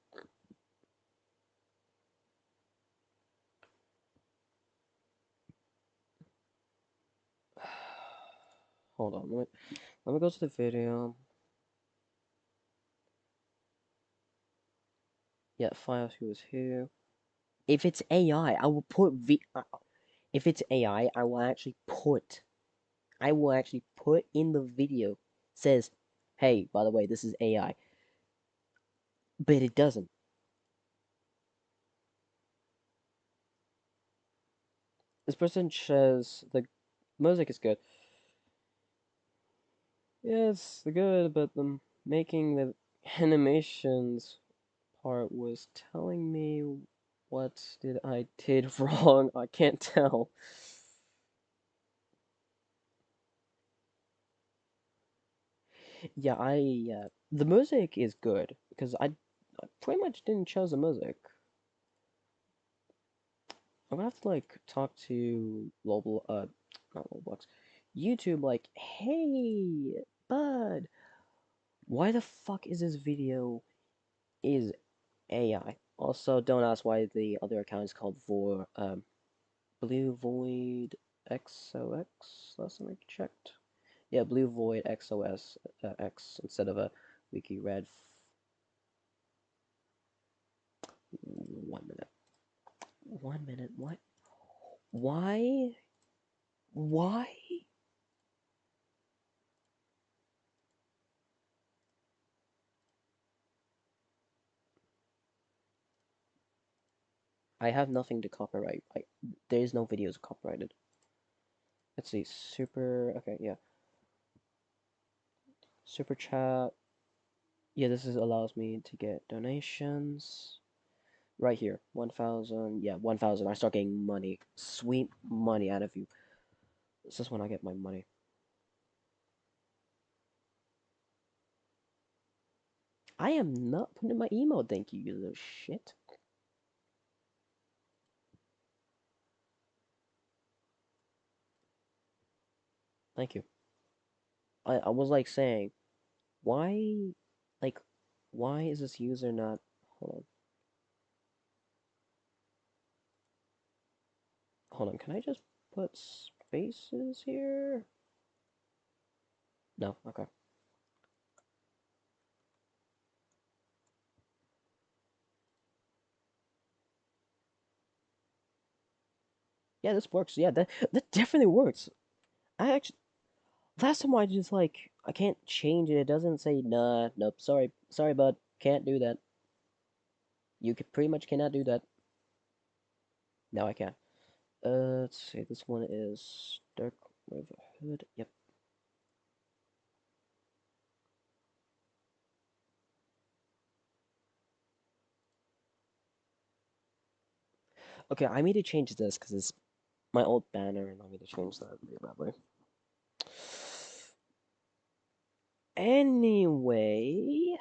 Hold on, let me go to the video. Yeah, Files, who was here. If it's AI, I will put if it's AI, I will actually put in the video, says, hey, by the way, this is AI. But it doesn't. This person says the music is good. Yes, good, but the making the animations part was telling me what did I did wrong. I can't tell. Yeah, the music is good because I pretty much didn't choose the music. I'm gonna have to like talk to Global, not Roblox, YouTube. Like, hey, bud, why the fuck is this video is AI? Also, don't ask why the other account is called Blue Void XOX. Last time I checked. Yeah, Blue Void XOS X instead of a Wiki Red. 1 minute. 1 minute. What? Why? Why? I have nothing to copyright. There is no videos copyrighted. Let's see. Super. Okay, yeah. Super chat. Yeah, this allows me to get donations. Right here. 1,000. Yeah, 1,000. I start getting money. Sweet money out of you. This is when I get my money. I am not putting in my email, thank you, you little shit. Thank you. I was like saying, why, like, why is this user not, hold on. Hold on, can I just put spaces here? No, okay. Yeah, this works. Yeah, that definitely works. I actually, last time I just like, I can't change it. It doesn't say, nah, nope, sorry, bud, can't do that. You can, pretty much cannot do that. Now I can. Let's see, this one is Dark River Hood. Yep. Okay, I need to change this because it's my old banner, and I need to change that really badly. Anyway,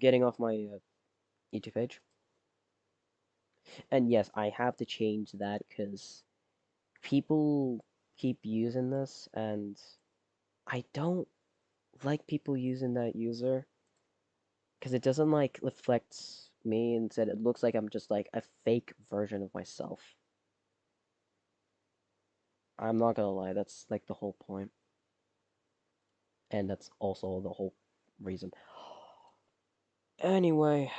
getting off my YouTube page. And yes, I have to change that because people keep using this, and I don't like people using that user because it doesn't like reflect me. Instead, it looks like I'm just like a fake version of myself. I'm not gonna lie, that's like the whole point. And that's also the whole reason. Anyway,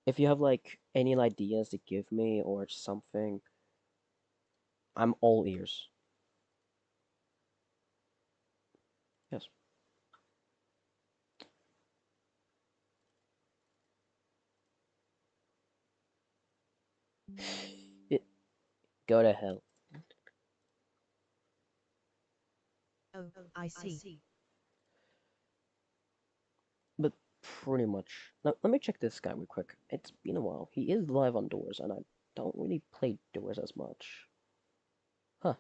if you have like any ideas to give me or something, I'm all ears. Yes. It, go to hell. Oh, I see. But pretty much. Now, let me check this guy real quick. It's been a while. He is live on Doors, and I don't really play Doors as much. Huh.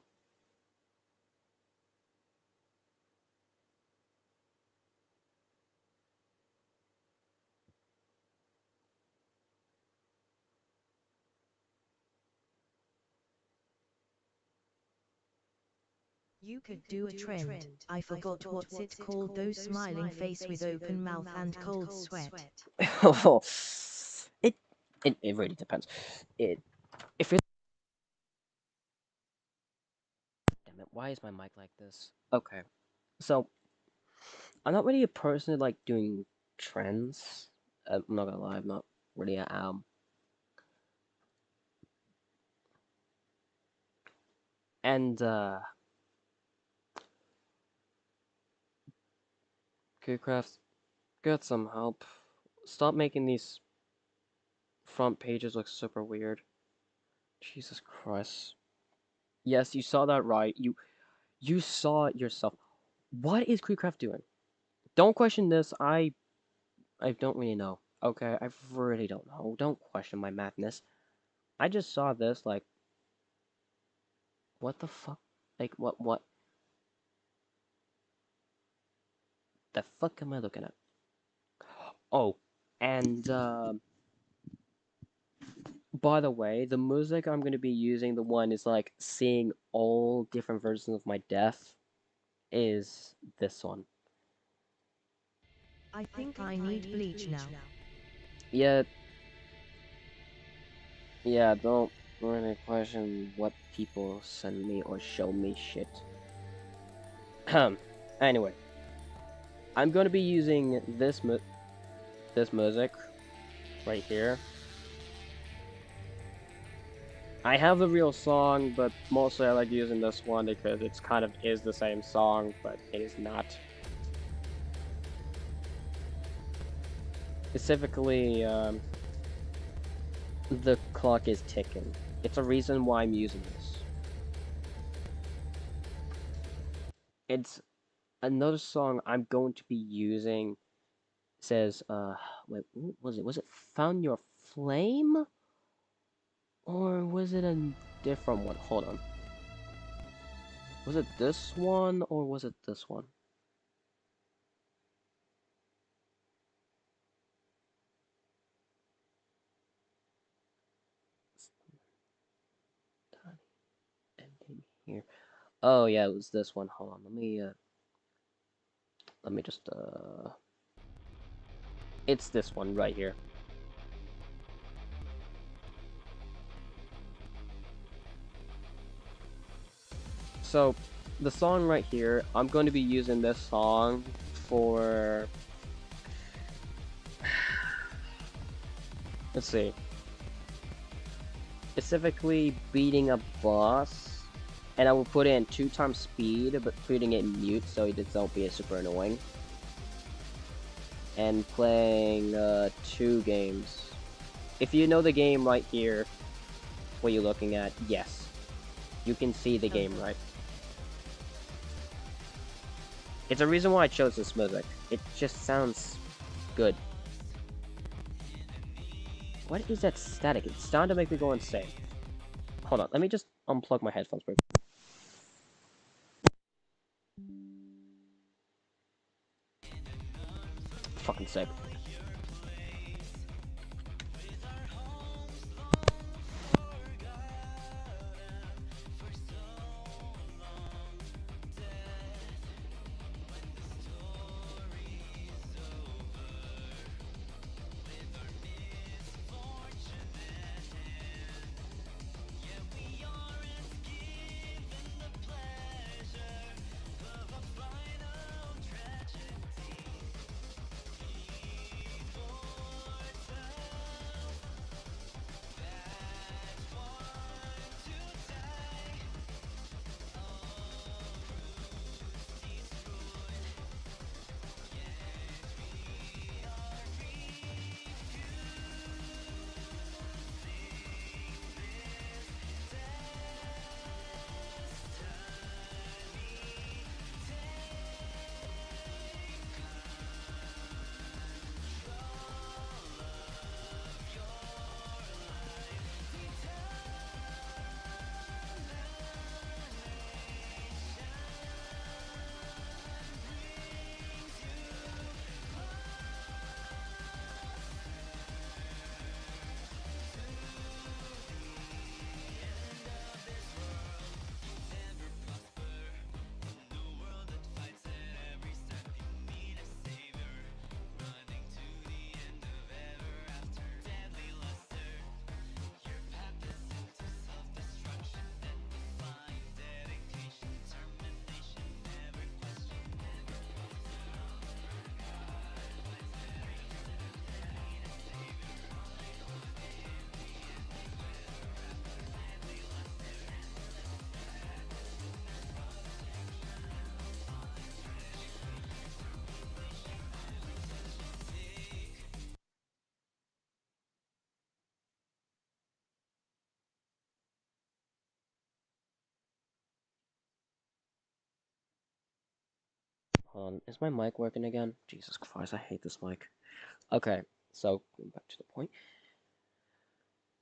You could do a trend. I forgot what's it called, those smiling face with open mouth and cold sweat. It really depends. If it's damn it, why is my mic like this? Okay, so I'm not really a person that like doing trends. I'm not gonna lie, I'm not really and Goodcraft, get some help. Stop making these front pages look super weird. Jesus Christ. Yes, you saw that right. You saw it yourself. What is Creecraft doing? Don't question this. I don't really know. Okay, I really don't know. Don't question my madness. I just saw this like what the fuck? Like what the fuck am I looking at? Oh, and by the way, the music I'm going to be using, the one is like seeing all different versions of my death, is this one. I think I need bleach now. Yeah, don't really question what people send me or show me shit. Anyway, I'm going to be using this music right here. I have the real song, but mostly I like using this one because it's kind of is the same song, but it is not. Specifically, the clock is ticking. It's a reason why I'm using this. It's another song I'm going to be using. Says, wait, what was it? Was it Found Your Flame? Or was it a different one? Hold on. Was it this one, or was it this one? Ending here. Oh yeah, it was this one. Hold on, let me just it's this one right here. So, the song right here, I'm going to be using this song for let's see. Specifically beating a boss, and I will put it in 2x speed, but putting it in mute so it don't be super annoying. And playing 2 games. If you know the game right here, what you're looking at, yes, you can see the game right. It's a reason why I chose this music. It just sounds good. What is that static? It's starting to make me go insane. Hold on, let me just unplug my headphones real quick. Fucking sick. Hold on, is my mic working again? Jesus Christ, I hate this mic. Okay, so going back to the point.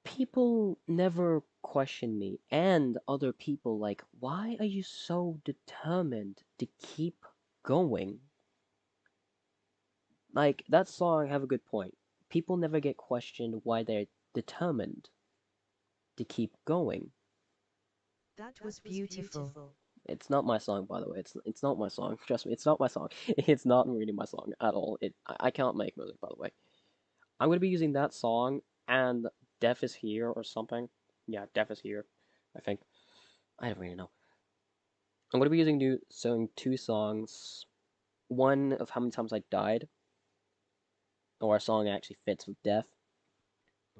People never question me and other people like, why are you so determined to keep going? Like, that song have a good point. People never get questioned why they're determined to keep going. That was beautiful. It's not my song, by the way. It's not my song. Trust me, it's not my song. It's not really my song at all. I can't make music, by the way. I'm gonna be using that song and Death is Here or something. Yeah, Death is Here, I think. I don't really know. I'm gonna be using two songs. One of how many times I died, or a song actually fits with death.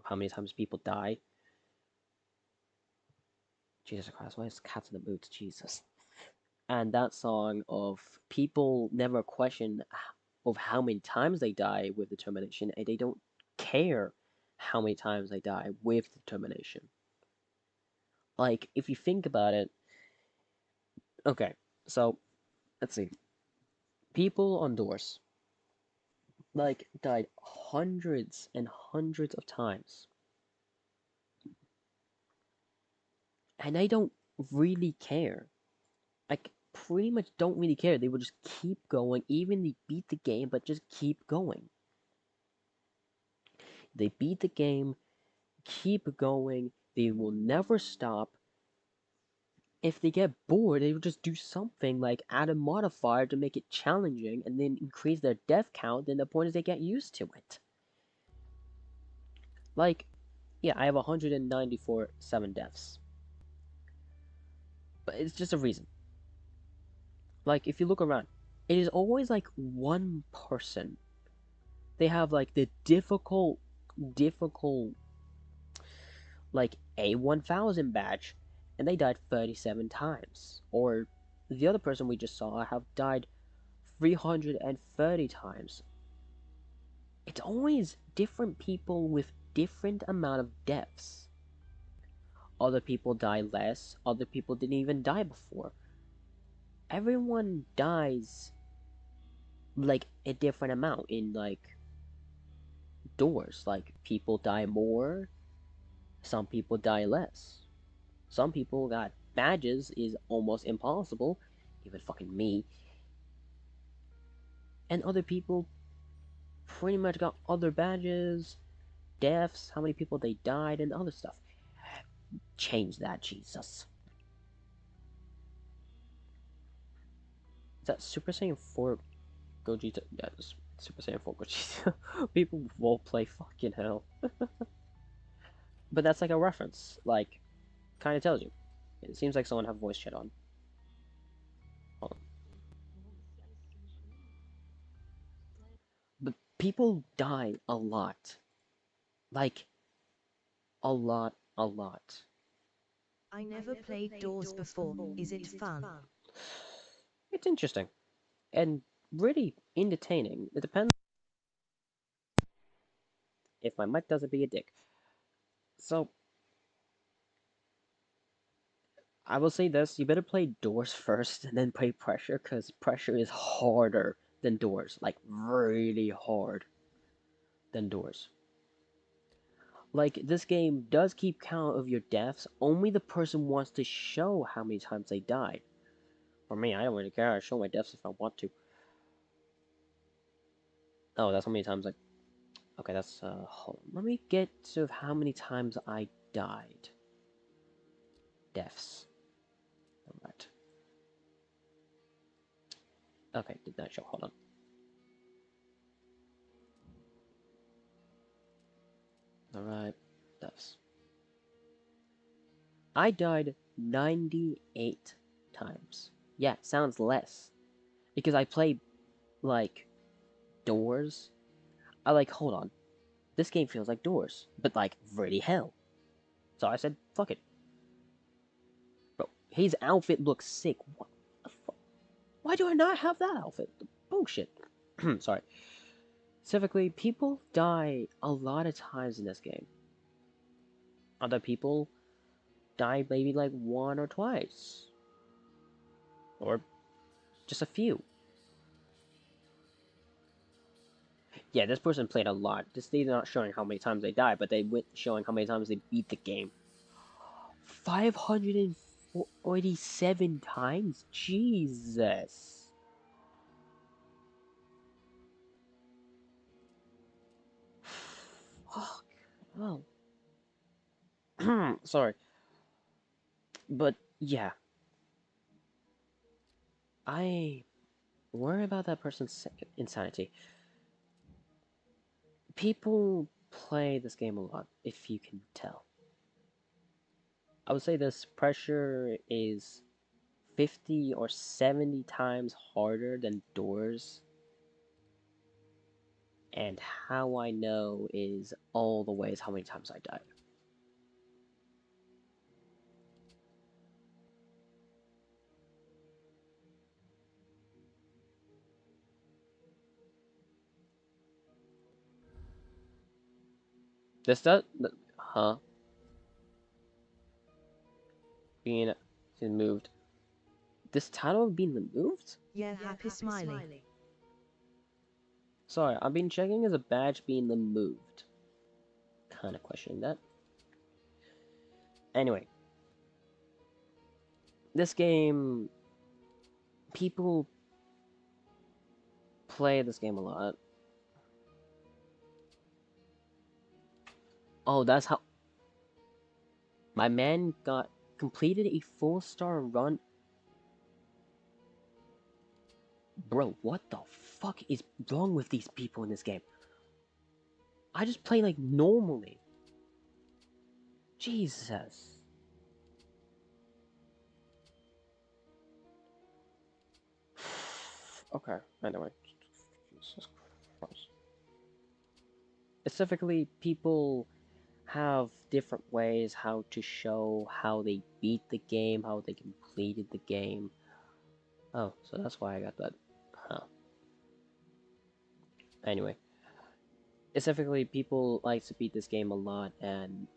How many times people die. Jesus Christ, why is Cats in the Boots? Jesus. And that song of people never question of how many times they die with determination, and they don't care how many times they die with determination. Like, if you think about it, okay, so let's see. People on doors, like, died hundreds and hundreds of times, and they don't really care. Like, pretty much don't really care. They will just keep going, even they beat the game, but just keep going. They beat the game, keep going, they will never stop. If they get bored, they will just do something like add a modifier to make it challenging and then increase their death count, then the point is they get used to it. Like, yeah, I have 194 7 deaths. But it's just a reason. Like, if you look around, it is always like one person. They have like the difficult, like A1000 badge, and they died 37 times. Or the other person we just saw have died 330 times. It's always different people with different amount of deaths. Other people die less, other people didn't even die before. Everyone dies like a different amount in like doors. Like people die more, some people die less. Some people got badges is almost impossible, even fucking me. And other people pretty much got other badges, deaths, how many people they died, and other stuff. Change that, Jesus. Is that Super Saiyan 4 Gogeta? Yeah, it's Super Saiyan 4 Gogeta. People will play fucking hell. But that's like a reference. Like, kind of tells you. It seems like someone have voice chat on. Hold on. But people die a lot. Like, a lot, a lot. I never played Doors before. Is it fun? It's interesting. And really entertaining. It depends if my mic doesn't be a dick. So, I will say this, you better play Doors first and then play Pressure, because Pressure is harder than Doors. Like, really hard than Doors. Like, this game does keep count of your deaths, only the person wants to show how many times they died. For me, I don't really care, I show my deaths if I want to. Oh, that's how many times I... Okay, that's, hold on. Let me get to how many times I died. Deaths. Alright. Okay, did not show, hold on. Alright, deaths. I died 98 times. Yeah, sounds less. Because I play, like, Doors. I like, hold on. This game feels like Doors, but like, really hell. So I said, fuck it. Bro, his outfit looks sick. What the fuck? Why do I not have that outfit? Bullshit. Sorry. Specifically, people die a lot of times in this game. Other people die maybe like one or twice. Or just a few. Yeah, this person played a lot. They're not showing how many times they died, but they went showing how many times they beat the game. 547 times? Jesus. Fuck. Oh. Sorry. But, yeah. I worry about that person's insanity. People play this game a lot, if you can tell. I would say this pressure is 50 or 70 times harder than Doors. And how I know is all the ways how many times I died. This does... Huh? Being moved. This title being removed? Yeah, happy smiley. Sorry, I've been checking as a badge being removed. Kinda questioning that. Anyway. This game... People play this game a lot. Oh, that's how... My man got completed a 4-star run. Bro, what the fuck is wrong with these people in this game? I just play like normally. Jesus. Okay, anyway. Jesus Christ. Specifically, people have different ways how to show how they beat the game, how they completed the game. Oh, so that's why I got that. Huh. Anyway. Specifically, people like to beat this game a lot, and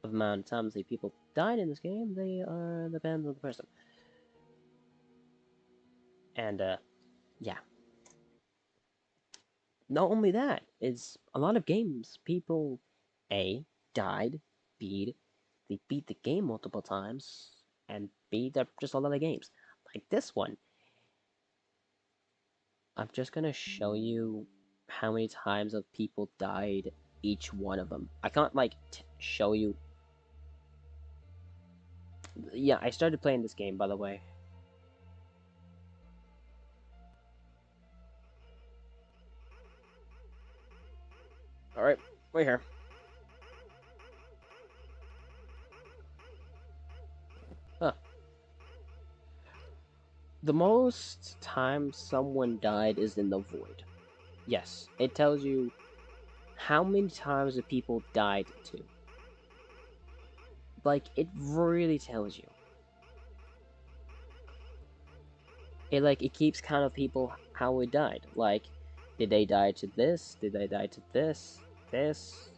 the amount of times that people died in this game, they are depends on the person. And, yeah. Not only that, it's a lot of games, people, A, died, B, they beat the game multiple times, and B, they're just a lot of games. Like this one. I'm just gonna show you how many times of people died each one of them. I can't, like, show you... Yeah, I started playing this game, by the way. Alright, we're here. Huh. The most time someone died is in the void. Yes, it tells you how many times the people died to. Like, it really tells you. It keeps count of people how it died. Like, did they die to this? Did they die to this? This?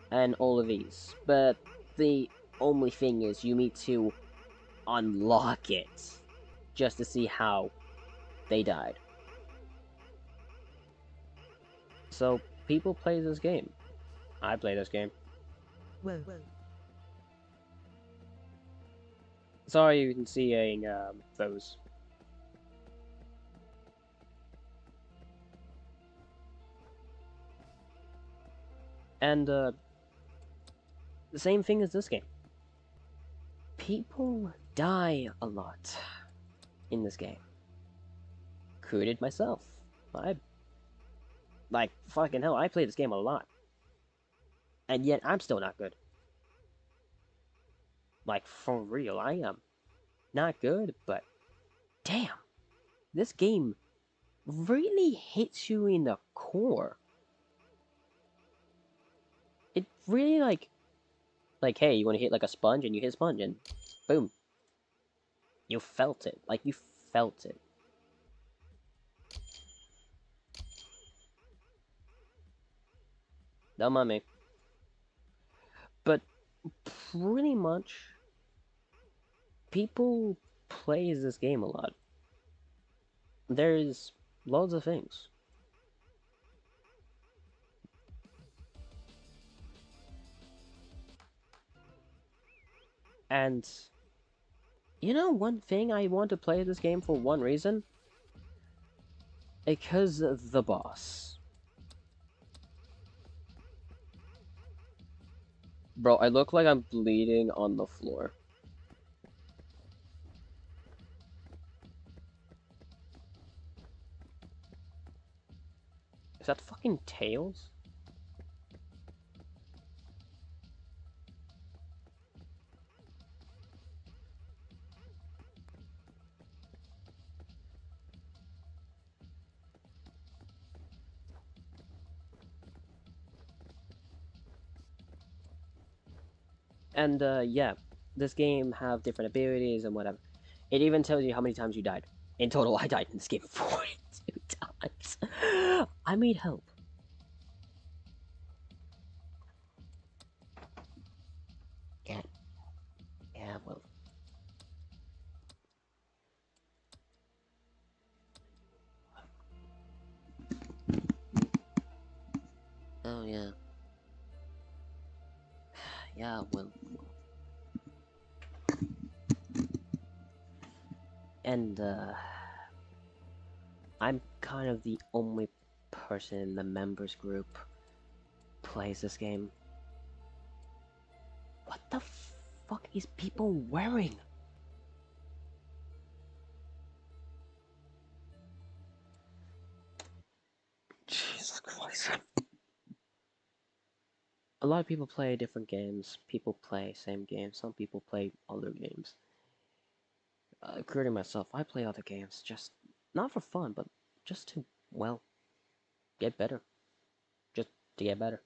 And all of these. But the only thing is you need to unlock it just to see how they died. So, people play this game. I play this game. Whoa. Sorry you can see those. And, the same thing as this game. People die a lot in this game. Included myself. Like, fucking hell, I play this game a lot. And yet, I'm still not good. Like, for real, I am not good, but damn. This game really hits you in the core. It really, like, hey, you want to hit like a sponge, and you hit a sponge, and boom. You felt it. Like, you felt it. Don't mind me. But pretty much, people play this game a lot. There's loads of things. And you know, one thing I want to play this game for one reason? Because of the boss. Bro, I look like I'm bleeding on the floor. Is that fucking Tails? And yeah, this game have different abilities and whatever. It even tells you how many times you died. In total, I died in this game 42 times. I need help. Yeah. Yeah, well. Oh, yeah. Yeah, well. And, I'm kind of the only person in the members group plays this game. What the fuck is people wearing? Jesus Christ. A lot of people play different games. People play same games. Some people play other games. Including myself, I play other games just not for fun, but just to, well, get better. Just to get better.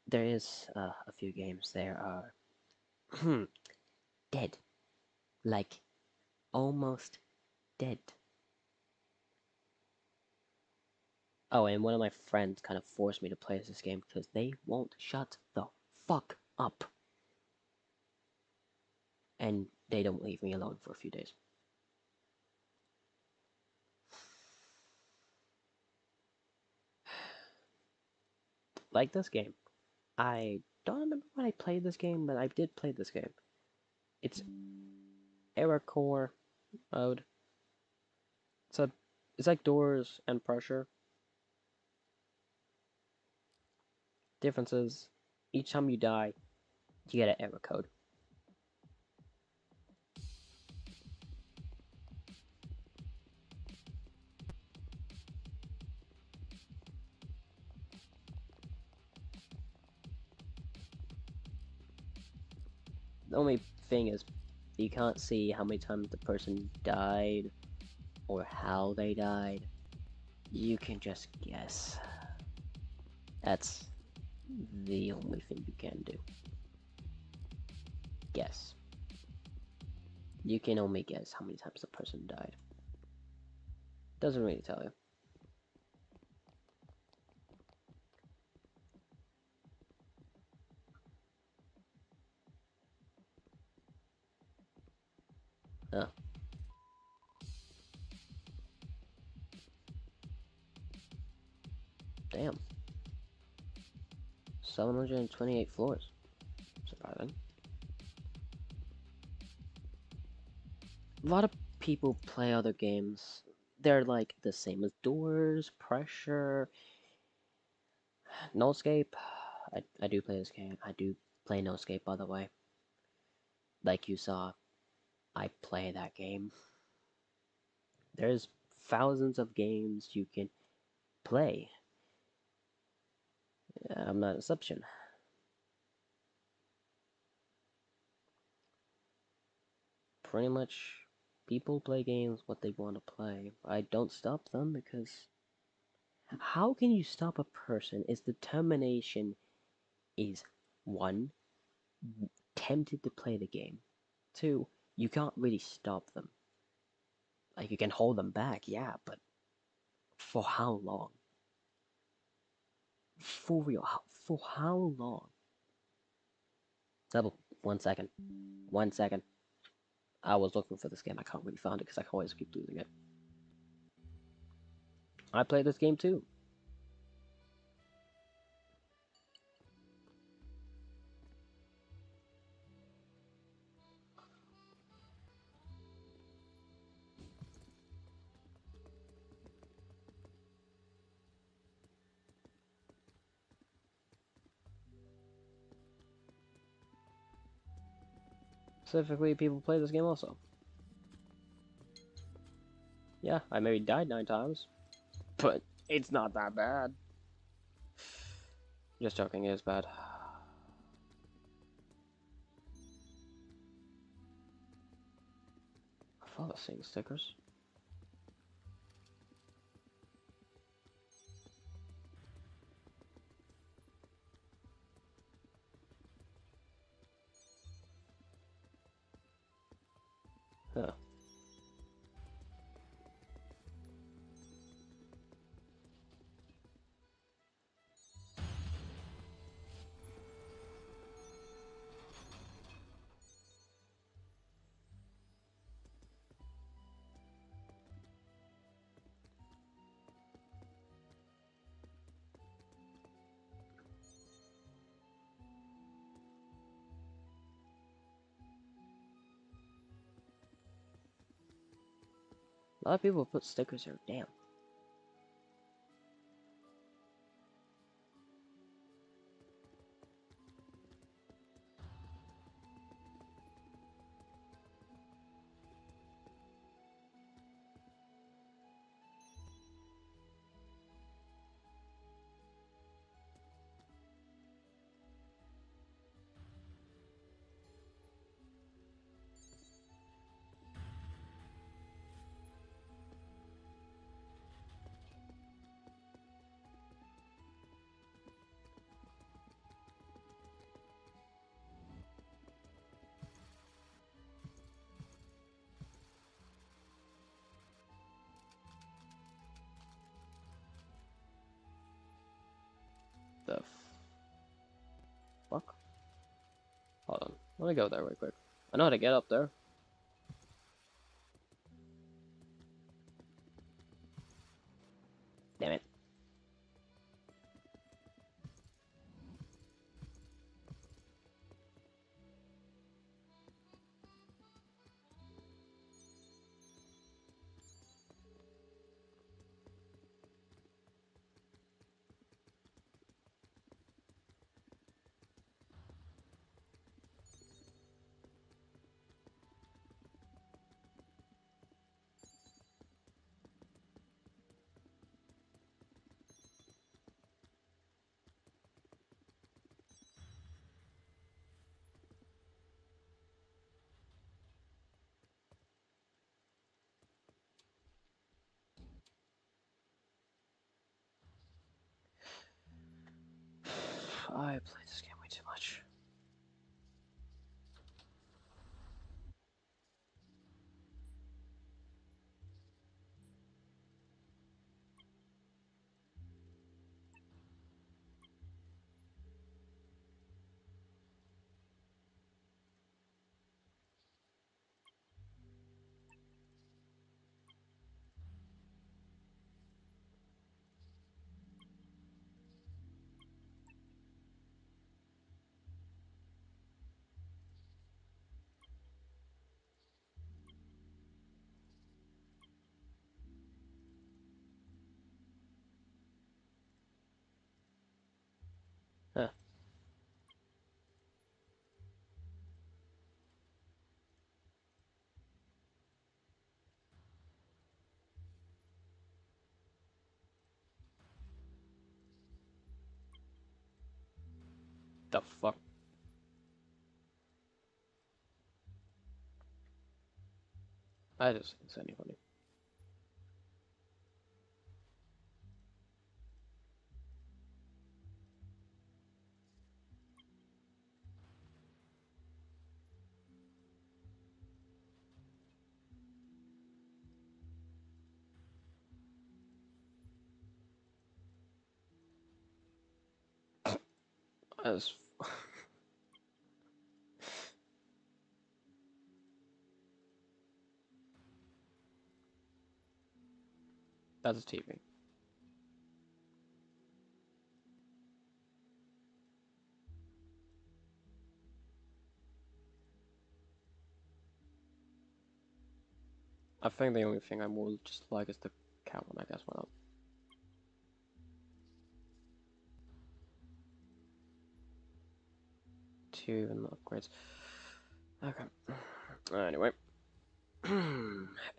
There is a few games there are dead. Like, almost dead. Oh, and one of my friends kind of forced me to play this game because they won't shut the fuck up. And they don't leave me alone for a few days. Like this game. I don't remember when I played this game, but I did play this game. It's Error Core mode. It's like Doors and Pressure. Differences. Each time you die, you get an error code. The only thing is, you can't see how many times the person died or how they died. You can just guess. That's the only thing you can do. Guess. You can only guess how many times the person died. Doesn't really tell you. Huh. Damn. 728 floors. Surprising. A lot of people play other games. They're like the same as Doors, Pressure, NoScape. I do play this game. I do play NoScape, by the way. Like you saw, I play that game. There's thousands of games you can play. I'm not an exception. Pretty much, people play games what they want to play. I don't stop them because how can you stop a person? Its determination is 1, tempted to play the game. 2, you can't really stop them. Like, you can hold them back, yeah, but for how long? For real, for how long? Double, 1 second. 1 second. I was looking for this game, I can't really find it because I always keep losing it. I played this game too. specifically people play this game also. Yeah, I maybe died 9 times, but it's not that bad. Just joking, it is bad. I love seeing stickers. Huh. A lot of people put stickers here, damn. The fuck? Hold on, let me go there real quick. I know how to get up there. Damn it. I played this game way too much. Huh. The fuck? I just didn't say anybody. As that's a TV. I think the only thing I will just like is the cat one, I guess. Why not? Two even upgrades. Okay. Anyway.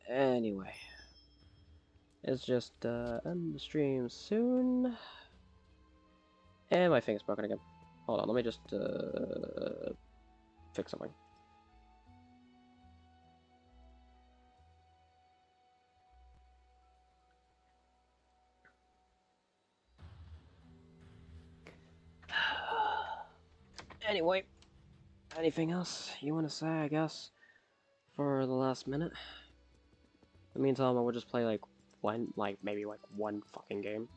Anyway. It's just, end the stream soon. And my thing's broken again. Hold on, let me just, fix something. Anyway, anything else you want to say, I guess, for the last minute? In the meantime, I will just play, like, maybe, like, one fucking game.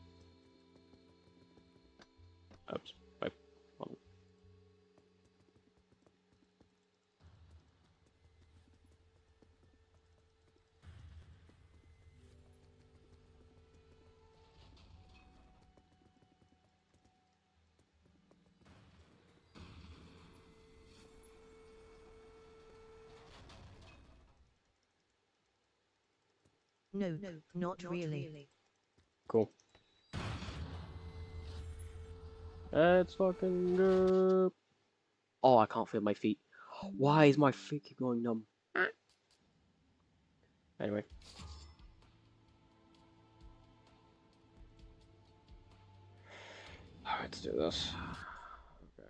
Oops. Wait. Hold on. No, not really. Cool. Let's fucking go. Oh, I can't feel my feet. Why is my feet keep going numb? Anyway. Alright, let's do this. Okay.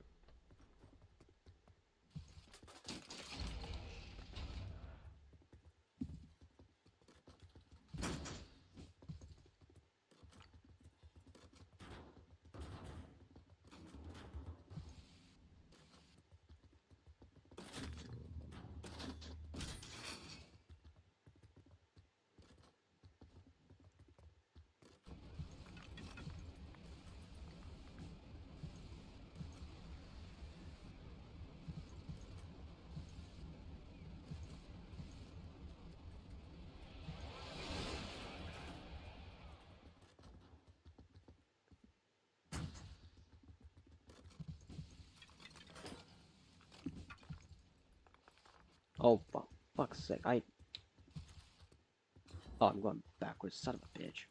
Oh, fuck's sake. Oh, I'm going backwards, son of a bitch.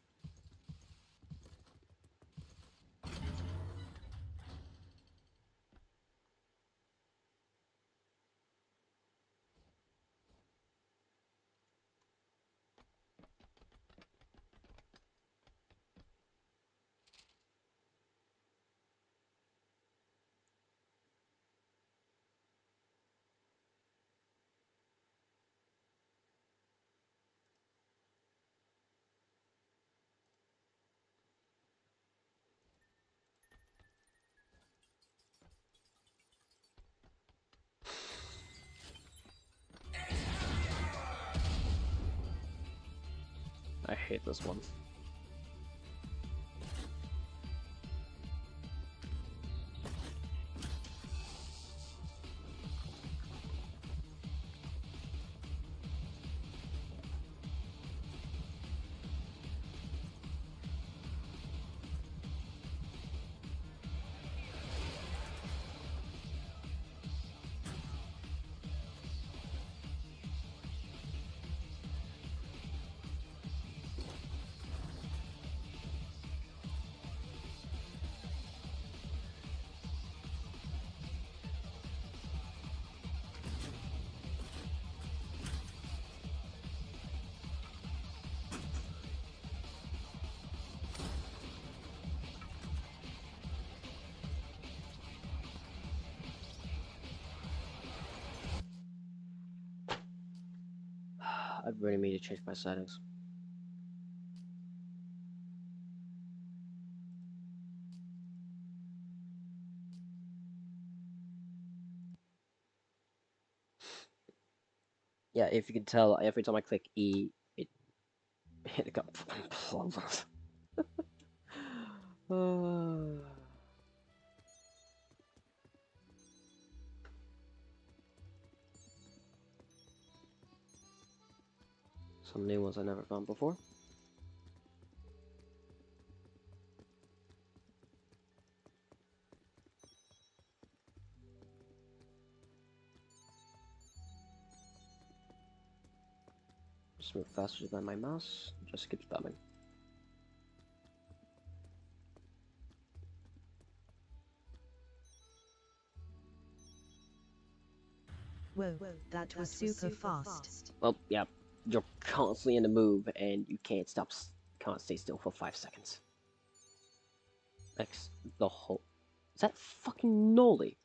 I hate this one. I really need to change my settings. Yeah, if you can tell, every time I click E, it got plummet. Some new ones I never found before. Just move faster than my mouse. Just keep spamming. Whoa, that was super fast. Well, yeah, you're constantly in the move, and you can't stay still for 5 seconds. X the whole. Is that fucking Noli?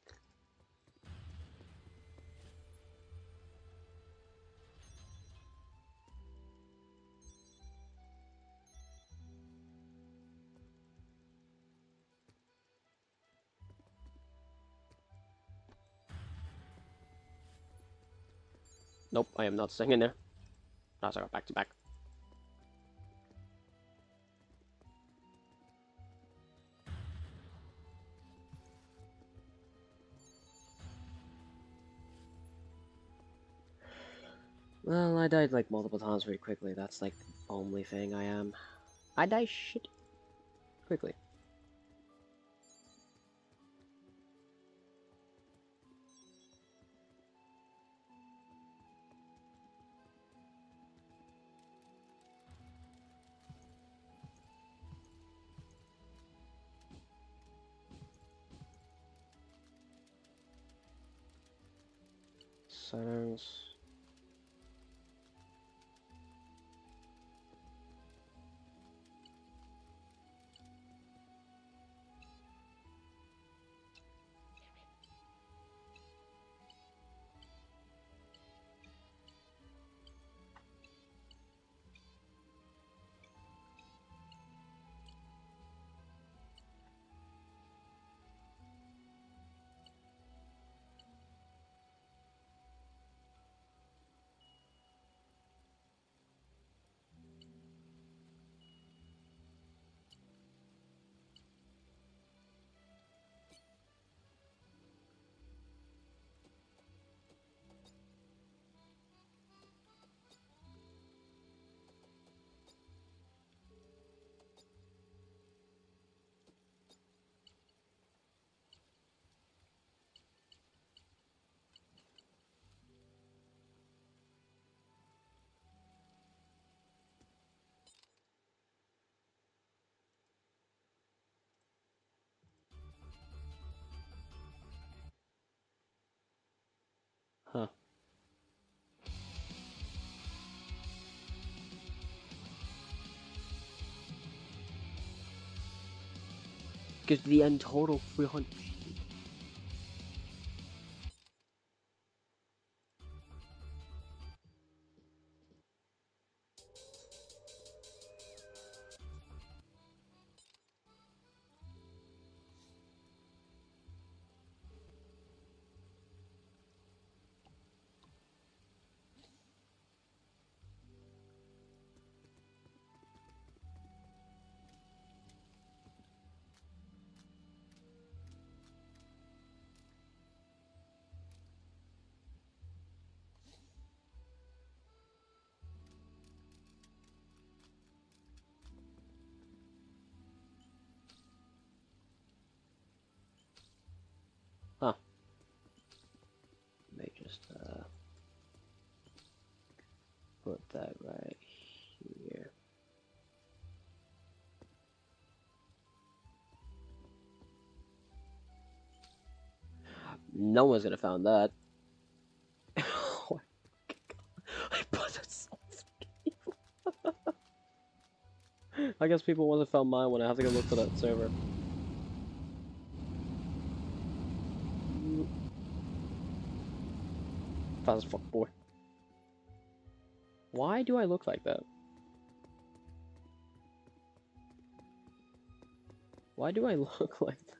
Nope, I am not staying in there. Oh, sorry, back to back. Well, I died like multiple times very quickly. That's like the only thing I am. I die shit quickly. Settings. Huh. Gives the end total 300. Huh. May just put that right here. No one's gonna found that. Oh my God. I put that so fucking I guess people wouldn't have found mine when I have to go look for that server. Fast as fuck, boy. Why do I look like that? Why do I look like that?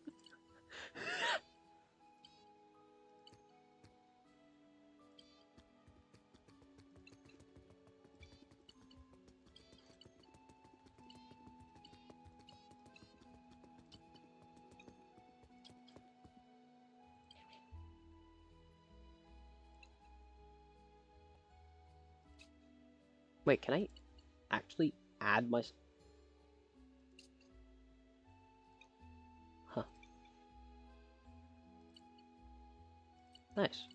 Wait, can I actually add my... Huh. Nice.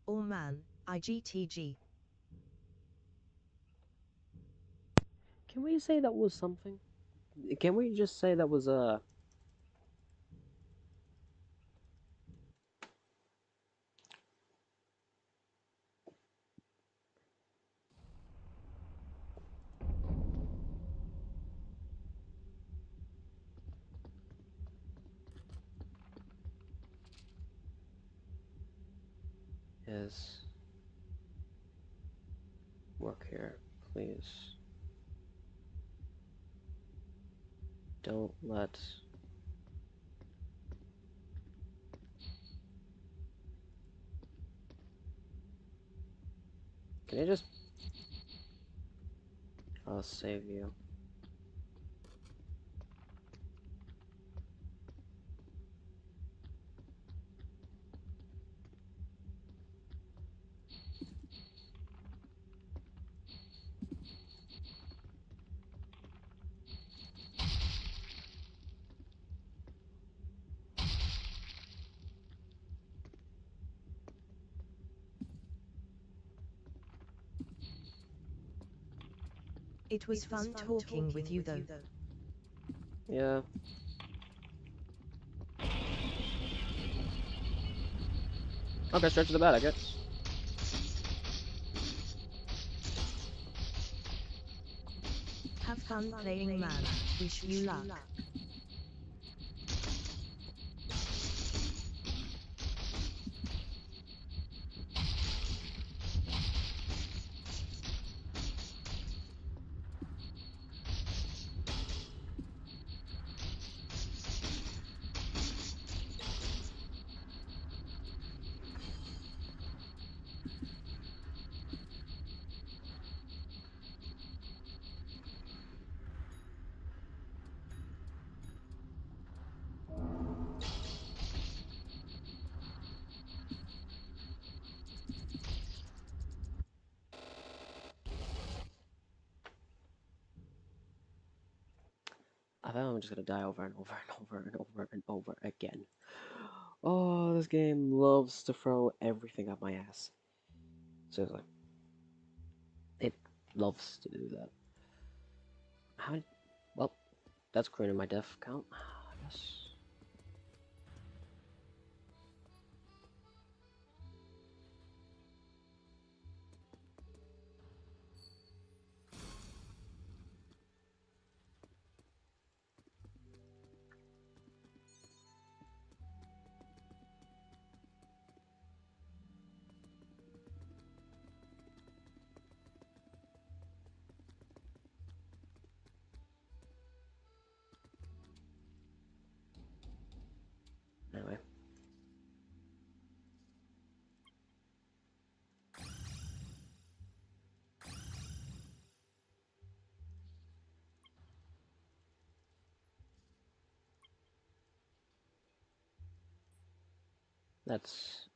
or man, IGTG. Can we say that was something? Can we just say that was Yes. Work here, please. Don't let... Can I just... I'll save you. It was fun talking with you though. Yeah. Okay, stretch the bat, I guess. Have fun playing man. Wish you luck. I think I'm just gonna die over and over and over and over and over again. Oh, this game loves to throw everything up my ass. Seriously. It loves to do that. How... Well, that's creating my death count, I guess. Anyway. That's...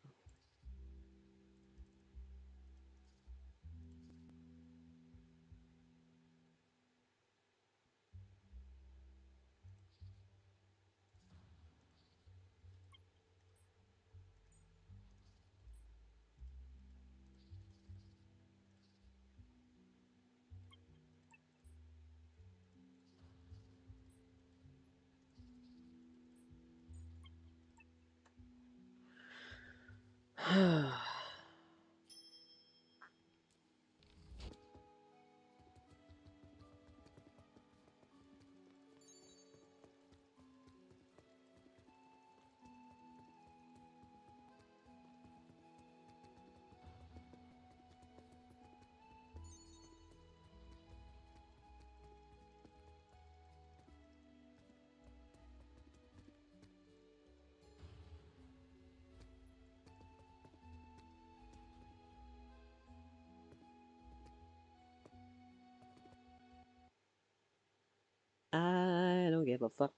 I don't give a fuck.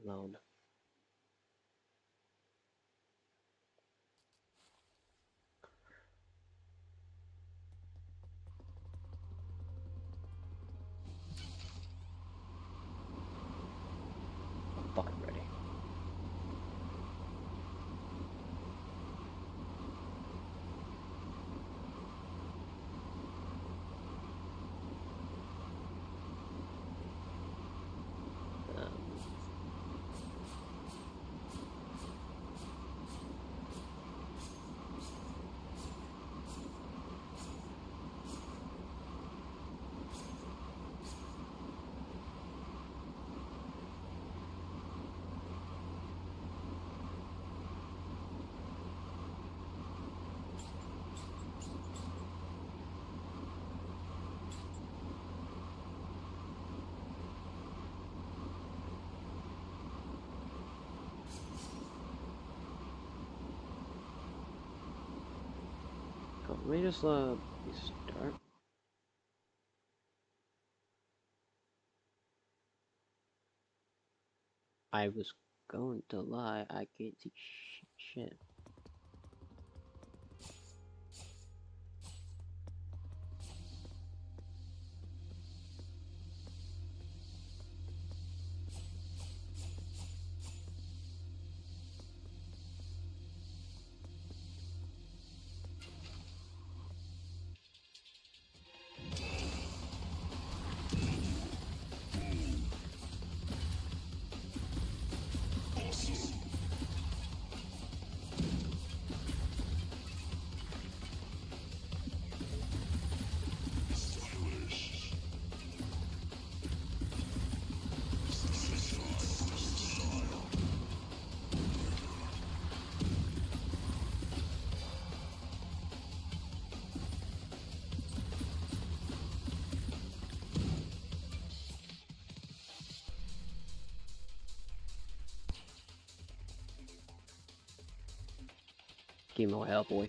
Alone. I'm fucking ready. Let me just restart. I was going to lie, I can't see shit. Give me more help, boy.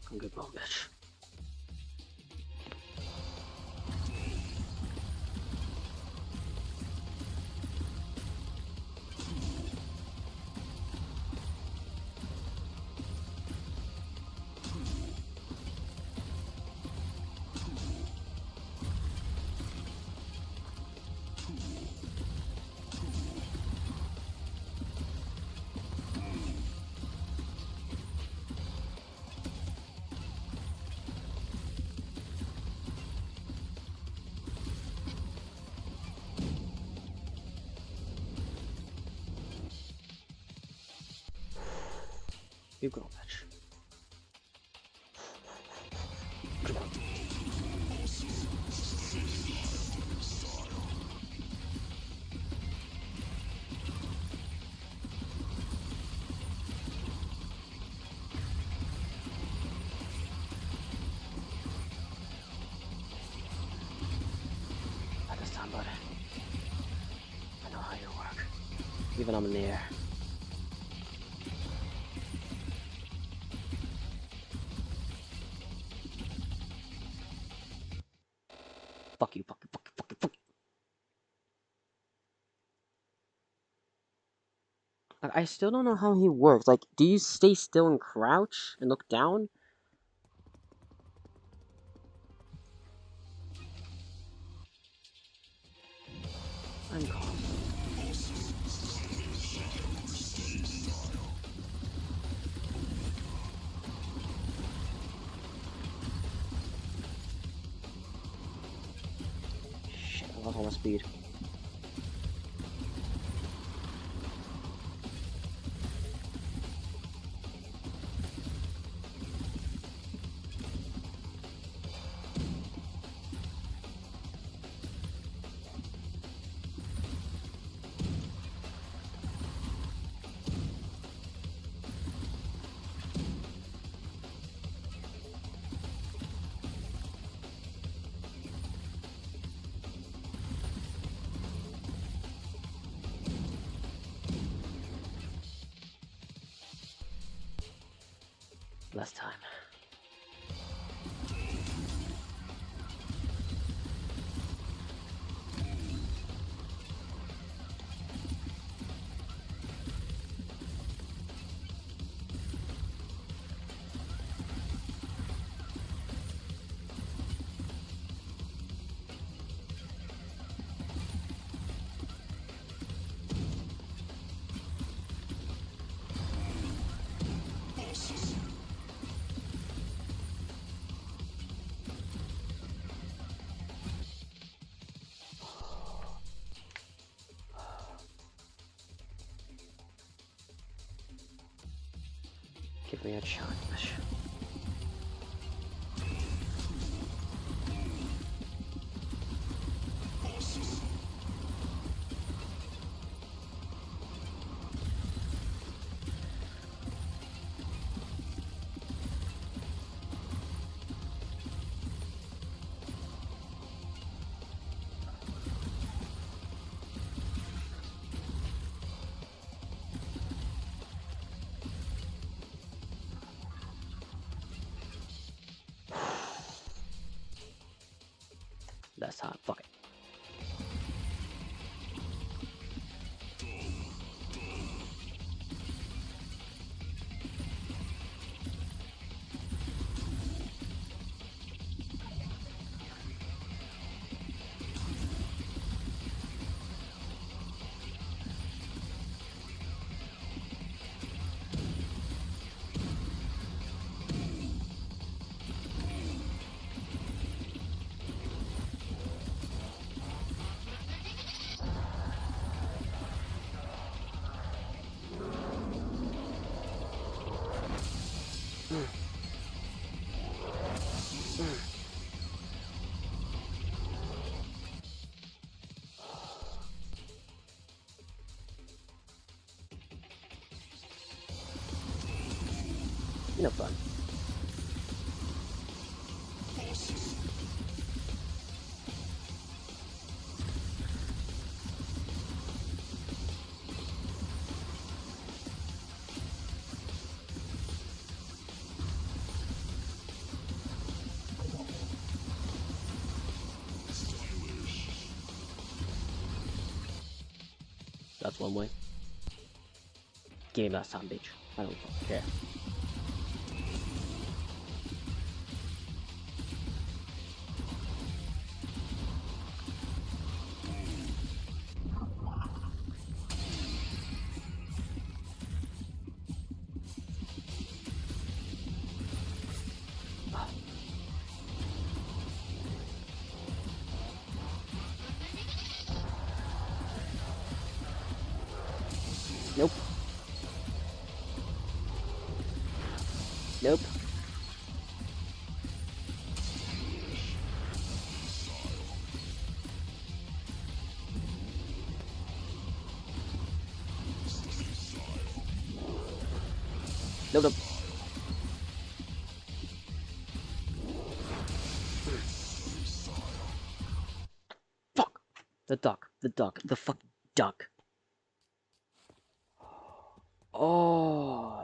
Fucking good bone, bitch. Keep going, bitch. Come on. Not this time, buddy. I know how you work. Even I'm in the air. Fuck you, fuck you, fuck you, fuck you, fuck you. Like, I still don't know how he works. Like, do you stay still and crouch and look down? I'm calm. Shit, I lost all my speed. Less time. Give me a challenge. That's time. Fuck it. No fun. That's one way. Give me that son, bitch. I don't fucking care. Nope. Nope. Nope, nope. Fuck! The duck. The duck. The fucking duck. Oh,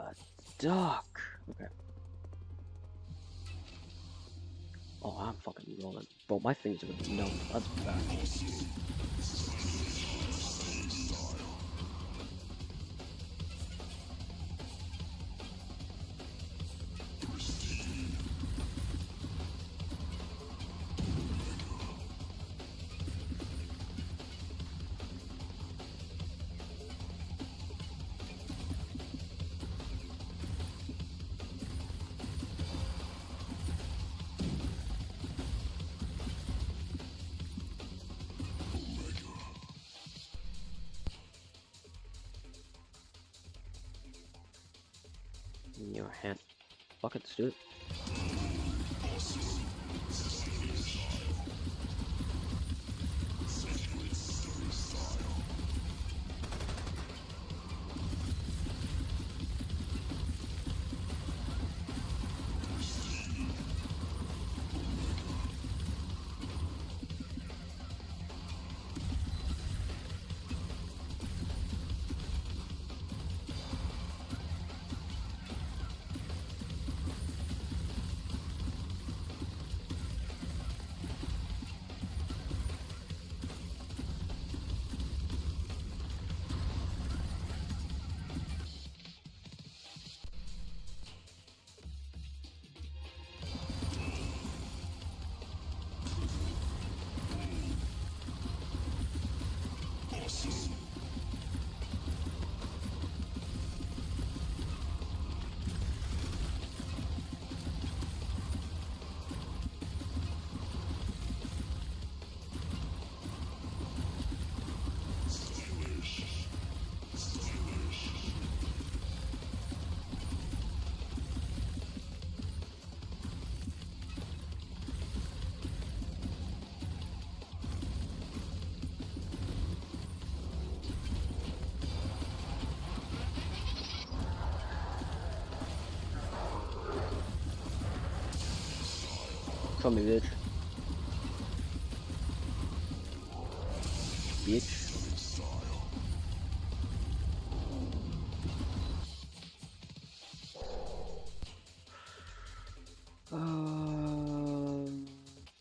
duck. Okay. Oh, I'm fucking rolling. Bro, my fingers are gonna be numb. That's bad. In your hand. Fuck it, let's do it. Come me, bitch. Bitch.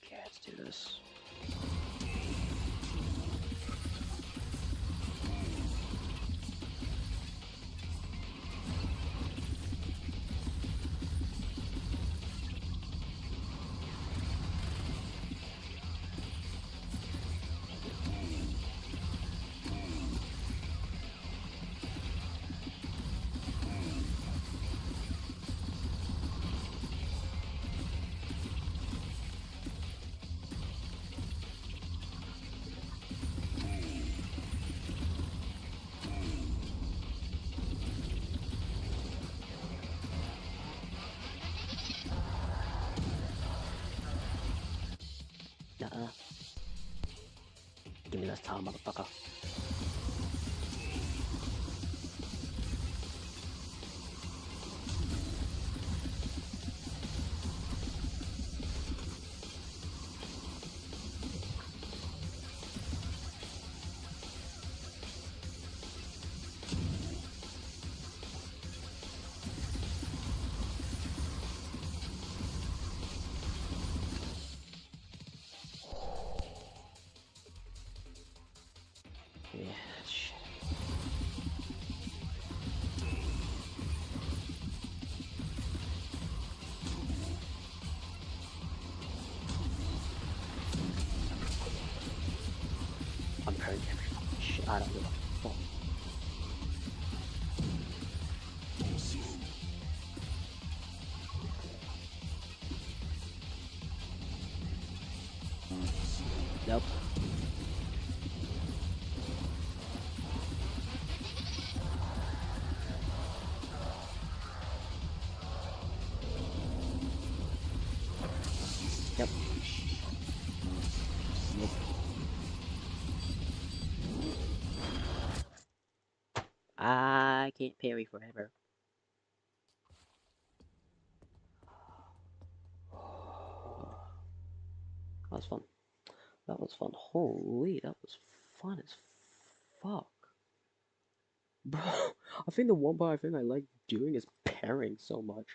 Okay, let's do this. Nuh-uh. Give me this time, motherfucker. Yeah, shit. I'm parrying every fucking shit. I don't give a fuck. Nope. Yep. Nope. I can't parry forever. That was fun. That was fun. Holy, that was fun as fuck. Bro, I think the one part I think I like doing is parrying so much.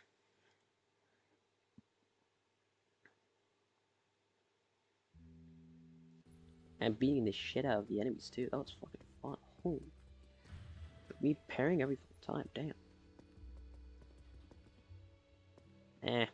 And beating the shit out of the enemies too. That was fucking fun. Holy. Me parrying every time, damn. Eh.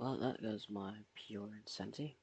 Well, that goes my pure insanity.